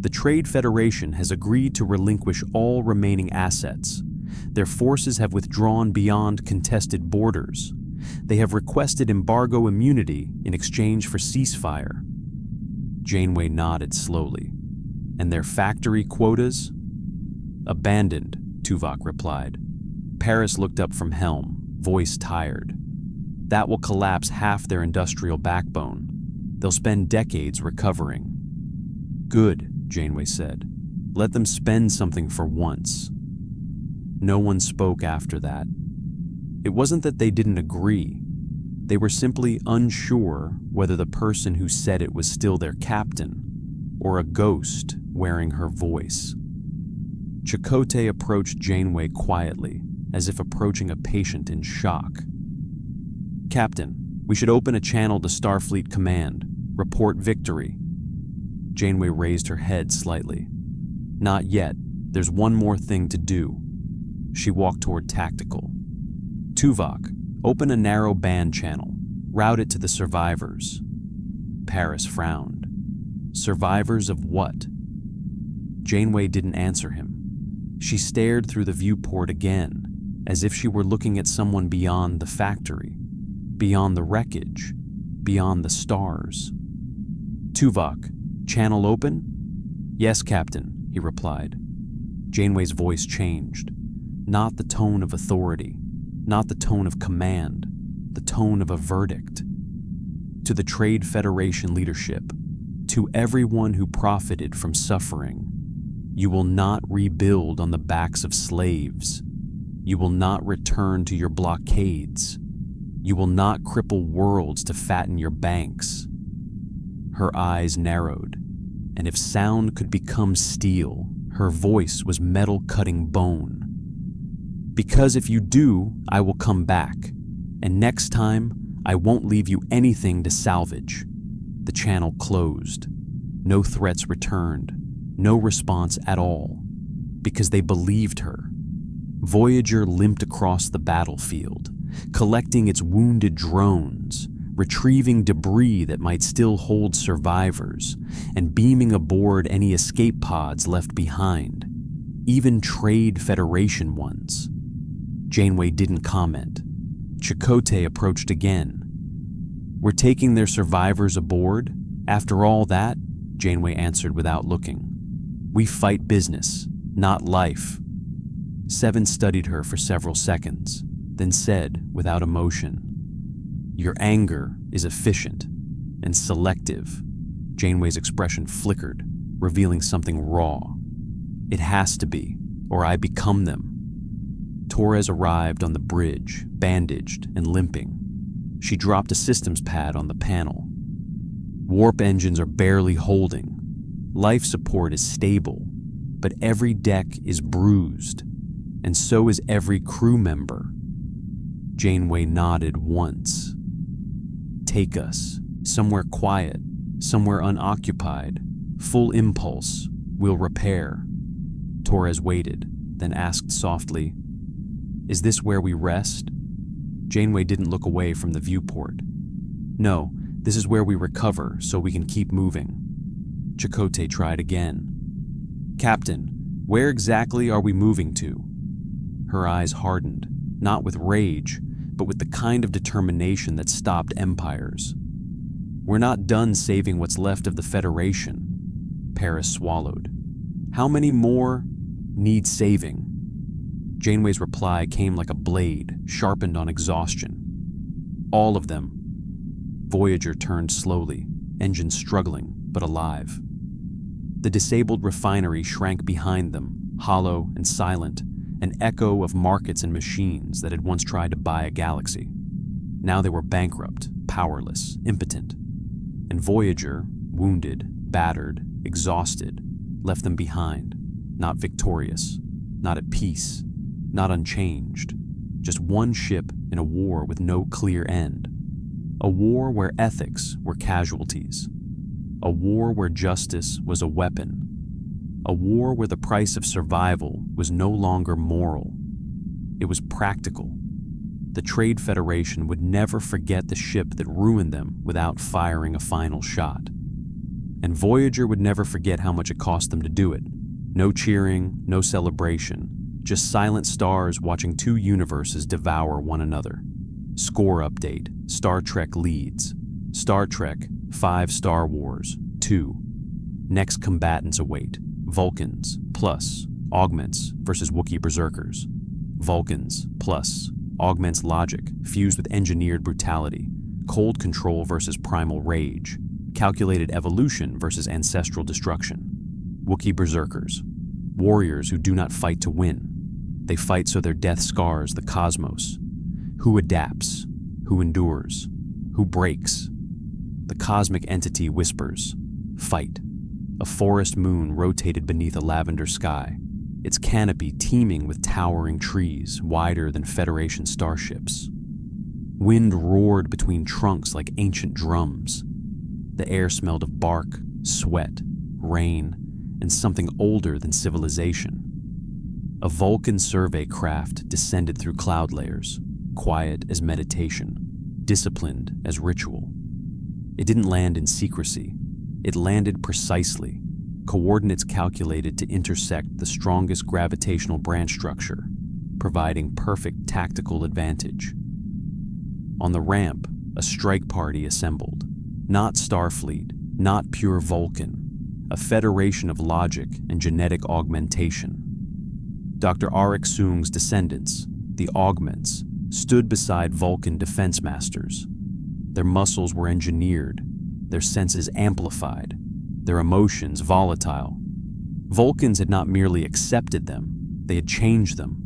The Trade Federation has agreed to relinquish all remaining assets. Their forces have withdrawn beyond contested borders. They have requested embargo immunity in exchange for ceasefire. Janeway nodded slowly. And their factory quotas? Abandoned, Tuvok replied. Paris looked up from helm, voice tired. That will collapse half their industrial backbone. They'll spend decades recovering. Good, Janeway said. Let them spend something for once. No one spoke after that. It wasn't that they didn't agree. They were simply unsure whether the person who said it was still their captain, or a ghost wearing her voice. Chakotay approached Janeway quietly, as if approaching a patient in shock. Captain, we should open a channel to Starfleet Command. Report victory. Janeway raised her head slightly. Not yet. There's one more thing to do. She walked toward Tactical. Tuvok, open a narrow band channel. Route it to the survivors. Paris frowned. Survivors of what? Janeway didn't answer him. She stared through the viewport again, as if she were looking at someone beyond the factory, beyond the wreckage, beyond the stars. Tuvok, channel open? Yes, Captain, he replied. Janeway's voice changed. Not the tone of authority, not the tone of command, the tone of a verdict. To the Trade Federation leadership, to everyone who profited from suffering, you will not rebuild on the backs of slaves. You will not return to your blockades. You will not cripple worlds to fatten your banks. Her eyes narrowed, and if sound could become steel, her voice was metal-cutting bone. Because if you do, I will come back, and next time, I won't leave you anything to salvage. The channel closed. No threats returned. No response at all. Because they believed her. Voyager limped across the battlefield, collecting its wounded drones, retrieving debris that might still hold survivors, and beaming aboard any escape pods left behind, even Trade Federation ones. Janeway didn't comment. Chakotay approached again. We're taking their survivors aboard? After all that, Janeway answered without looking. We fight business, not life. Seven studied her for several seconds, then said, without emotion, Your anger is efficient and selective. Janeway's expression flickered, revealing something raw. It has to be, or I become them. Torres arrived on the bridge, bandaged and limping. She dropped a systems pad on the panel. Warp engines are barely holding. Life support is stable, but every deck is bruised, and so is every crew member. Janeway nodded once. Take us, somewhere quiet, somewhere unoccupied, full impulse, we'll repair. Torres waited, then asked softly, Is this where we rest? Janeway didn't look away from the viewport. No, this is where we recover so we can keep moving. Chakotay tried again. Captain, where exactly are we moving to? Her eyes hardened, not with rage, but with the kind of determination that stopped empires. We're not done saving what's left of the Federation. Paris swallowed. How many more need saving? Janeway's reply came like a blade, sharpened on exhaustion. All of them. Voyager turned slowly, engines struggling, but alive. The disabled refinery shrank behind them, hollow and silent, an echo of markets and machines that had once tried to buy a galaxy. Now they were bankrupt, powerless, impotent. And Voyager, wounded, battered, exhausted, left them behind, not victorious, not at peace, not unchanged, just one ship in a war with no clear end. A war where ethics were casualties. A war where justice was a weapon. A war where the price of survival was no longer moral. It was practical. The Trade Federation would never forget the ship that ruined them without firing a final shot. And Voyager would never forget how much it cost them to do it. No cheering, no celebration, just silent stars watching two universes devour one another. Score update: Star Trek leads. Star Trek 5 Star Wars 2. Next combatants await: Vulcans plus augments versus Wookiee berserkers. Vulcans plus augments logic fused with engineered brutality. Cold control versus primal rage. Calculated evolution versus ancestral destruction. Wookiee berserkers, warriors who do not fight to win. They fight so their death scars the cosmos. Who adapts? Who endures? Who breaks? The cosmic entity whispers, "Fight." A forest moon rotated beneath a lavender sky, its canopy teeming with towering trees wider than Federation starships. Wind roared between trunks like ancient drums. The air smelled of bark, sweat, rain, and something older than civilization. A Vulcan survey craft descended through cloud layers, quiet as meditation, disciplined as ritual. It didn't land in secrecy. It landed precisely, coordinates calculated to intersect the strongest gravitational branch structure, providing perfect tactical advantage. On the ramp, a strike party assembled. Not Starfleet, not pure Vulcan, a federation of logic and genetic augmentation. Dr. Arik Soong's descendants, the Augments, stood beside Vulcan defense masters. Their muscles were engineered, their senses amplified, their emotions volatile. Vulcans had not merely accepted them, they had changed them.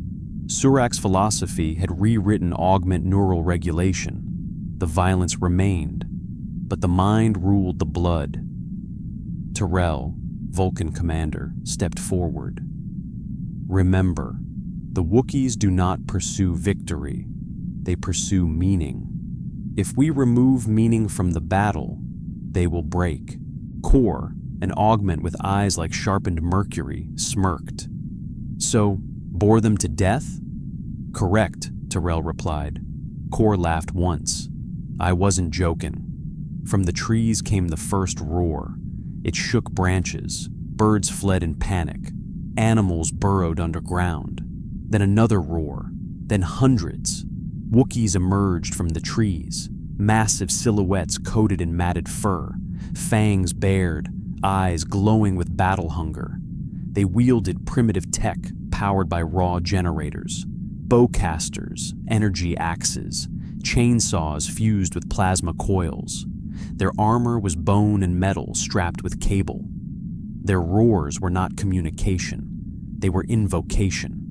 Surak's philosophy had rewritten augment neural regulation. The violence remained, but the mind ruled the blood. Terrell, Vulcan commander, stepped forward. Remember, the Wookiees do not pursue victory, they pursue meaning. If we remove meaning from the battle, they will break. Kor, an augment with eyes like sharpened mercury, smirked. So, bore them to death? Correct, Terrell replied. Kor laughed once. I wasn't joking. From the trees came the first roar. It shook branches. Birds fled in panic. Animals burrowed underground. Then another roar. Then hundreds. Wookiees emerged from the trees, massive silhouettes coated in matted fur, fangs bared, eyes glowing with battle hunger. They wielded primitive tech powered by raw generators, bowcasters, energy axes, chainsaws fused with plasma coils. Their armor was bone and metal strapped with cable. Their roars were not communication, they were invocation.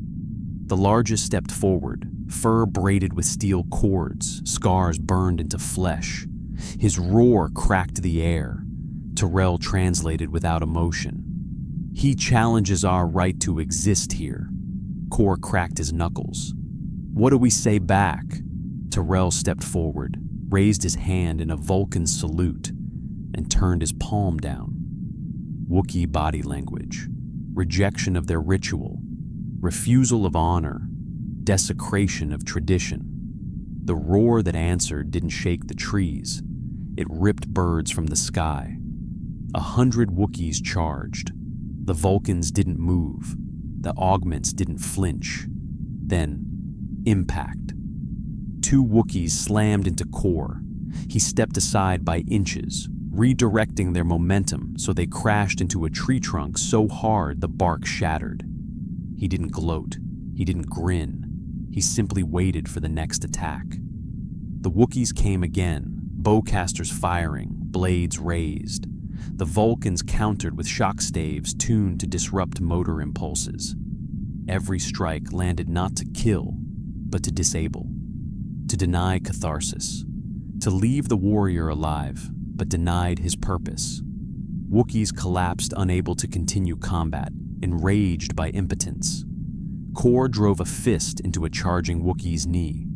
The largest stepped forward, fur braided with steel cords, scars burned into flesh. His roar cracked the air. Terrell translated without emotion. He challenges our right to exist here. Kor cracked his knuckles. What do we say back? Terrell stepped forward, raised his hand in a Vulcan salute, and turned his palm down. Wookiee body language, rejection of their ritual, refusal of honor, desecration of tradition. The roar that answered didn't shake the trees. It ripped birds from the sky. 100 Wookiees charged. The Vulcans didn't move. The augments didn't flinch. Then, impact. 2 Wookiees slammed into Kor. He stepped aside by inches, redirecting their momentum so they crashed into a tree trunk so hard the bark shattered. He didn't gloat. He didn't grin. He simply waited for the next attack. The Wookiees came again, bowcasters firing, blades raised. The Vulcans countered with shock staves tuned to disrupt motor impulses. Every strike landed not to kill, but to disable, to deny catharsis, to leave the warrior alive, but denied his purpose. Wookiees collapsed, unable to continue combat, enraged by impotence. Kor drove a fist into a charging Wookiee's knee.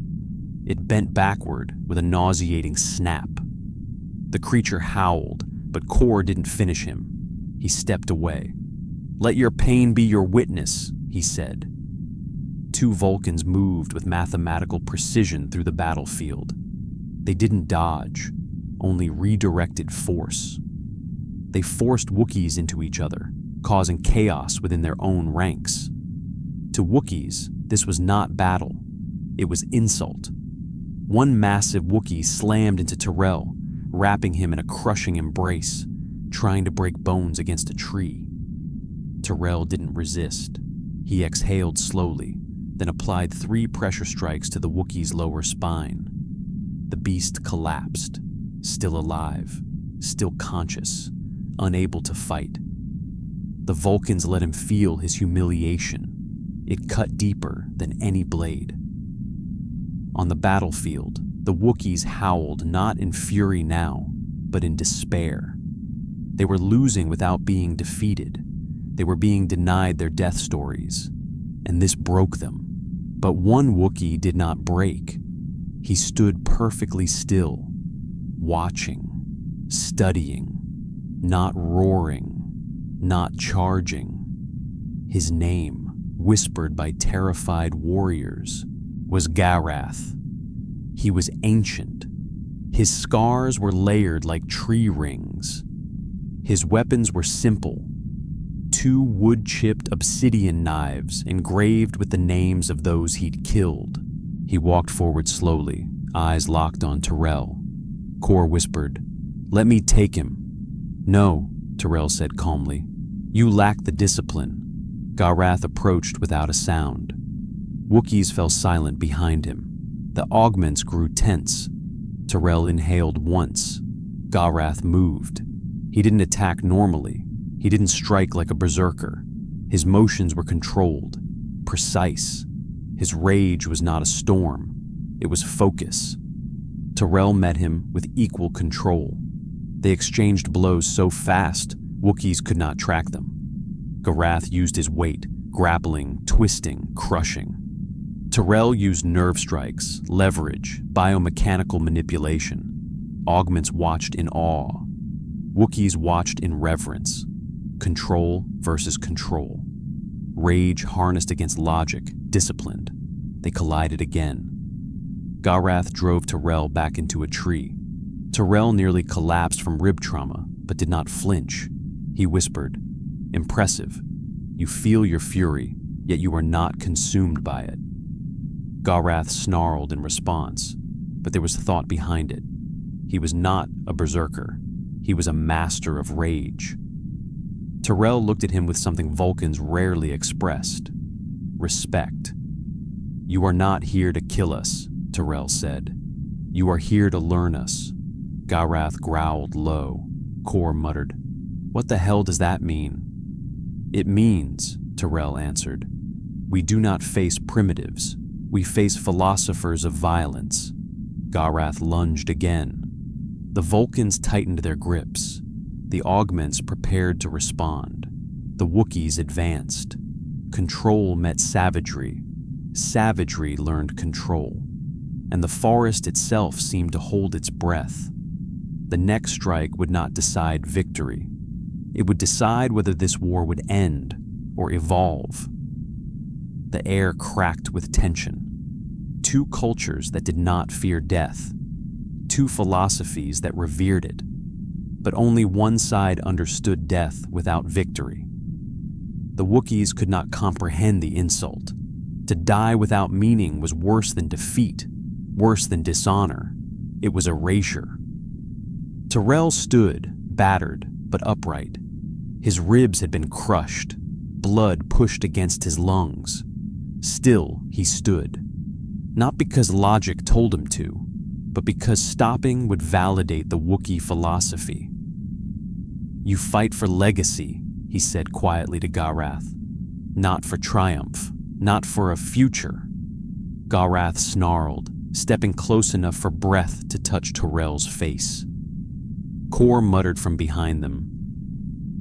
It bent backward with a nauseating snap. The creature howled, but Kor didn't finish him. He stepped away. "Let your pain be your witness," he said. Two Vulcans moved with mathematical precision through the battlefield. They didn't dodge, only redirected force. They forced Wookiees into each other, causing chaos within their own ranks. To Wookiees, this was not battle. It was insult. One massive Wookiee slammed into Tyrell, wrapping him in a crushing embrace, trying to break bones against a tree. Tyrell didn't resist. He exhaled slowly, then applied 3 pressure strikes to the Wookiee's lower spine. The beast collapsed, still alive, still conscious, unable to fight. The Vulcans let him feel his humiliation. It cut deeper than any blade. On the battlefield, the Wookiees howled not in fury now, but in despair. They were losing without being defeated. They were being denied their death stories, and this broke them. But one Wookiee did not break. He stood perfectly still, watching, studying, not roaring, not charging. His name, whispered by terrified warriors, was Garath. He was ancient. His scars were layered like tree rings. His weapons were simple. 2 wood-chipped obsidian knives engraved with the names of those he'd killed. He walked forward slowly, eyes locked on Tyrell. Kor whispered, "Let me take him." "No," Tyrell said calmly. "You lack the discipline." Garath approached without a sound. Wookiees fell silent behind him. The augments grew tense. Tyrell inhaled once. Garath moved. He didn't attack normally. He didn't strike like a berserker. His motions were controlled, precise. His rage was not a storm. It was focus. Tyrell met him with equal control. They exchanged blows so fast, Wookiees could not track them. Garath used his weight, grappling, twisting, crushing. Tyrell used nerve strikes, leverage, biomechanical manipulation. Augments watched in awe. Wookiees watched in reverence. Control versus control. Rage harnessed against logic, disciplined. They collided again. Garath drove Tyrell back into a tree. Tyrell nearly collapsed from rib trauma, but did not flinch. He whispered, "Impressive. You feel your fury, yet you are not consumed by it." Garath snarled in response, but there was thought behind it. He was not a berserker. He was a master of rage. Tyrell looked at him with something Vulcans rarely expressed: respect. "You are not here to kill us," Tyrell said. "You are here to learn us." Garath growled low. Kor muttered, "What the hell does that mean?" "It means," Tyrell answered, "we do not face primitives. We face philosophers of violence." Garath lunged again. The Vulcans tightened their grips. The augments prepared to respond. The Wookiees advanced. Control met savagery. Savagery learned control. And the forest itself seemed to hold its breath. The next strike would not decide victory. It would decide whether this war would end or evolve. The air cracked with tension. 2 cultures that did not fear death. 2 philosophies that revered it. But only one side understood death without victory. The Wookiees could not comprehend the insult. To die without meaning was worse than defeat, worse than dishonor. It was erasure. Tyrell stood, battered but upright. His ribs had been crushed, blood pushed against his lungs. Still, he stood. Not because logic told him to, but because stopping would validate the Wookiee philosophy. "You fight for legacy," he said quietly to Garath. "Not for triumph, not for a future." Garath snarled, stepping close enough for breath to touch Tyrell's face. Kor muttered from behind them,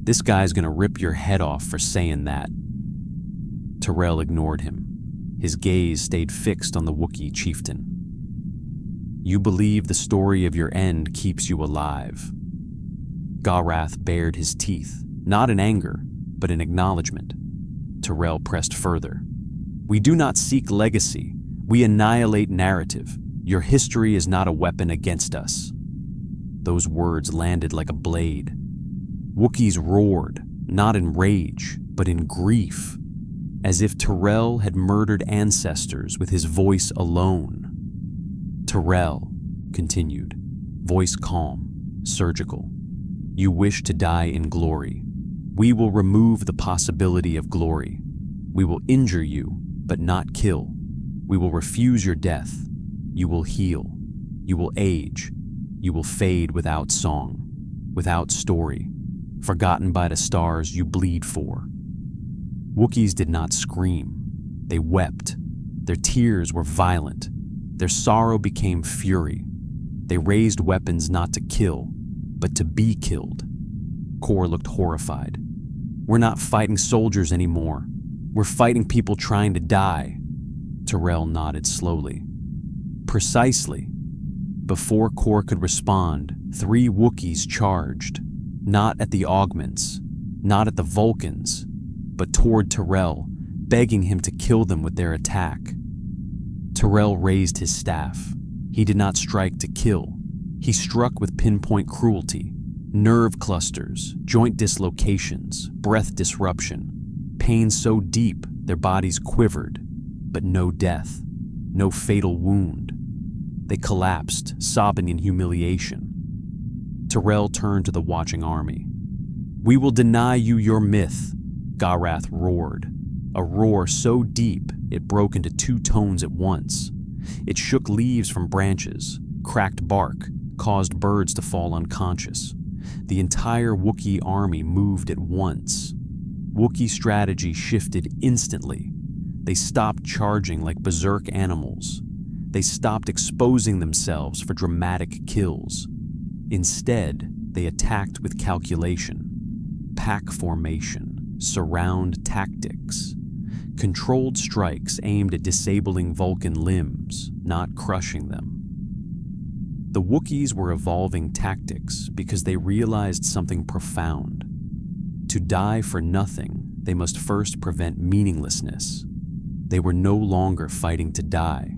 "This guy's gonna rip your head off for saying that." Tyrell ignored him. His gaze stayed fixed on the Wookiee chieftain. You believe the story of your end keeps you alive. Galrath bared his teeth, not in anger, but in acknowledgement. Tyrell pressed further. We do not seek legacy. We annihilate narrative. Your history is not a weapon against us. Those words landed like a blade. Wookiees roared, not in rage, but in grief, as if Tyrell had murdered ancestors with his voice alone. Tyrell continued, voice calm, surgical. You wish to die in glory. We will remove the possibility of glory. We will injure you, but not kill. We will refuse your death. You will heal. You will age. You will fade without song, without story, forgotten by the stars you bleed for. Wookiees did not scream. They wept. Their tears were violent. Their sorrow became fury. They raised weapons not to kill, but to be killed. Kor looked horrified. We're not fighting soldiers anymore. We're fighting people trying to die. Tyrell nodded slowly. Precisely. Before Kor could respond, 3 Wookiees charged, not at the augments, not at the Vulcans, but toward Tyrell, begging him to kill them with their attack. Tyrell raised his staff. He did not strike to kill. He struck with pinpoint cruelty, nerve clusters, joint dislocations, breath disruption, pain so deep their bodies quivered, but no death, no fatal wound. They collapsed, sobbing in humiliation. Tyrell turned to the watching army. We will deny you your myth, Galrath roared, a roar so deep it broke into 2 tones at once. It shook leaves from branches, cracked bark, caused birds to fall unconscious. The entire Wookiee army moved at once. Wookiee strategy shifted instantly. They stopped charging like berserk animals. They stopped exposing themselves for dramatic kills. Instead, they attacked with calculation, pack formation, surround tactics, controlled strikes aimed at disabling Vulcan limbs, not crushing them. The Wookiees were evolving tactics because they realized something profound. To die for nothing, they must first prevent meaninglessness. They were no longer fighting to die.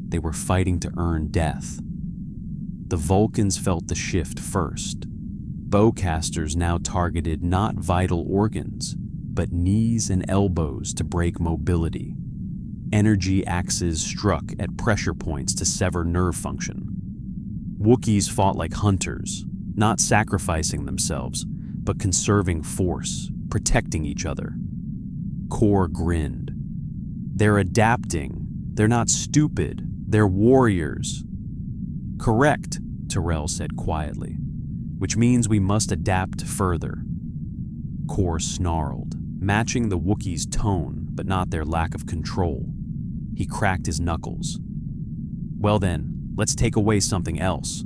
They were fighting to earn death. The Vulcans felt the shift first. Bowcasters now targeted not vital organs, but knees and elbows to break mobility. Energy axes struck at pressure points to sever nerve function. Wookiees fought like hunters, not sacrificing themselves, but conserving force, protecting each other. Kor grinned. They're adapting. They're not stupid. They're warriors. Correct, Tyrell said quietly, which means we must adapt further. Kor snarled, matching the Wookiees' tone, but not their lack of control. He cracked his knuckles. Well then, let's take away something else.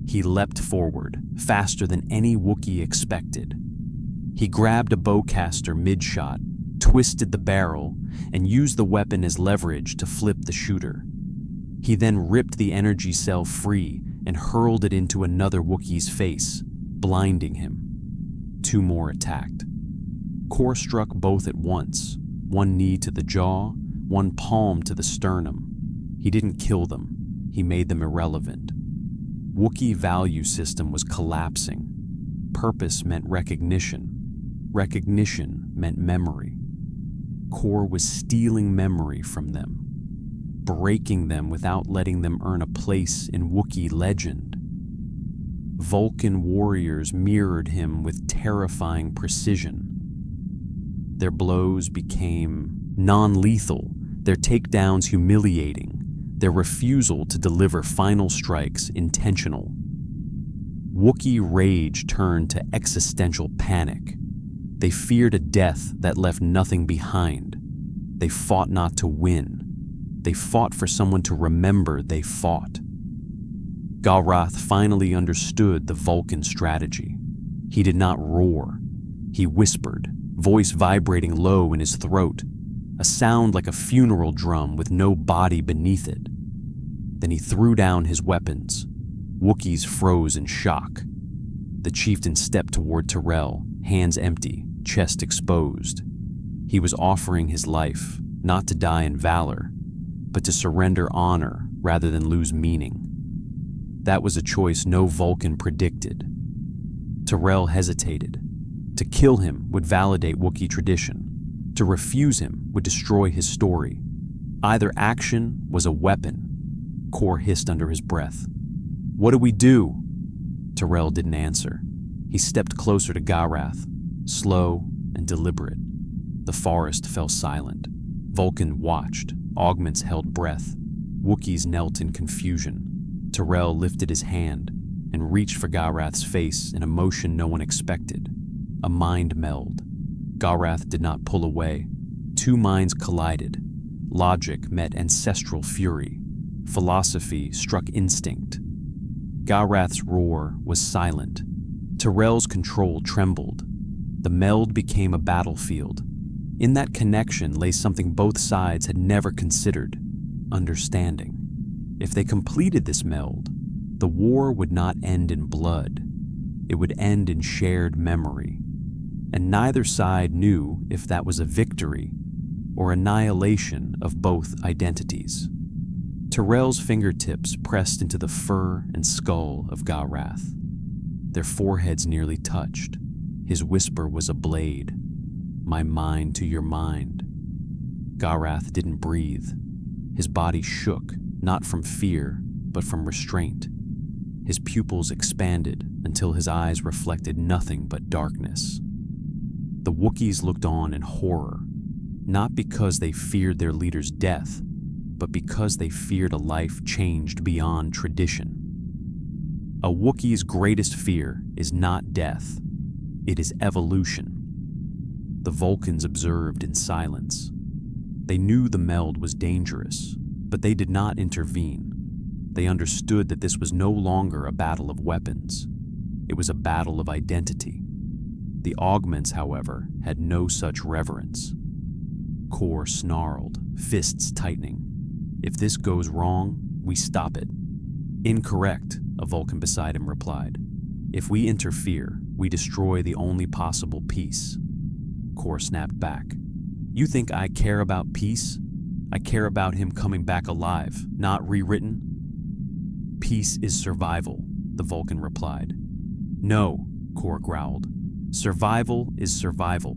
He leapt forward, faster than any Wookiee expected. He grabbed a bowcaster mid-shot, twisted the barrel, and used the weapon as leverage to flip the shooter. He then ripped the energy cell free and hurled it into another Wookiee's face, blinding him. 2 more attacked. Kor struck both at once, 1 knee to the jaw, 1 palm to the sternum. He didn't kill them. He made them irrelevant. Wookiee value system was collapsing. Purpose meant recognition. Recognition meant memory. Kor was stealing memory from them, breaking them without letting them earn a place in Wookiee legend. Vulcan warriors mirrored him with terrifying precision. Their blows became non-lethal, their takedowns humiliating, their refusal to deliver final strikes intentional. Wookiee rage turned to existential panic. They feared a death that left nothing behind. They fought not to win. They fought for someone to remember they fought. Galrath finally understood the Vulcan strategy. He did not roar. He whispered, voice vibrating low in his throat, a sound like a funeral drum with no body beneath it. Then he threw down his weapons. Wookiees froze in shock. The chieftain stepped toward Terrell, hands empty, chest exposed. He was offering his life, not to die in valor, but to surrender honor rather than lose meaning. That was a choice no Vulcan predicted. Terrell hesitated. To kill him would validate Wookiee tradition. To refuse him would destroy his story. Either action was a weapon. Kor hissed under his breath. "What do we do?" Terrell didn't answer. He stepped closer to Garath, slow and deliberate. The forest fell silent. Vulcan watched. Augments held breath. Wookiees knelt in confusion. Terrell lifted his hand and reached for Garath's face in a motion no one expected. A mind meld. Garath did not pull away. Two minds collided. Logic met ancestral fury. Philosophy struck instinct. Garath's roar was silent. Terrell's control trembled. The meld became a battlefield. In that connection lay something both sides had never considered: understanding. If they completed this meld, the war would not end in blood. It would end in shared memory. And neither side knew if that was a victory or annihilation of both identities. Terrell's fingertips pressed into the fur and skull of Garath. Their foreheads nearly touched. His whisper was a blade. "My mind to your mind." Garath didn't breathe. His body shook, not from fear, but from restraint. His pupils expanded until his eyes reflected nothing but darkness. The Wookiees looked on in horror, not because they feared their leader's death, but because they feared a life changed beyond tradition. A Wookiee's greatest fear is not death. It is evolution. The Vulcans observed in silence. They knew the meld was dangerous, but they did not intervene. They understood that this was no longer a battle of weapons. It was a battle of identity. The augments, however, had no such reverence. Kor snarled, fists tightening. "If this goes wrong, we stop it." "Incorrect," a Vulcan beside him replied. "If we interfere, we destroy the only possible peace." Kor snapped back. "You think I care about peace? I care about him coming back alive, not rewritten." "Peace is survival," the Vulcan replied. "No," Kor growled. "Survival is survival."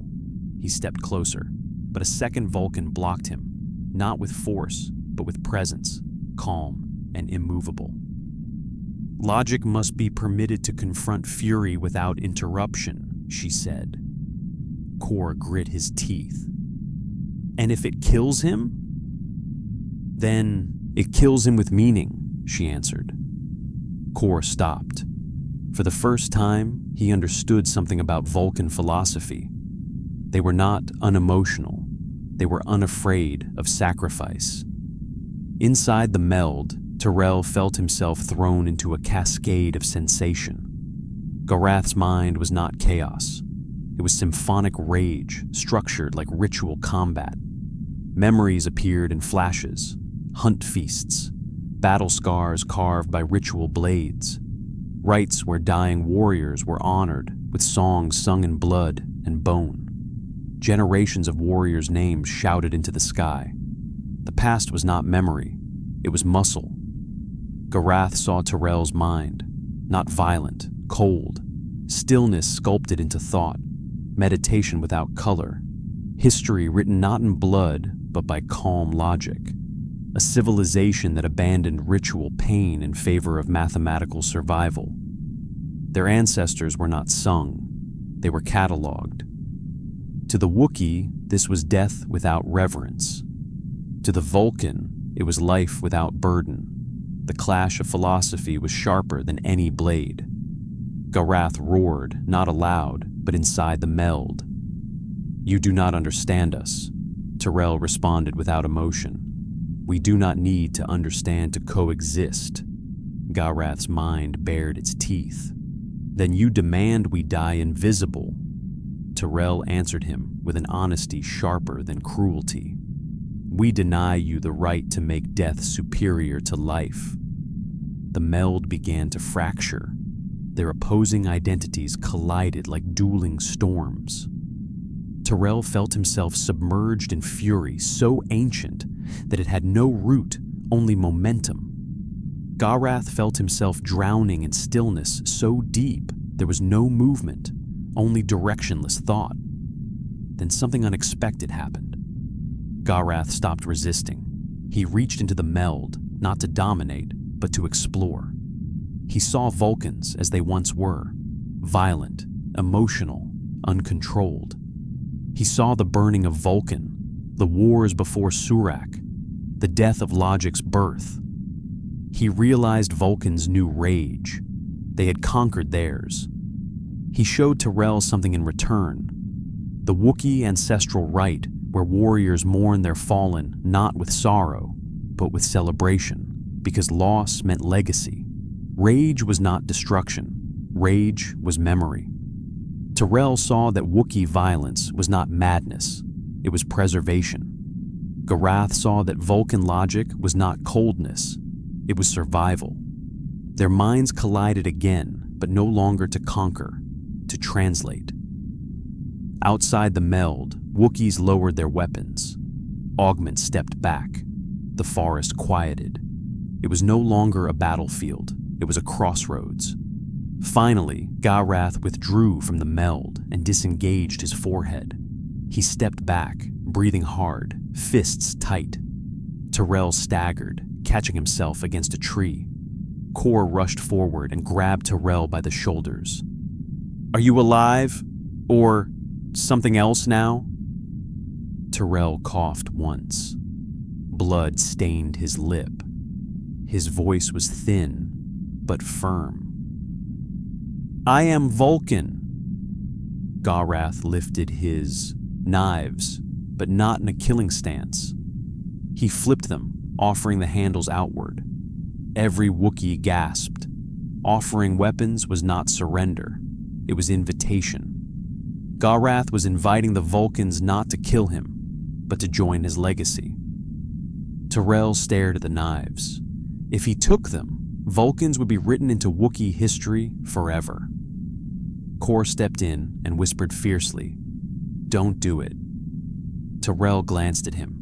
He stepped closer, but a second Vulcan blocked him, not with force, but with presence, calm and immovable. "Logic must be permitted to confront fury without interruption," she said. Kor grit his teeth. "And if it kills him?" "Then it kills him with meaning," she answered. Kor stopped. For the first time, he understood something about Vulcan philosophy. They were not unemotional. They were unafraid of sacrifice. Inside the meld, Terrell felt himself thrown into a cascade of sensation. Garath's mind was not chaos. It was symphonic rage, structured like ritual combat. Memories appeared in flashes, hunt feasts, battle scars carved by ritual blades, rites where dying warriors were honored with songs sung in blood and bone. Generations of warriors' names shouted into the sky. The past was not memory, it was muscle. Garath saw Terrell's mind, not violent, cold, stillness sculpted into thought, meditation without color, history written not in blood but by calm logic, a civilization that abandoned ritual pain in favor of mathematical survival. Their ancestors were not sung, they were cataloged. To the Wookiee, this was death without reverence. To the Vulcan, it was life without burden. The clash of philosophy was sharper than any blade. Garath roared, not aloud, but inside the meld. "You do not understand us," Terrell responded without emotion. "We do not need to understand to coexist." Garath's mind bared its teeth. "Then you demand we die invisible." Terrell answered him with an honesty sharper than cruelty. We deny you the right to make death superior to life. The meld began to fracture. Their opposing identities collided like dueling storms. Tyrell felt himself submerged in fury so ancient that it had no root, only momentum. Garath felt himself drowning in stillness so deep there was no movement, only directionless thought. Then something unexpected happened. Garath stopped resisting. He reached into the meld, not to dominate, but to explore. He saw Vulcans as they once were, violent, emotional, uncontrolled. He saw the burning of Vulcan, the wars before Surak, the death of Logic's birth. He realized Vulcans knew rage. They had conquered theirs. He showed Tyrell something in return. The Wookiee ancestral rite where warriors mourn their fallen not with sorrow, but with celebration, because loss meant legacy. Rage was not destruction. Rage was memory. Tyrell saw that Wookiee violence was not madness. It was preservation. Garath saw that Vulcan logic was not coldness. It was survival. Their minds collided again, but no longer to conquer, to translate. Outside the meld, Wookiees lowered their weapons. Augment stepped back. The forest quieted. It was no longer a battlefield. It was a crossroads. Finally, Garath withdrew from the meld and disengaged his forehead. He stepped back, breathing hard, fists tight. Tyrell staggered, catching himself against a tree. Kor rushed forward and grabbed Tyrell by the shoulders. "Are you alive? Or something else now?" Tyrell coughed once. Blood stained his lip. His voice was thin, but firm. "I am Vulcan." Garath lifted his knives, but not in a killing stance. He flipped them, offering the handles outward. Every Wookiee gasped. Offering weapons was not surrender. It was invitation. Garath was inviting the Vulcans not to kill him, but to join his legacy. Tyrell stared at the knives. If he took them, Vulcans would be written into Wookiee history forever. Kor stepped in and whispered fiercely, "Don't do it." Tyrell glanced at him.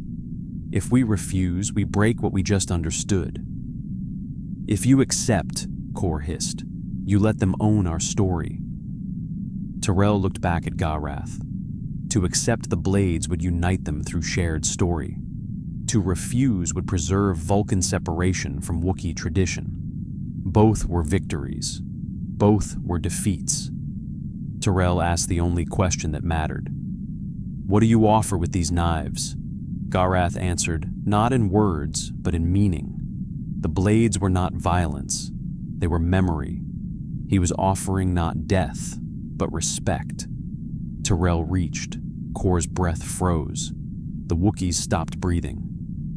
"If we refuse, we break what we just understood." "If you accept," Kor hissed, "you let them own our story." Tyrell looked back at Garath. To accept the blades would unite them through shared story. To refuse would preserve Vulcan separation from Wookiee tradition. Both were victories. Both were defeats. Tyrell asked the only question that mattered. "What do you offer with these knives?" Garath answered, not in words, but in meaning. The blades were not violence. They were memory. He was offering not death, but respect. Tyrell reached. Kor's breath froze. The Wookiees stopped breathing.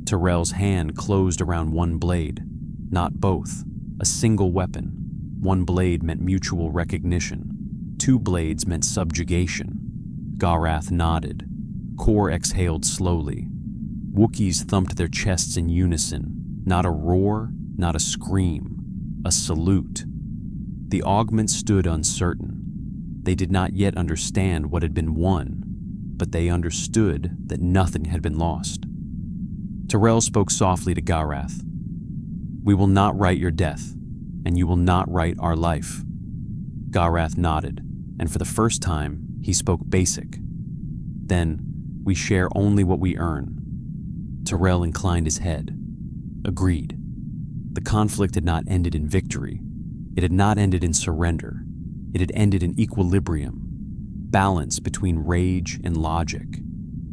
Tyrell's hand closed around one blade, not both. A single weapon. One blade meant mutual recognition. Two blades meant subjugation. Garath nodded. Kor exhaled slowly. Wookiees thumped their chests in unison. Not a roar, not a scream. A salute. The augment stood uncertain. They did not yet understand what had been won, but they understood that nothing had been lost. Tyrell spoke softly to Garath. "We will not write your death, and you will not write our life." Garath nodded, and for the first time, he spoke basic. "Then, we share only what we earn." Tyrell inclined his head. Agreed. The conflict had not ended in victory. It had not ended in surrender. It had ended in equilibrium, balance between rage and logic,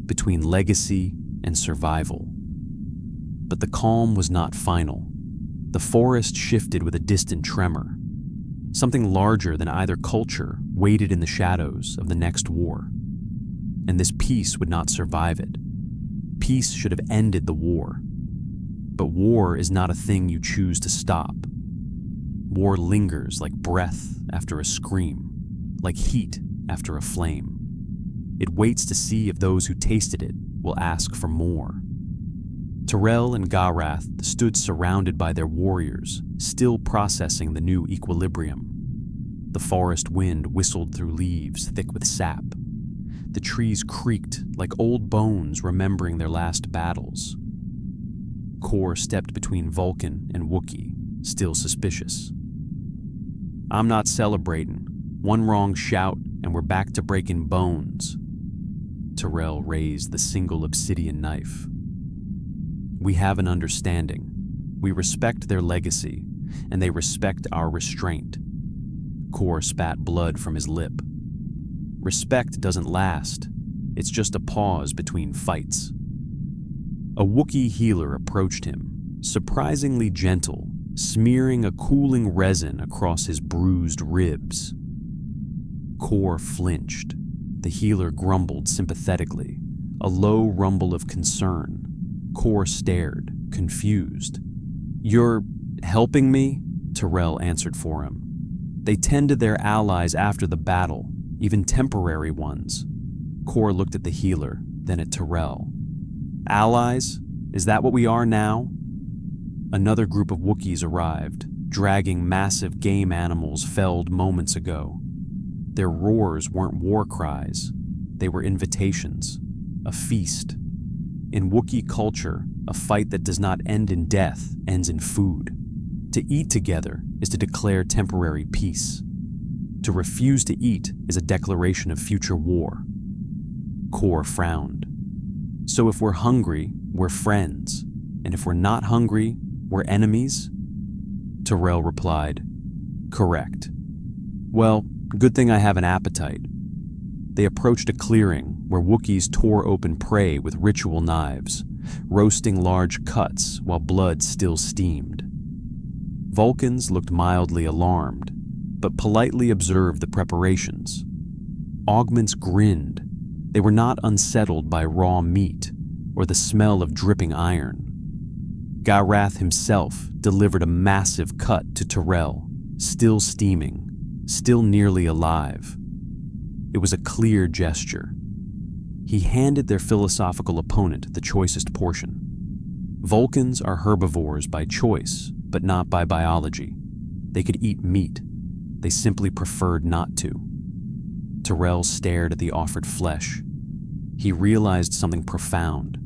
between legacy and survival. But the calm was not final. The forest shifted with a distant tremor. Something larger than either culture waited in the shadows of the next war. And this peace would not survive it. Peace should have ended the war. But war is not a thing you choose to stop. War lingers like breath after a scream, like heat after a flame. It waits to see if those who tasted it will ask for more. Terrell and Garath stood surrounded by their warriors, still processing the new equilibrium. The forest wind whistled through leaves thick with sap. The trees creaked like old bones remembering their last battles. Kor stepped between Vulcan and Wookiee, still suspicious. "I'm not celebrating. One wrong shout and we're back to breaking bones." Terrell raised the single obsidian knife. "We have an understanding. We respect their legacy, and they respect our restraint." Kor spat blood from his lip. "Respect doesn't last. It's just a pause between fights." A Wookiee healer approached him, surprisingly gentle, smearing a cooling resin across his bruised ribs. Kor flinched. The healer grumbled sympathetically, a low rumble of concern. Kor stared, confused. "You're helping me?" Terrell answered for him. "They tended their allies after the battle, even temporary ones." Kor looked at the healer, then at Terrell. "Allies? Is that what we are now?" Another group of Wookiees arrived, dragging massive game animals felled moments ago. Their roars weren't war cries. They were invitations, a feast. In Wookiee culture, a fight that does not end in death ends in food. To eat together is to declare temporary peace. To refuse to eat is a declaration of future war. Kor frowned. "So if we're hungry, we're friends, and if we're not hungry, we're enemies?" Terrell replied, "Correct. Well, good thing I have an appetite." They approached a clearing where Wookiees tore open prey with ritual knives, roasting large cuts while blood still steamed. Vulcans looked mildly alarmed, but politely observed the preparations. Augments grinned. They were not unsettled by raw meat or the smell of dripping iron. Garath himself delivered a massive cut to Terrell, still steaming, still nearly alive. It was a clear gesture. He handed their philosophical opponent the choicest portion. Vulcans are herbivores by choice, but not by biology. They could eat meat. They simply preferred not to. Terrell stared at the offered flesh. He realized something profound.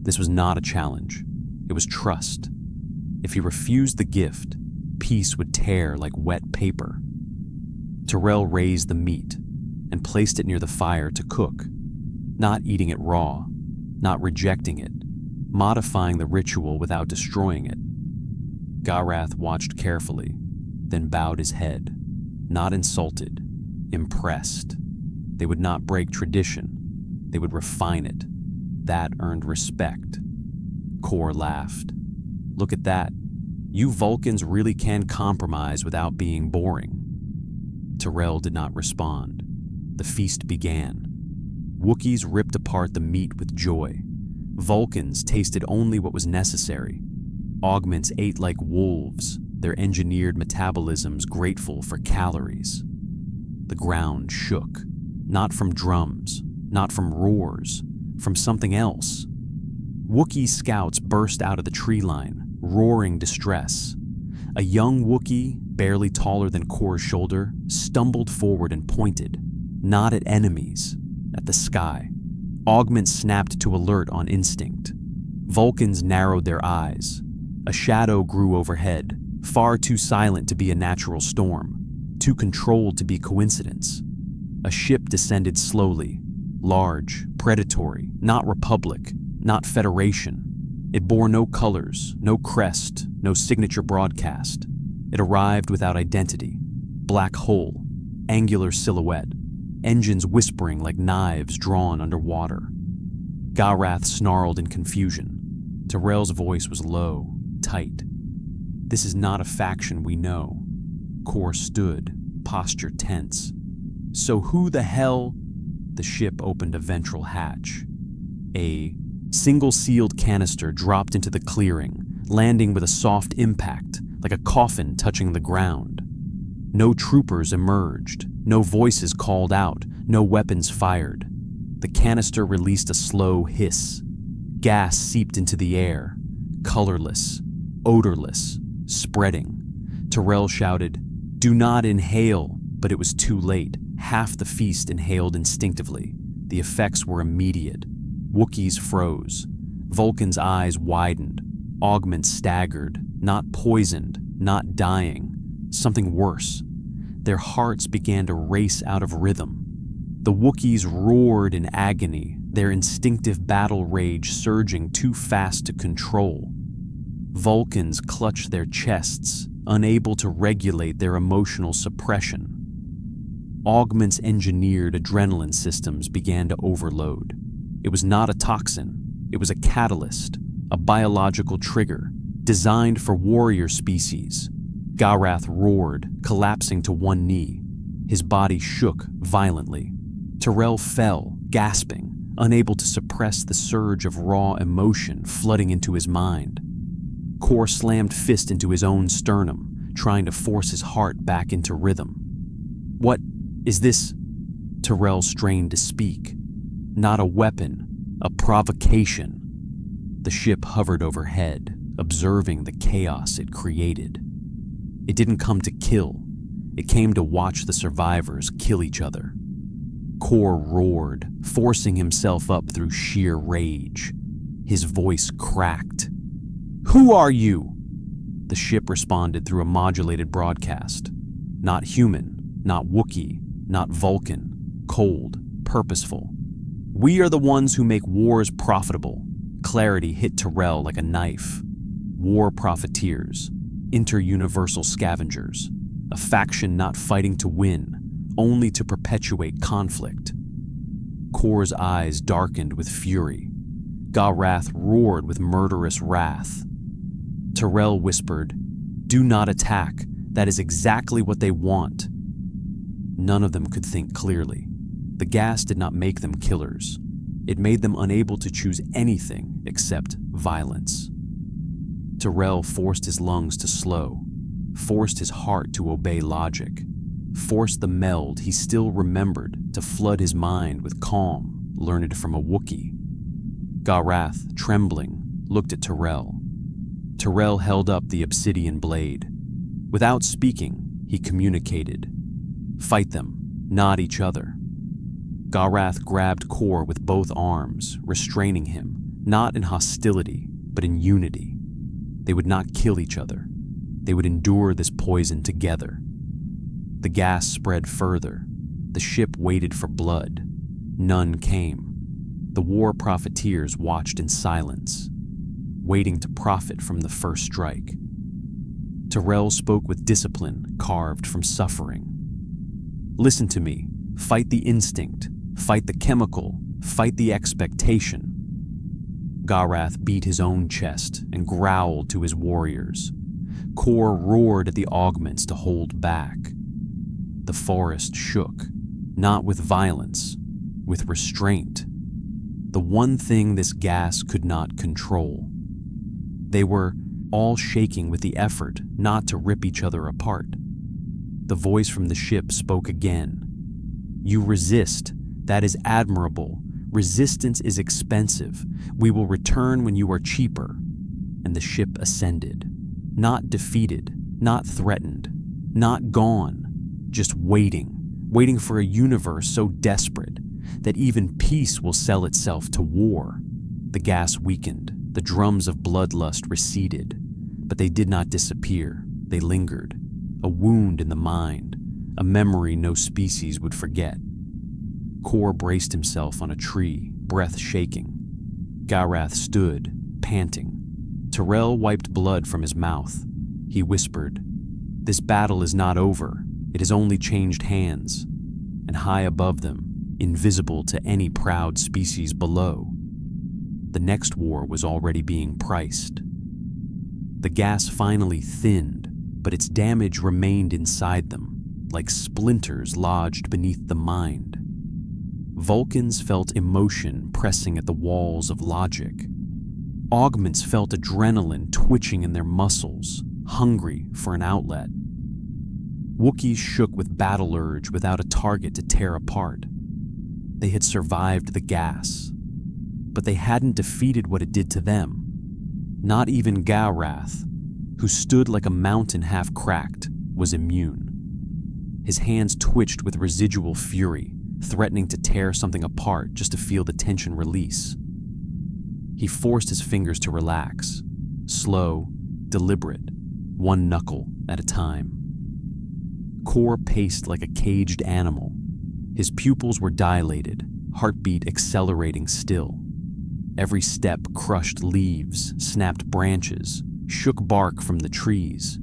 This was not a challenge. It was trust. If he refused the gift, peace would tear like wet paper. Terrell raised the meat and placed it near the fire to cook, not eating it raw, not rejecting it, modifying the ritual without destroying it. Garath watched carefully, then bowed his head, not insulted, impressed. They would not break tradition. They would refine it. That earned respect. Kor laughed. "Look at that. You Vulcans really can compromise without being boring." Terrell did not respond. The feast began. Wookiees ripped apart the meat with joy. Vulcans tasted only what was necessary. Augments ate like wolves, their engineered metabolisms grateful for calories. The ground shook, not from drums, not from roars, from something else. Wookiee scouts burst out of the tree line, roaring distress. A young Wookiee, barely taller than Kor's shoulder, stumbled forward and pointed, not at enemies, at the sky. Augments snapped to alert on instinct. Vulcans narrowed their eyes. A shadow grew overhead, far too silent to be a natural storm, too controlled to be coincidence. A ship descended slowly, large, predatory, not republic, not federation. It bore no colors, no crest, no signature broadcast. It arrived without identity. Black hole, angular silhouette, engines whispering like knives drawn underwater. Garath snarled in confusion. Terrell's voice was low, tight. "This is not a faction we know." Kor stood, posture tense. "So who the hell?" The ship opened a ventral hatch. A single-sealed canister dropped into the clearing, landing with a soft impact, like a coffin touching the ground. No troopers emerged, no voices called out, no weapons fired. The canister released a slow hiss. Gas seeped into the air, colorless, odorless, spreading. Tyrell shouted, "Do not inhale," but it was too late. Half the feast inhaled instinctively. The effects were immediate. Wookiees froze. Vulcan's eyes widened. Augments staggered, not poisoned, not dying. Something worse. Their hearts began to race out of rhythm. The Wookiees roared in agony, their instinctive battle rage surging too fast to control. Vulcans clutched their chests, unable to regulate their emotional suppression. Augment's engineered adrenaline systems began to overload. It was not a toxin, it was a catalyst, a biological trigger, designed for warrior species. Garath roared, collapsing to one knee. His body shook violently. Tyrell fell, gasping, unable to suppress the surge of raw emotion flooding into his mind. Kor slammed fist into his own sternum, trying to force his heart back into rhythm. "What is this?" Tyrell strained to speak. Not a weapon, a provocation. The ship hovered overhead, observing the chaos it created. It didn't come to kill. It came to watch the survivors kill each other. Kor roared, forcing himself up through sheer rage. His voice cracked. "Who are you?" The ship responded through a modulated broadcast. Not human, not Wookiee, not Vulcan. Cold, purposeful. "We are the ones who make wars profitable." Clarity hit Tyrell like a knife. War profiteers, inter-universal scavengers, a faction not fighting to win, only to perpetuate conflict. Kor's eyes darkened with fury. Garath roared with murderous wrath. Tyrell whispered, "Do not attack. That is exactly what they want." None of them could think clearly. The gas did not make them killers. It made them unable to choose anything except violence. Tyrell forced his lungs to slow, forced his heart to obey logic, forced the meld he still remembered to flood his mind with calm learned from a Wookiee. Garath, trembling, looked at Tyrell. Tyrell held up the obsidian blade. Without speaking, he communicated. "Fight them, not each other." Garath grabbed Kor with both arms, restraining him, not in hostility, but in unity. They would not kill each other. They would endure this poison together. The gas spread further. The ship waited for blood. None came. The war profiteers watched in silence, waiting to profit from the first strike. Tyrell spoke with discipline carved from suffering. "Listen to me. Fight the instinct. Fight the chemical. Fight the expectation." Garath beat his own chest and growled to his warriors. Kor roared at the augments to hold back. The forest shook, not with violence, with restraint. The one thing this gas could not control. They were all shaking with the effort not to rip each other apart. The voice from the ship spoke again. "You resist. That is admirable. Resistance is expensive. We will return when you are cheaper." And the ship ascended. Not defeated, not threatened, not gone, just waiting for a universe so desperate that even peace will sell itself to war. The gas weakened, the drums of bloodlust receded, but they did not disappear. They lingered, a wound in the mind, a memory no species would forget. Kor braced himself on a tree, breath shaking. Garath stood, panting. Tyrell wiped blood from his mouth. He whispered, "This battle is not over. It has only changed hands." And high above them, invisible to any proud species below, the next war was already being priced. The gas finally thinned, but its damage remained inside them, like splinters lodged beneath the mind. Vulcans felt emotion pressing at the walls of logic. Augments felt adrenaline twitching in their muscles, hungry for an outlet. Wookiees shook with battle urge without a target to tear apart. They had survived the gas. but they hadn't defeated what it did to them. Not even Gawrath, who stood like a mountain half-cracked, was immune. His hands twitched with residual fury, threatening to tear something apart just to feel the tension release. He forced his fingers to relax, slow, deliberate, one knuckle at a time. Kor paced like a caged animal. His pupils were dilated, heartbeat accelerating still. Every step crushed leaves, snapped branches, shook bark from the trees.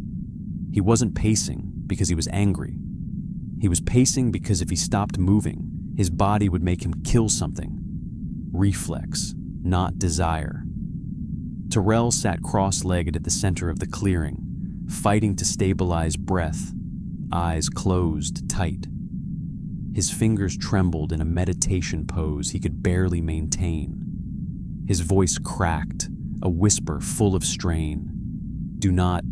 He wasn't pacing because he was angry. He was pacing because if he stopped moving, his body would make him kill something. Reflex, not desire. Tyrell sat cross-legged at the center of the clearing, fighting to stabilize breath, eyes closed tight. His fingers trembled in a meditation pose he could barely maintain. His voice cracked, a whisper full of strain. Do not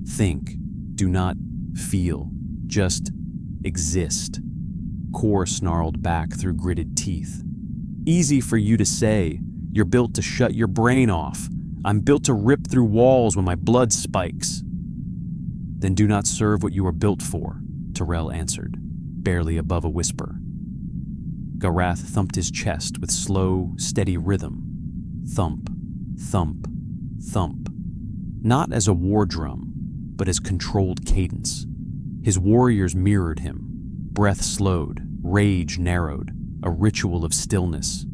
think, do not feel, just exist. Kor snarled back through gritted teeth. Easy for you to say. You're built to shut your brain off. I'm built to rip through walls when my blood spikes. Then do not serve what you are built for, Tyrell answered, barely above a whisper. Gawrath thumped his chest with slow, steady rhythm. Thump, thump, thump. Not as a war drum, but as controlled cadence. His warriors mirrored him. Breath slowed, rage narrowed, a ritual of stillness.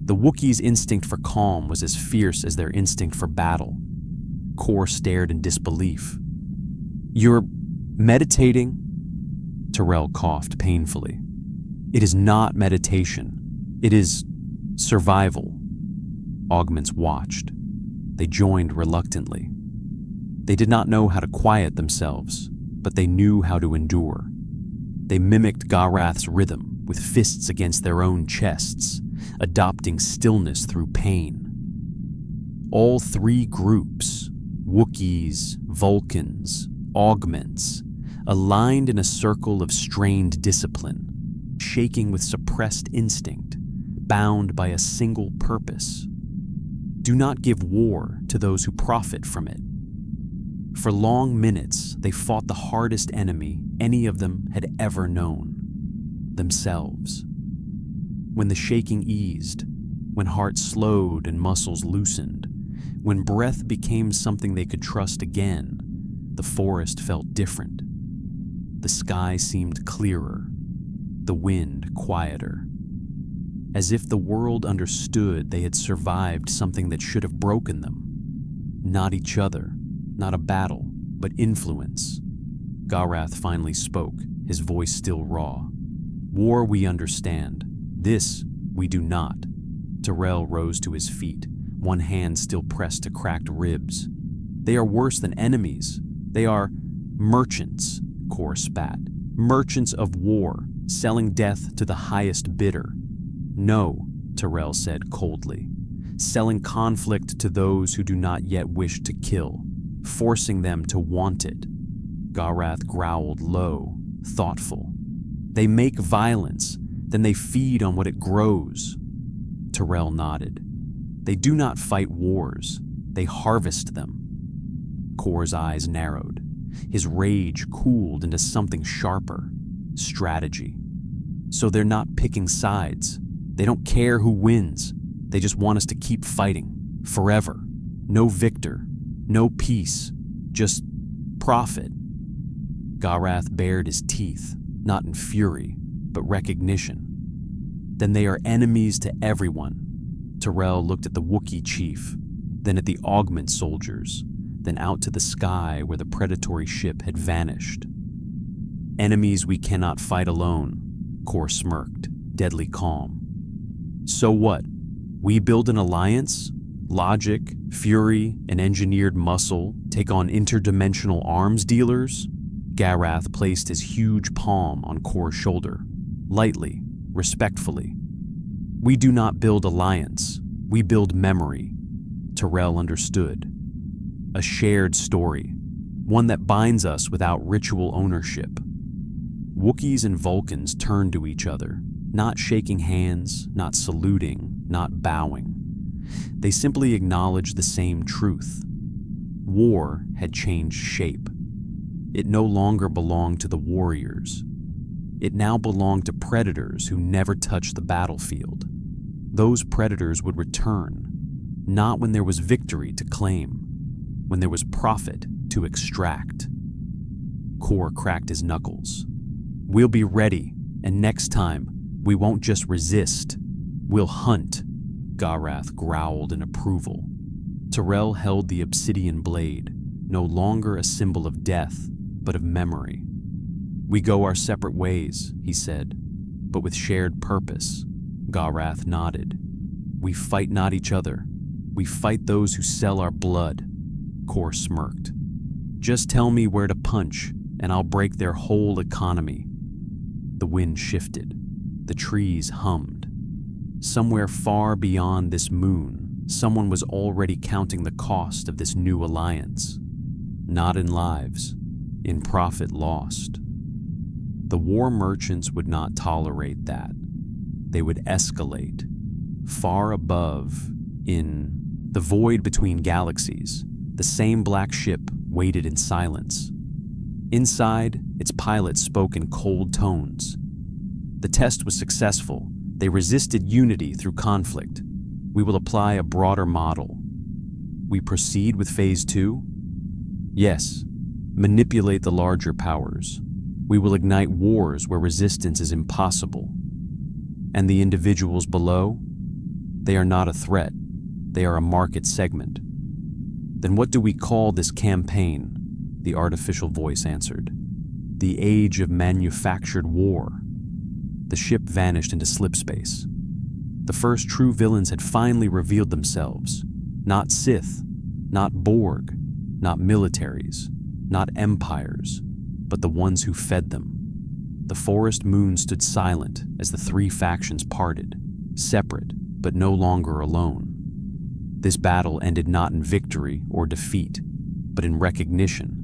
The Wookiees' instinct for calm was as fierce as their instinct for battle. Kor stared in disbelief. You're meditating? Tyrell coughed painfully. It is not meditation. It is survival. Augments watched. They joined reluctantly. They did not know how to quiet themselves, but they knew how to endure. They mimicked Gawrath's rhythm with fists against their own chests, adopting stillness through pain. All three groups, Wookiees, Vulcans, Augments, aligned in a circle of strained discipline, shaking with suppressed instinct, bound by a single purpose. Do not give war to those who profit from it. For long minutes, they fought the hardest enemy any of them had ever known, themselves. When the shaking eased, when hearts slowed and muscles loosened, when breath became something they could trust again, the forest felt different. The sky seemed clearer, the wind quieter. As if the world understood they had survived something that should have broken them. Not each other, not a battle, but influence. Gawrath finally spoke, his voice still raw. War we understand. This we do not. Tyrell rose to his feet, one hand still pressed to cracked ribs. They are worse than enemies. They are merchants, Kor spat. Merchants of war, selling death to the highest bidder. No, Tyrell said coldly. Selling conflict to those who do not yet wish to kill, forcing them to want it. Gawrath growled low, thoughtful. They make violence, then they feed on what it grows. Tyrell nodded. They do not fight wars, they harvest them. Kor's eyes narrowed. His rage cooled into something sharper. Strategy. So they're not picking sides. They don't care who wins. They just want us to keep fighting. Forever. No victor. No peace. Just profit. Gawrath bared his teeth, not in fury, but recognition. Then they are enemies to everyone. Tyrell looked at the Wookiee chief, then at the Augment soldiers, then out to the sky where the predatory ship had vanished. Enemies we cannot fight alone, Kor smirked, deadly calm. So what? We build an alliance? Logic, fury, and engineered muscle take on interdimensional arms dealers? Gawrath placed his huge palm on Kor's shoulder, lightly, respectfully. We do not build alliance, we build memory. Tyrell understood. A shared story, one that binds us without ritual ownership. Wookiees and Vulcans turned to each other, not shaking hands, not saluting, not bowing. They simply acknowledged the same truth. War had changed shape. It no longer belonged to the warriors. It now belonged to predators who never touched the battlefield. Those predators would return, not when there was victory to claim, when there was profit to extract. Kor cracked his knuckles. We'll be ready, and next time, we won't just resist, we'll hunt, Garath growled in approval. Terrell held the obsidian blade, no longer a symbol of death, but of memory. We go our separate ways, he said, but with shared purpose. Garath nodded. We fight not each other. We fight those who sell our blood. Kor smirked. Just tell me where to punch, and I'll break their whole economy. The wind shifted. The trees hummed. Somewhere far beyond this moon, someone was already counting the cost of this new alliance. Not in lives, in profit lost. The war merchants would not tolerate that. They would escalate. Far above, in the void between galaxies, the same black ship waited in silence. Inside, its pilot spoke in cold tones. The test was successful. They resisted unity through conflict. We will apply a broader model. We proceed with Phase 2? Yes. Manipulate the larger powers. We will ignite wars where resistance is impossible. And the individuals below? They are not a threat. They are a market segment. Then what do we call this campaign? The artificial voice answered. The age of manufactured war. The ship vanished into slipspace. The first true villains had finally revealed themselves. Not Sith, not Borg, not militaries, not empires, but the ones who fed them. The forest moon stood silent as the three factions parted, separate but no longer alone. This battle ended not in victory or defeat, but in recognition.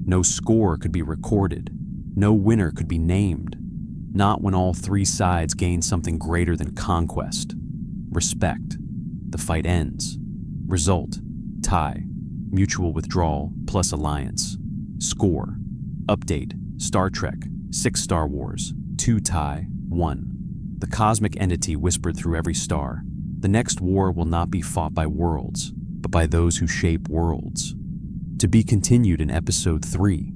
No score could be recorded, no winner could be named, not when all three sides gained something greater than conquest. Respect. The fight ends. Result: tie. Mutual withdrawal plus alliance. Score. Update: Star Trek, 6 Star Wars, 2 tie, 1. The cosmic entity whispered through every star. The next war will not be fought by worlds, but by those who shape worlds. To be continued in Episode 3.